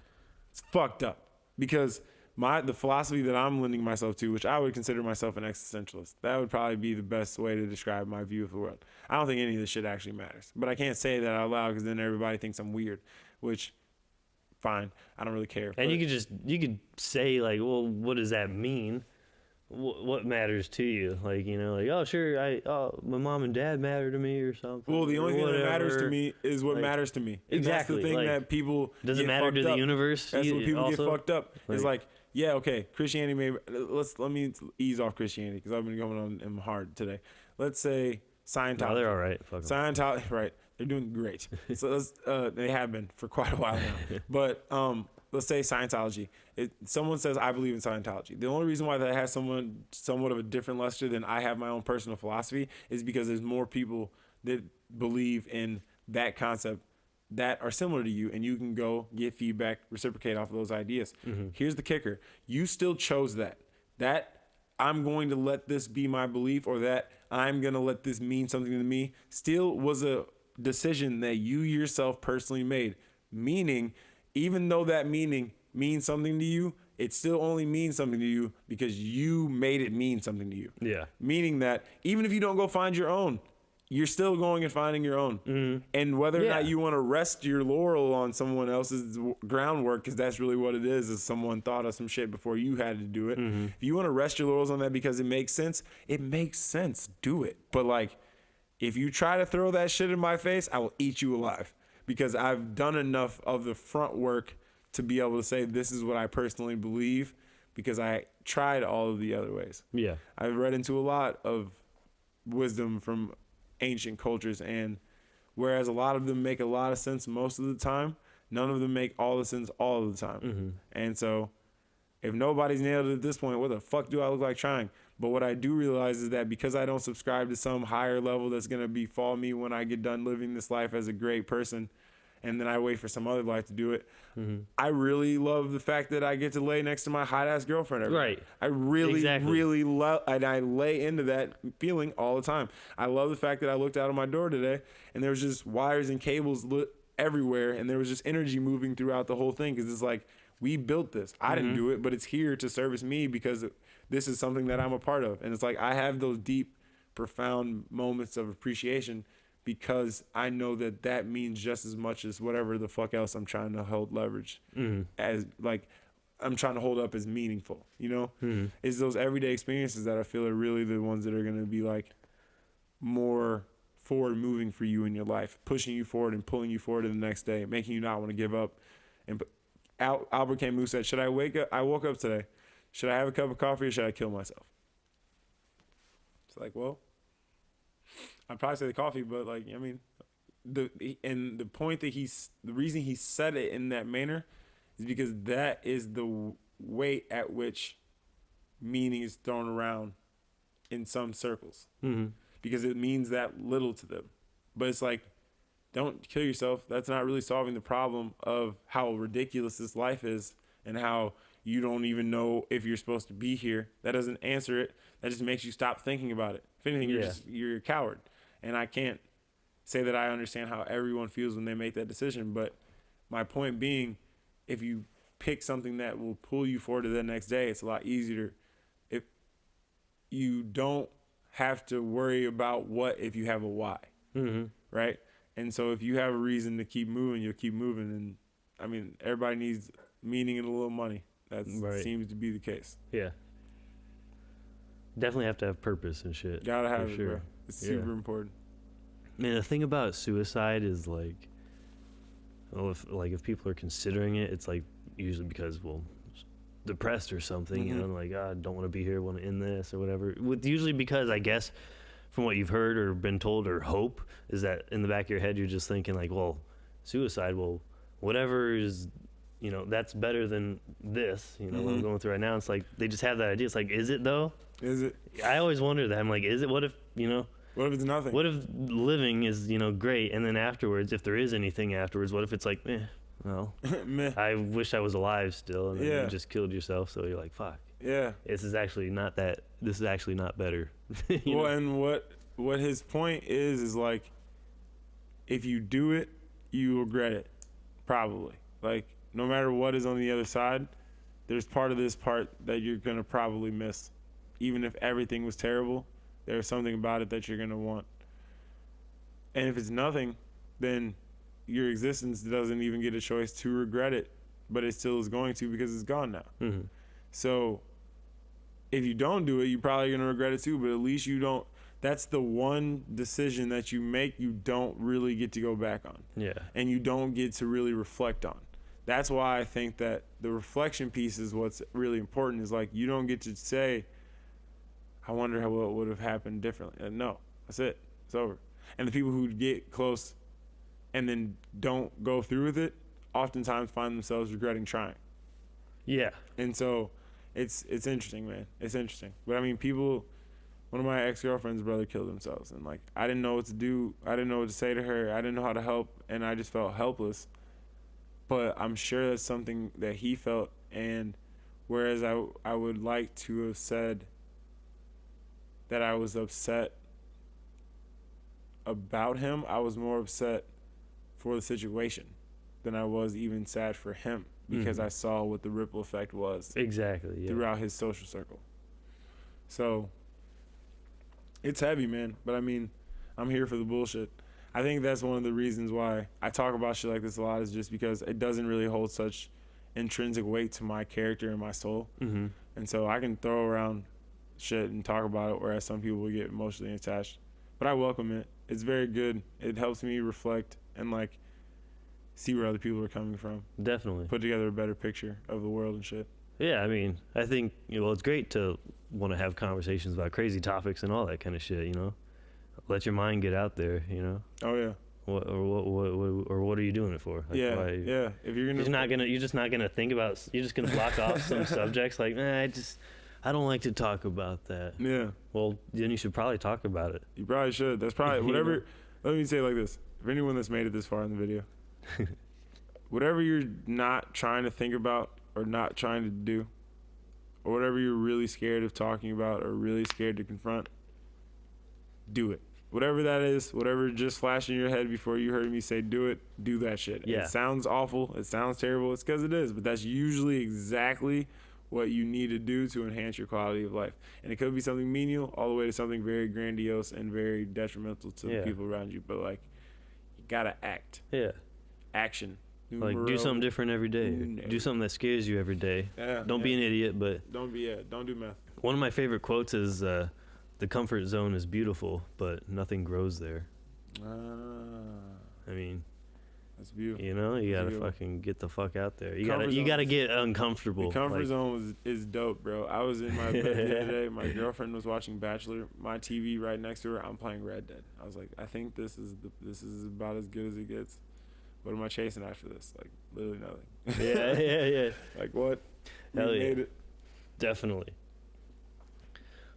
It's fucked up, because the philosophy that I'm lending myself to, which I would consider myself an existentialist, that would probably be the best way to describe my view of the world. I don't think any of this shit actually matters, but I can't say that out loud because then everybody thinks I'm weird, which fine, I don't really care. And you could say like, well, what does that mean? What matters to you? Like, you know, like, oh sure, my mom and dad matter to me or something. Well, the only thing that matters to me is what matters to me. And exactly. That's the thing like, that people does it matter to the universe? That's what people also get fucked up. It's like, yeah, okay, Christianity. Maybe let me ease off Christianity because I've been going on them hard today. Let's say Scientology. No, they're all right. Fuck Scientology, right? They're doing great. So they have been for quite a while now. But let's say Scientology. Someone says I believe in Scientology. The only reason why that has somewhat of a different luster than I have my own personal philosophy is because there's more people that believe in that concept that are similar to you, and you can go get feedback, reciprocate off of those ideas. Mm-hmm. Here's the kicker. You still chose that I'm going to let this be my belief, or that I'm going to let this mean something to me, still was a decision that you yourself personally made. Meaning, even though that meaning means something to you, it still only means something to you because you made it mean something to you. Yeah. Meaning that even if you don't go find your own, you're still going and finding your own. Mm-hmm. And whether or not you want to rest your laurel on someone else's groundwork, because that's really what it is someone thought of some shit before you had to do it. Mm-hmm. If you want to rest your laurels on that because it makes sense, do it. But like, if you try to throw that shit in my face, I will eat you alive, because I've done enough of the front work to be able to say this is what I personally believe, because I tried all of the other ways. Yeah. I've read into a lot of wisdom from ancient cultures, and whereas a lot of them make a lot of sense most of the time, none of them make all the sense all of the time. Mm-hmm. And so if nobody's nailed it at this point, what the fuck do I look like trying? But what I do realize is that because I don't subscribe to some higher level that's going to befall me when I get done living this life as a great person, and then I wait for some other life to do it, mm-hmm. I really love the fact that I get to lay next to my hot-ass girlfriend every right. day. I really love, and I lay into that feeling all the time. I love the fact that I looked out of my door today, and there was just wires and cables lit everywhere, and there was just energy moving throughout the whole thing, because it's like, we built this. I didn't do it, but it's here to service me because this is something that I'm a part of. And it's like, I have those deep, profound moments of appreciation because I know that means just as much as whatever the fuck else I'm trying to hold leverage as, like, I'm trying to hold up as meaningful, you know? Mm-hmm. It's those everyday experiences that I feel are really the ones that are going to be like more forward moving for you in your life, pushing you forward and pulling you forward to the next day, making you not want to give up. And Albert Camus said, I woke up today. Should I have a cup of coffee or should I kill myself? It's like, well, I'd probably say the coffee, but like, I mean, the reason he said it in that manner is because that is the weight at which meaning is thrown around in some circles, because it means that little to them. But it's like, don't kill yourself. That's not really solving the problem of how ridiculous this life is and how you don't even know if you're supposed to be here. That doesn't answer it. That just makes you stop thinking about it. If anything, you're a coward. And I can't say that I understand how everyone feels when they make that decision. But my point being, if you pick something that will pull you forward to the next day, it's a lot easier. If you don't have to worry about what if you have a why, right? And so if you have a reason to keep moving, you'll keep moving. And I mean, everybody needs meaning and a little money. That seems to be the case. Yeah. Definitely have to have purpose and shit. Gotta have it, bro. It's super important. Man, the thing about suicide is like, well, if people are considering it, it's like usually because, well, depressed or something, you know, like, I don't want to be here, want to end this or whatever. Usually because I guess from what you've heard or been told or hope is that in the back of your head you're just thinking like, well, suicide, well, whatever is, you know, that's better than this, you know, what I'm going through right now. It's like they just have that idea. It's like, is it though? Is it? I always wonder that. I'm like, is it? What if, you know, what if it's nothing? What if living is, you know, great, and then afterwards, if there is anything afterwards, what if it's like, well, Meh. I wish I was alive still, and then Yeah. you just killed yourself, so you're like, fuck. Yeah. This is actually not better. You Well, know? and what his point is like, if you do it, you regret it, probably. Like, no matter what is on the other side, there's part of this part that you're gonna probably miss. Even if everything was terrible, there's something about it that you're gonna want. And if it's nothing, then your existence doesn't even get a choice to regret it, but it still is going to because it's gone now. Mm-hmm. So if you don't do it, you're probably gonna regret it too, but at least you don't. That's the one decision that you make you don't really get to go back on. Yeah. And you don't get to really reflect on. That's why I think that the reflection piece is what's really important, is like, you don't get to say, I wonder what would have happened differently. No, that's it. It's over. And the people who get close and then don't go through with it oftentimes find themselves regretting trying. Yeah. And so it's interesting, man. It's interesting. But I mean, one of my ex-girlfriend's brother killed themselves, and like, I didn't know what to do. I didn't know what to say to her. I didn't know how to help, and I just felt helpless. But I'm sure that's something that he felt, and whereas I would like to have said that I was upset about him, I was more upset for the situation than I was even sad for him, because I saw what the ripple effect was Exactly. Yeah. throughout his social circle. So it's heavy, man. But I mean, I'm here for the bullshit. I think that's one of the reasons why I talk about shit like this a lot, is just because it doesn't really hold such intrinsic weight to my character and my soul. Mm-hmm. And so I can throw around shit and talk about it, whereas some people will get emotionally attached. But I welcome it. It's very good. It helps me reflect and like see where other people are coming from. Definitely. Put together a better picture of the world and shit. Yeah, I mean, I think, you know, it's great to want to have conversations about crazy topics and all that kind of shit, you know? Let your mind get out there, you know? Oh, yeah. What are you doing it for? Like, Yeah, why, yeah. If you're you're just not gonna think about. You're just gonna block off some subjects. Like, I don't like to talk about that. Yeah. Well, then you should probably talk about it. You probably should. That's probably whatever. Let me say it like this: if anyone that's made it this far in the video, whatever you're not trying to think about or not trying to do, or whatever you're really scared of talking about or really scared to confront, do it. Whatever that is, whatever just flashed in your head before you heard me say do it, do that shit. Yeah. It sounds awful. It sounds terrible. It's because it is. But that's usually exactly what you need to do to enhance your quality of life. And it could be something menial all the way to something very grandiose and very detrimental to the people around you. But, like, you got to act. Yeah. Action. Like, do something different every day. Do something that scares you every day. Yeah, don't be an idiot, but... Don't do meth. One of my favorite quotes is, the comfort zone is beautiful, but nothing grows there. I mean... That's beautiful. You know, you gotta fucking get the fuck out there. You gotta get uncomfortable. The comfort zone is dope, bro. I was in my bed the other day. My girlfriend was watching Bachelor. My TV right next to her. I'm playing Red Dead. I was like, I think this is about as good as it gets. What am I chasing after this? Like, literally nothing. Yeah. Like, what? Hell We yeah. made it. Definitely.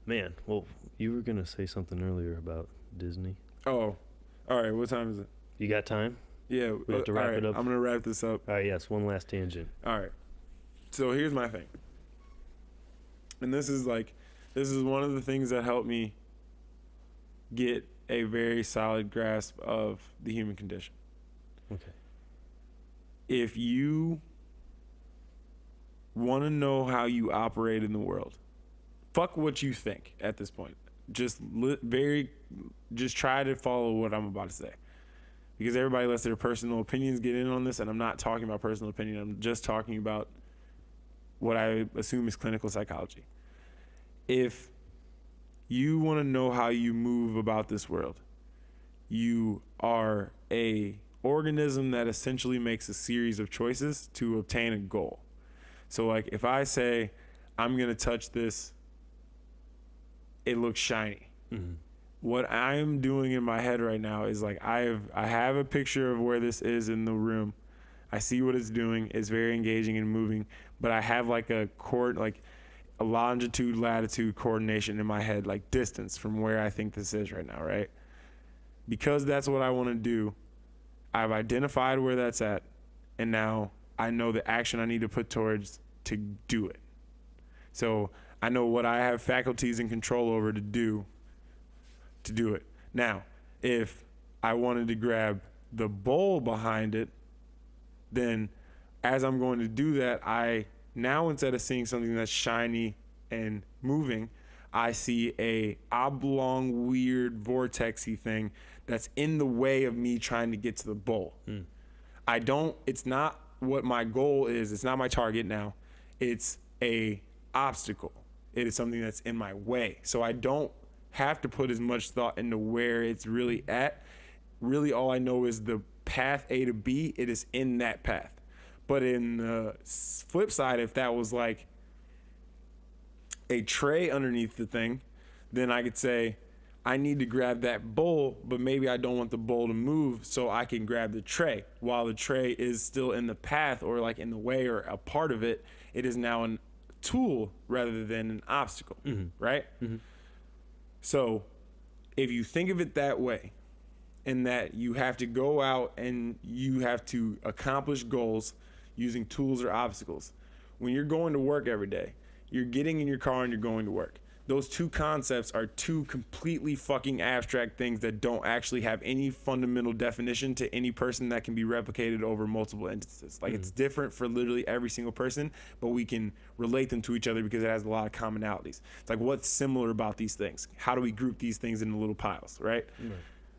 Man, well, you were gonna say something earlier about Disney. Oh, all right. What time is it? You got time? Yeah, We have to wrap it up. I'm gonna wrap this up. All right, yes, one last tangent. All right. So here's my thing. And this is one of the things that helped me get a very solid grasp of the human condition. Okay. If you want to know how you operate in the world, fuck what you think at this point. Just try to follow what I'm about to say. Because everybody lets their personal opinions get in on this, and I'm not talking about personal opinion. I'm just talking about what I assume is clinical psychology. If you want to know how you move about this world, you are a organism that essentially makes a series of choices to obtain a goal. So, like, if I say, I'm going to touch this, it looks shiny. Mm-hmm. what I'm doing in my head right now is like I have a picture of where this is in the room. I see what it's doing. It's very engaging and moving, but I have like a longitude, latitude coordination in my head, like distance from where I think this is right now, right? Because that's what I want to do. I've identified where that's at, and now I know the action I need to put towards to do it. So I know what I have faculties and control over to do it. Now, if I wanted to grab the bowl behind it, then as I'm going to do that, I now, instead of seeing something that's shiny and moving, I see a oblong, weird, vortexy thing that's in the way of me trying to get to the bowl. It's not what my goal is. It's not my target now. It's a obstacle. It is something that's in my way. So I don't have to put as much thought into where it's really at. Really, all I know is the path A to B, it is in that path. But in the flip side, if that was like a tray underneath the thing, then I could say, I need to grab that bowl, but maybe I don't want the bowl to move, so I can grab the tray. While the tray is still in the path or like in the way or a part of it, it is now a tool rather than an obstacle, right? So if you think of it that way, in that you have to go out and you have to accomplish goals using tools or obstacles. When you're going to work every day, you're getting in your car and you're going to work. Those two concepts are two completely fucking abstract things that don't actually have any fundamental definition to any person that can be replicated over multiple instances. Like it's different for literally every single person, but we can relate them to each other because it has a lot of commonalities. It's like, what's similar about these things? How do we group these things into little piles, right?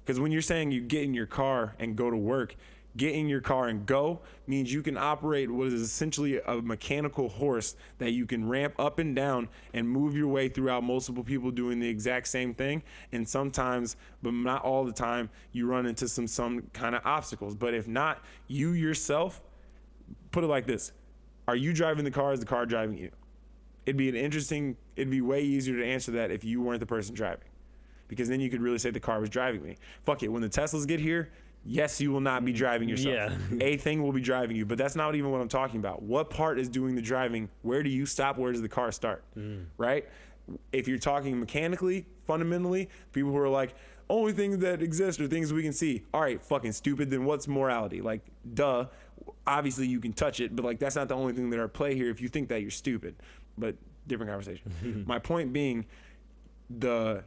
Because when you're saying you get in your car and go to work, get in your car and go means you can operate what is essentially a mechanical horse that you can ramp up and down and move your way throughout multiple people doing the exact same thing. And sometimes, but not all the time, you run into some kind of obstacles. But if not, you yourself, put it like this. Are you driving the car? Is the car driving you? It'd be way easier to answer that if you weren't the person driving. Because then you could really say the car was driving me. Fuck it, when the Teslas get here, yes, you will not be driving yourself. Yeah. A thing will be driving you, but that's not even what I'm talking about. What part is doing the driving? Where do you stop? Where does the car start? Right? If you're talking mechanically, fundamentally, people who are like, only things that exist are things we can see. All right, fucking stupid, then what's morality? Like, duh, obviously you can touch it, but like that's not the only thing that are at play here. If you think that, you're stupid. But different conversation. My point being, the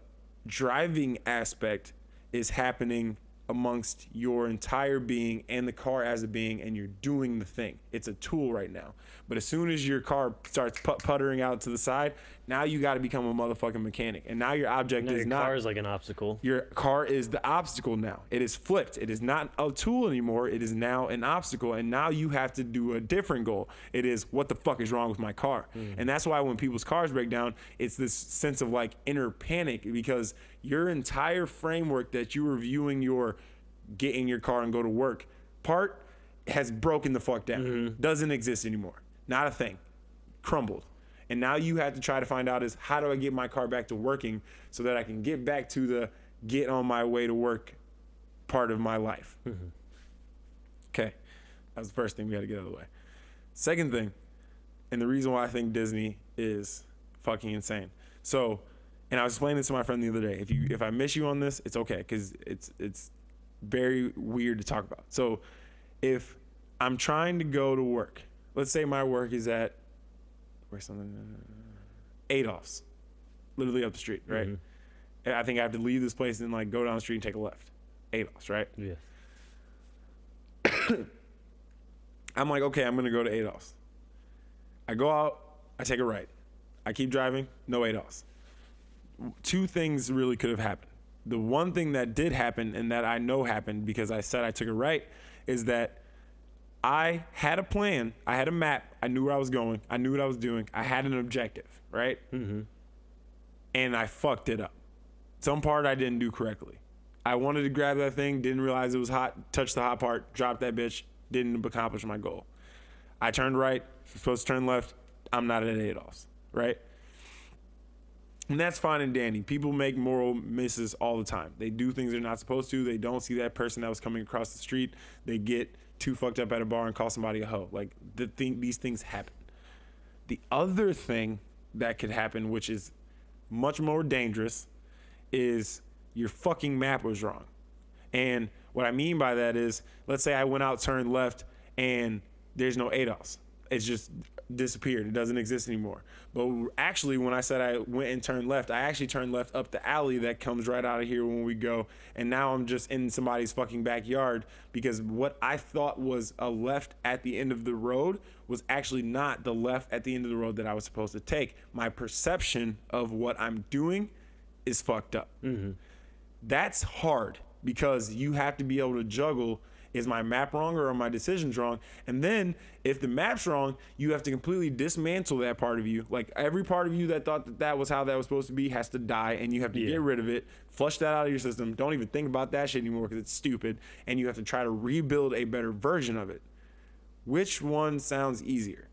driving aspect is happening amongst your entire being and the car as a being, and you're doing the thing. It's a tool right now. But as soon as your car starts puttering out to the side, now you got to become a motherfucking mechanic. And now your object is not... Your car is like an obstacle. Your car is the obstacle now. It is flipped. It is not a tool anymore. It is now an obstacle. And now you have to do a different goal. It is, what the fuck is wrong with my car? And that's why when people's cars break down, it's this sense of like inner panic, because your entire framework that you were viewing your get in your car and go to work part has broken the fuck down. Doesn't exist anymore. Not a thing. Crumbled. And now you have to try to find out is, how do I get my car back to working so that I can get back to the get on my way to work part of my life. Okay. That's the first thing we got to get out of the way. Second thing, and the reason why I think Disney is fucking insane. So, and I was explaining this to my friend the other day. If I miss you on this, it's okay, because it's very weird to talk about. So if I'm trying to go to work, let's say my work is at Adolph's, literally up the street, right? And I think I have to leave this place and like go down the street and take a left. Adolph's, right? Yes. I'm like, okay, I'm gonna go to Adolph's. I go out, I take a right. I keep driving, no Adolph's. Two things really could have happened. The one thing that did happen, and that I know happened because I said I took a right, is that I had a plan. I had a map. I knew where I was going. I knew what I was doing. I had an objective, right? And I fucked it up. Some part I didn't do correctly. I wanted to grab that thing, didn't realize it was hot, touched the hot part, dropped that bitch, didn't accomplish my goal. I turned right, supposed to turn left. I'm not at Adolph's, right? And that's fine and dandy. People make moral misses all the time. They do things they're not supposed to. They don't see that person that was coming across the street. They get too fucked up at a bar and call somebody a hoe. Like, these things happen. The other thing that could happen, which is much more dangerous, is your fucking map was wrong. And what I mean by that is, let's say I went out, turned left, and there's no ADOS. It's just disappeared. It doesn't exist anymore. But actually, when I said I went and turned left, I actually turned left up the alley that comes right out of here when we go. And now I'm just in somebody's fucking backyard, because what I thought was a left at the end of the road was actually not the left at the end of the road that I was supposed to take. My perception of what I'm doing is fucked up. Mm-hmm. That's hard, because you have to be able to juggle, is my map wrong or are my decisions wrong? And then if the map's wrong, you have to completely dismantle that part of you. Like, every part of you that thought that that was how that was supposed to be has to die, and you have to get rid of it, flush that out of your system. Don't even think about that shit anymore, because it's stupid. And you have to try to rebuild a better version of it. Which one sounds easier?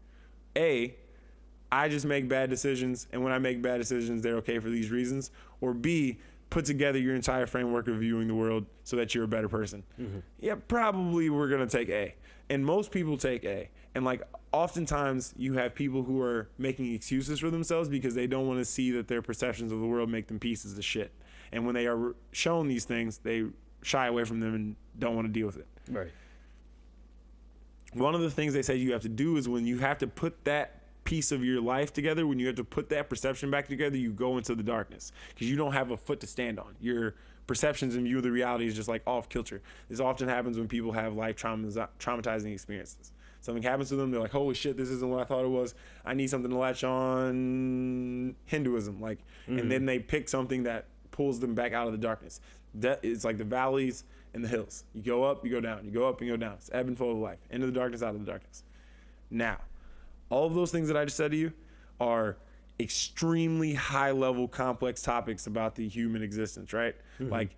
A, I just make bad decisions, and when I make bad decisions, they're okay for these reasons. Or B, put together your entire framework of viewing the world so that you're a better person. Mm-hmm. Yeah, probably we're going to take A. And most people take A. And like, oftentimes you have people who are making excuses for themselves because they don't want to see that their perceptions of the world make them pieces of shit. And when they are shown these things, they shy away from them and don't want to deal with it. Right. One of the things they say you have to do is, when you have to put that piece of your life together, when you have to put that perception back together, you go into the darkness, because you don't have a foot to stand on. Your perceptions and view of the reality is just like off kilter. This often happens when people have life traumatizing experiences. Something happens to them, they're like, holy shit, this isn't what I thought it was. I need something to latch on. Hinduism, like, and then they pick something that pulls them back out of the darkness. That is like the valleys and the hills. You go up, you go down. You go up and you go down. It's ebb and flow of life. Into the darkness, out of the darkness. Now, all of those things that I just said to you are extremely high-level, complex topics about the human existence, right? Mm-hmm. Like,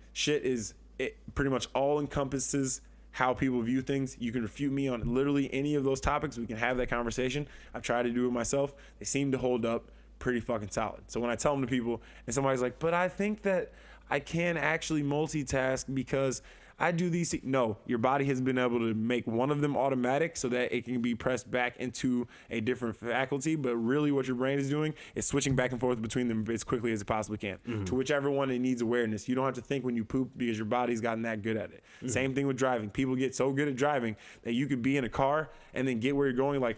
it pretty much all encompasses how people view things. You can refute me on literally any of those topics. We can have that conversation. I've tried to do it myself. They seem to hold up pretty fucking solid. So when I tell them to people, and somebody's like, but I think that I can actually multitask because I do these. No, your body has been able to make one of them automatic so that it can be pressed back into a different faculty. But really what your brain is doing is switching back and forth between them as quickly as it possibly can, to whichever one it needs awareness. You don't have to think when you poop, because your body's gotten that good at it. Same thing with driving. People get so good at driving that you could be in a car and then get where you're going, like,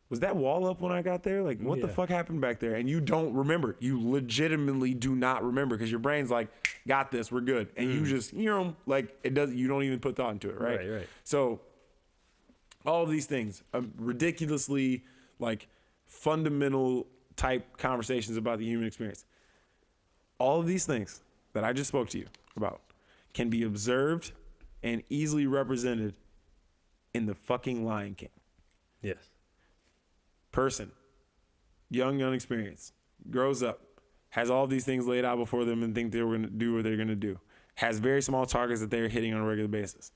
was that wall up when I got there? Like, what the fuck happened back there? And you don't remember. You legitimately do not remember, because your brain's like, got this, we're good. And you just, like, it does. You don't even put thought into it, right? Right. So all of these things, ridiculously, like, fundamental type conversations about the human experience. All of these things that I just spoke to you about can be observed and easily represented in the fucking Lion King. Yes. Person, young, inexperienced, grows up, has all these things laid out before them and think they're going to do what they're going to do, has very small targets that they're hitting on a regular basis.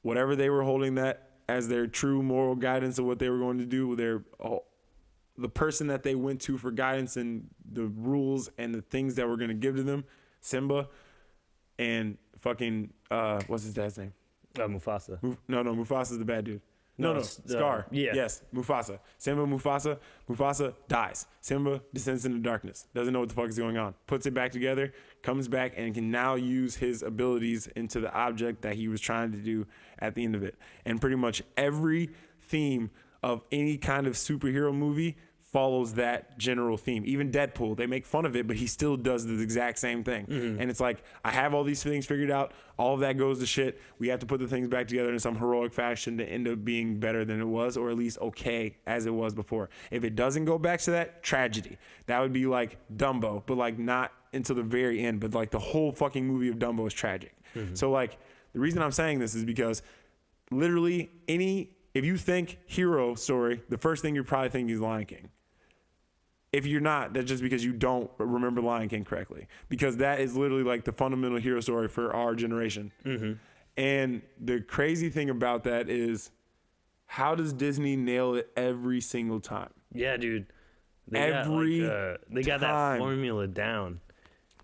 Whatever they were holding that as their true moral guidance of what they were going to do, the person that they went to for guidance and the rules and the things that were going to give to them, Simba and fucking, what's his dad's name? Mufasa. No, Mufasa's the bad dude. No, Scar. Yes, Mufasa. Simba, Mufasa. Mufasa dies. Simba descends into darkness. Doesn't know what the fuck is going on. Puts it back together, comes back, and can now use his abilities into the object that he was trying to do at the end of it. And pretty much every theme of any kind of superhero movie follows that general theme. Even Deadpool, they make fun of it, but he still does the exact same thing. And it's like, I have all these things figured out. All of that goes to shit. We have to put the things back together in some heroic fashion to end up being better than it was, or at least okay as it was before. If it doesn't go back to that, tragedy. That would be like Dumbo, but like not until the very end. But like the whole fucking movie of Dumbo is tragic. So like, the reason I'm saying this is because literally if you think hero story, the first thing you're probably thinking is Lion King. If you're not, that's just because you don't remember Lion King correctly, because that is literally like the fundamental hero story for our generation. And the crazy thing about that is, how does Disney nail it every single time? Yeah, dude. They got that time. formula down.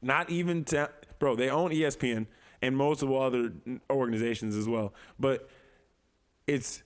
Not even bro, they own ESPN and multiple other organizations as well. But it's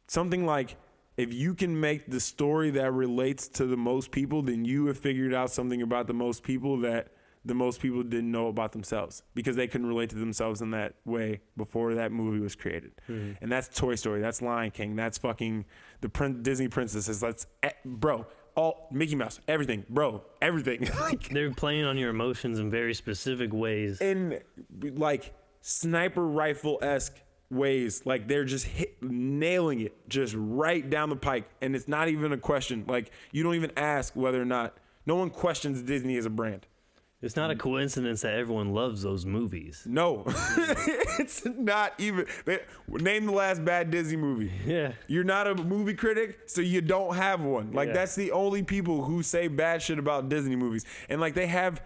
something like, if you can make the story that relates to the most people, then you have figured out something about the most people that the most people didn't know about themselves, because they couldn't relate to themselves in that way before that movie was created. And that's Toy Story, that's Lion King, that's fucking the Disney princesses, that's bro, all Mickey Mouse, everything, bro, everything. They're playing on your emotions in very specific ways. In like sniper rifle-esque ways. Like, they're just nailing it just right down the pike, and it's not even a question. Like, you don't even ask whether or not, no one questions Disney as a brand. It's not a coincidence that everyone loves those movies. No. It's not even. Name the last bad Disney movie. Yeah. You're not a movie critic, so you don't have one. Like, that's the only people who say bad shit about Disney movies. And, like, they have,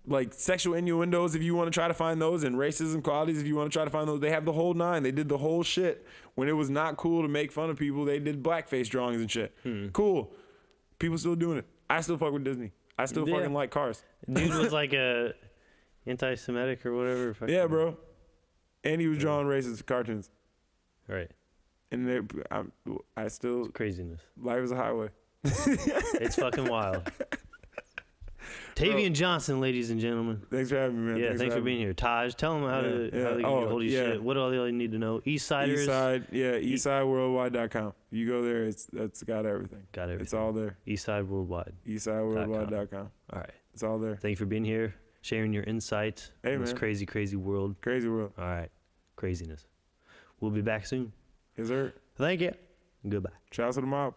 like, sexual innuendos if you want to try to find those, and racism qualities if you want to try to find those. They have the whole nine. They did the whole shit. When it was not cool to make fun of people, they did blackface drawings and shit. Cool. People still doing it. I still fuck with Disney. I still fucking like Cars. Dude was like a anti-Semitic or whatever. Yeah, bro. And he was drawing racist cartoons. Right. And I still... It's craziness. Life is a highway. It's fucking wild. Tayvian Johnson, ladies and gentlemen. Thanks for having me, man. Yeah, thanks for being here. Taj, tell them how to get hold of your shit. What all you need to know? Eastsiders. Eastsidewworldwide.com. You go there, that's got everything. Got everything. It's all there. Eastside Worldwide. Eastsidewworldwide.com. All right. It's all there. Thank you for being here, sharing your insights in this crazy, crazy world. Crazy world. All right. Craziness. We'll be back soon. Yes, sir. Thank you. Goodbye. Shout out to the mob.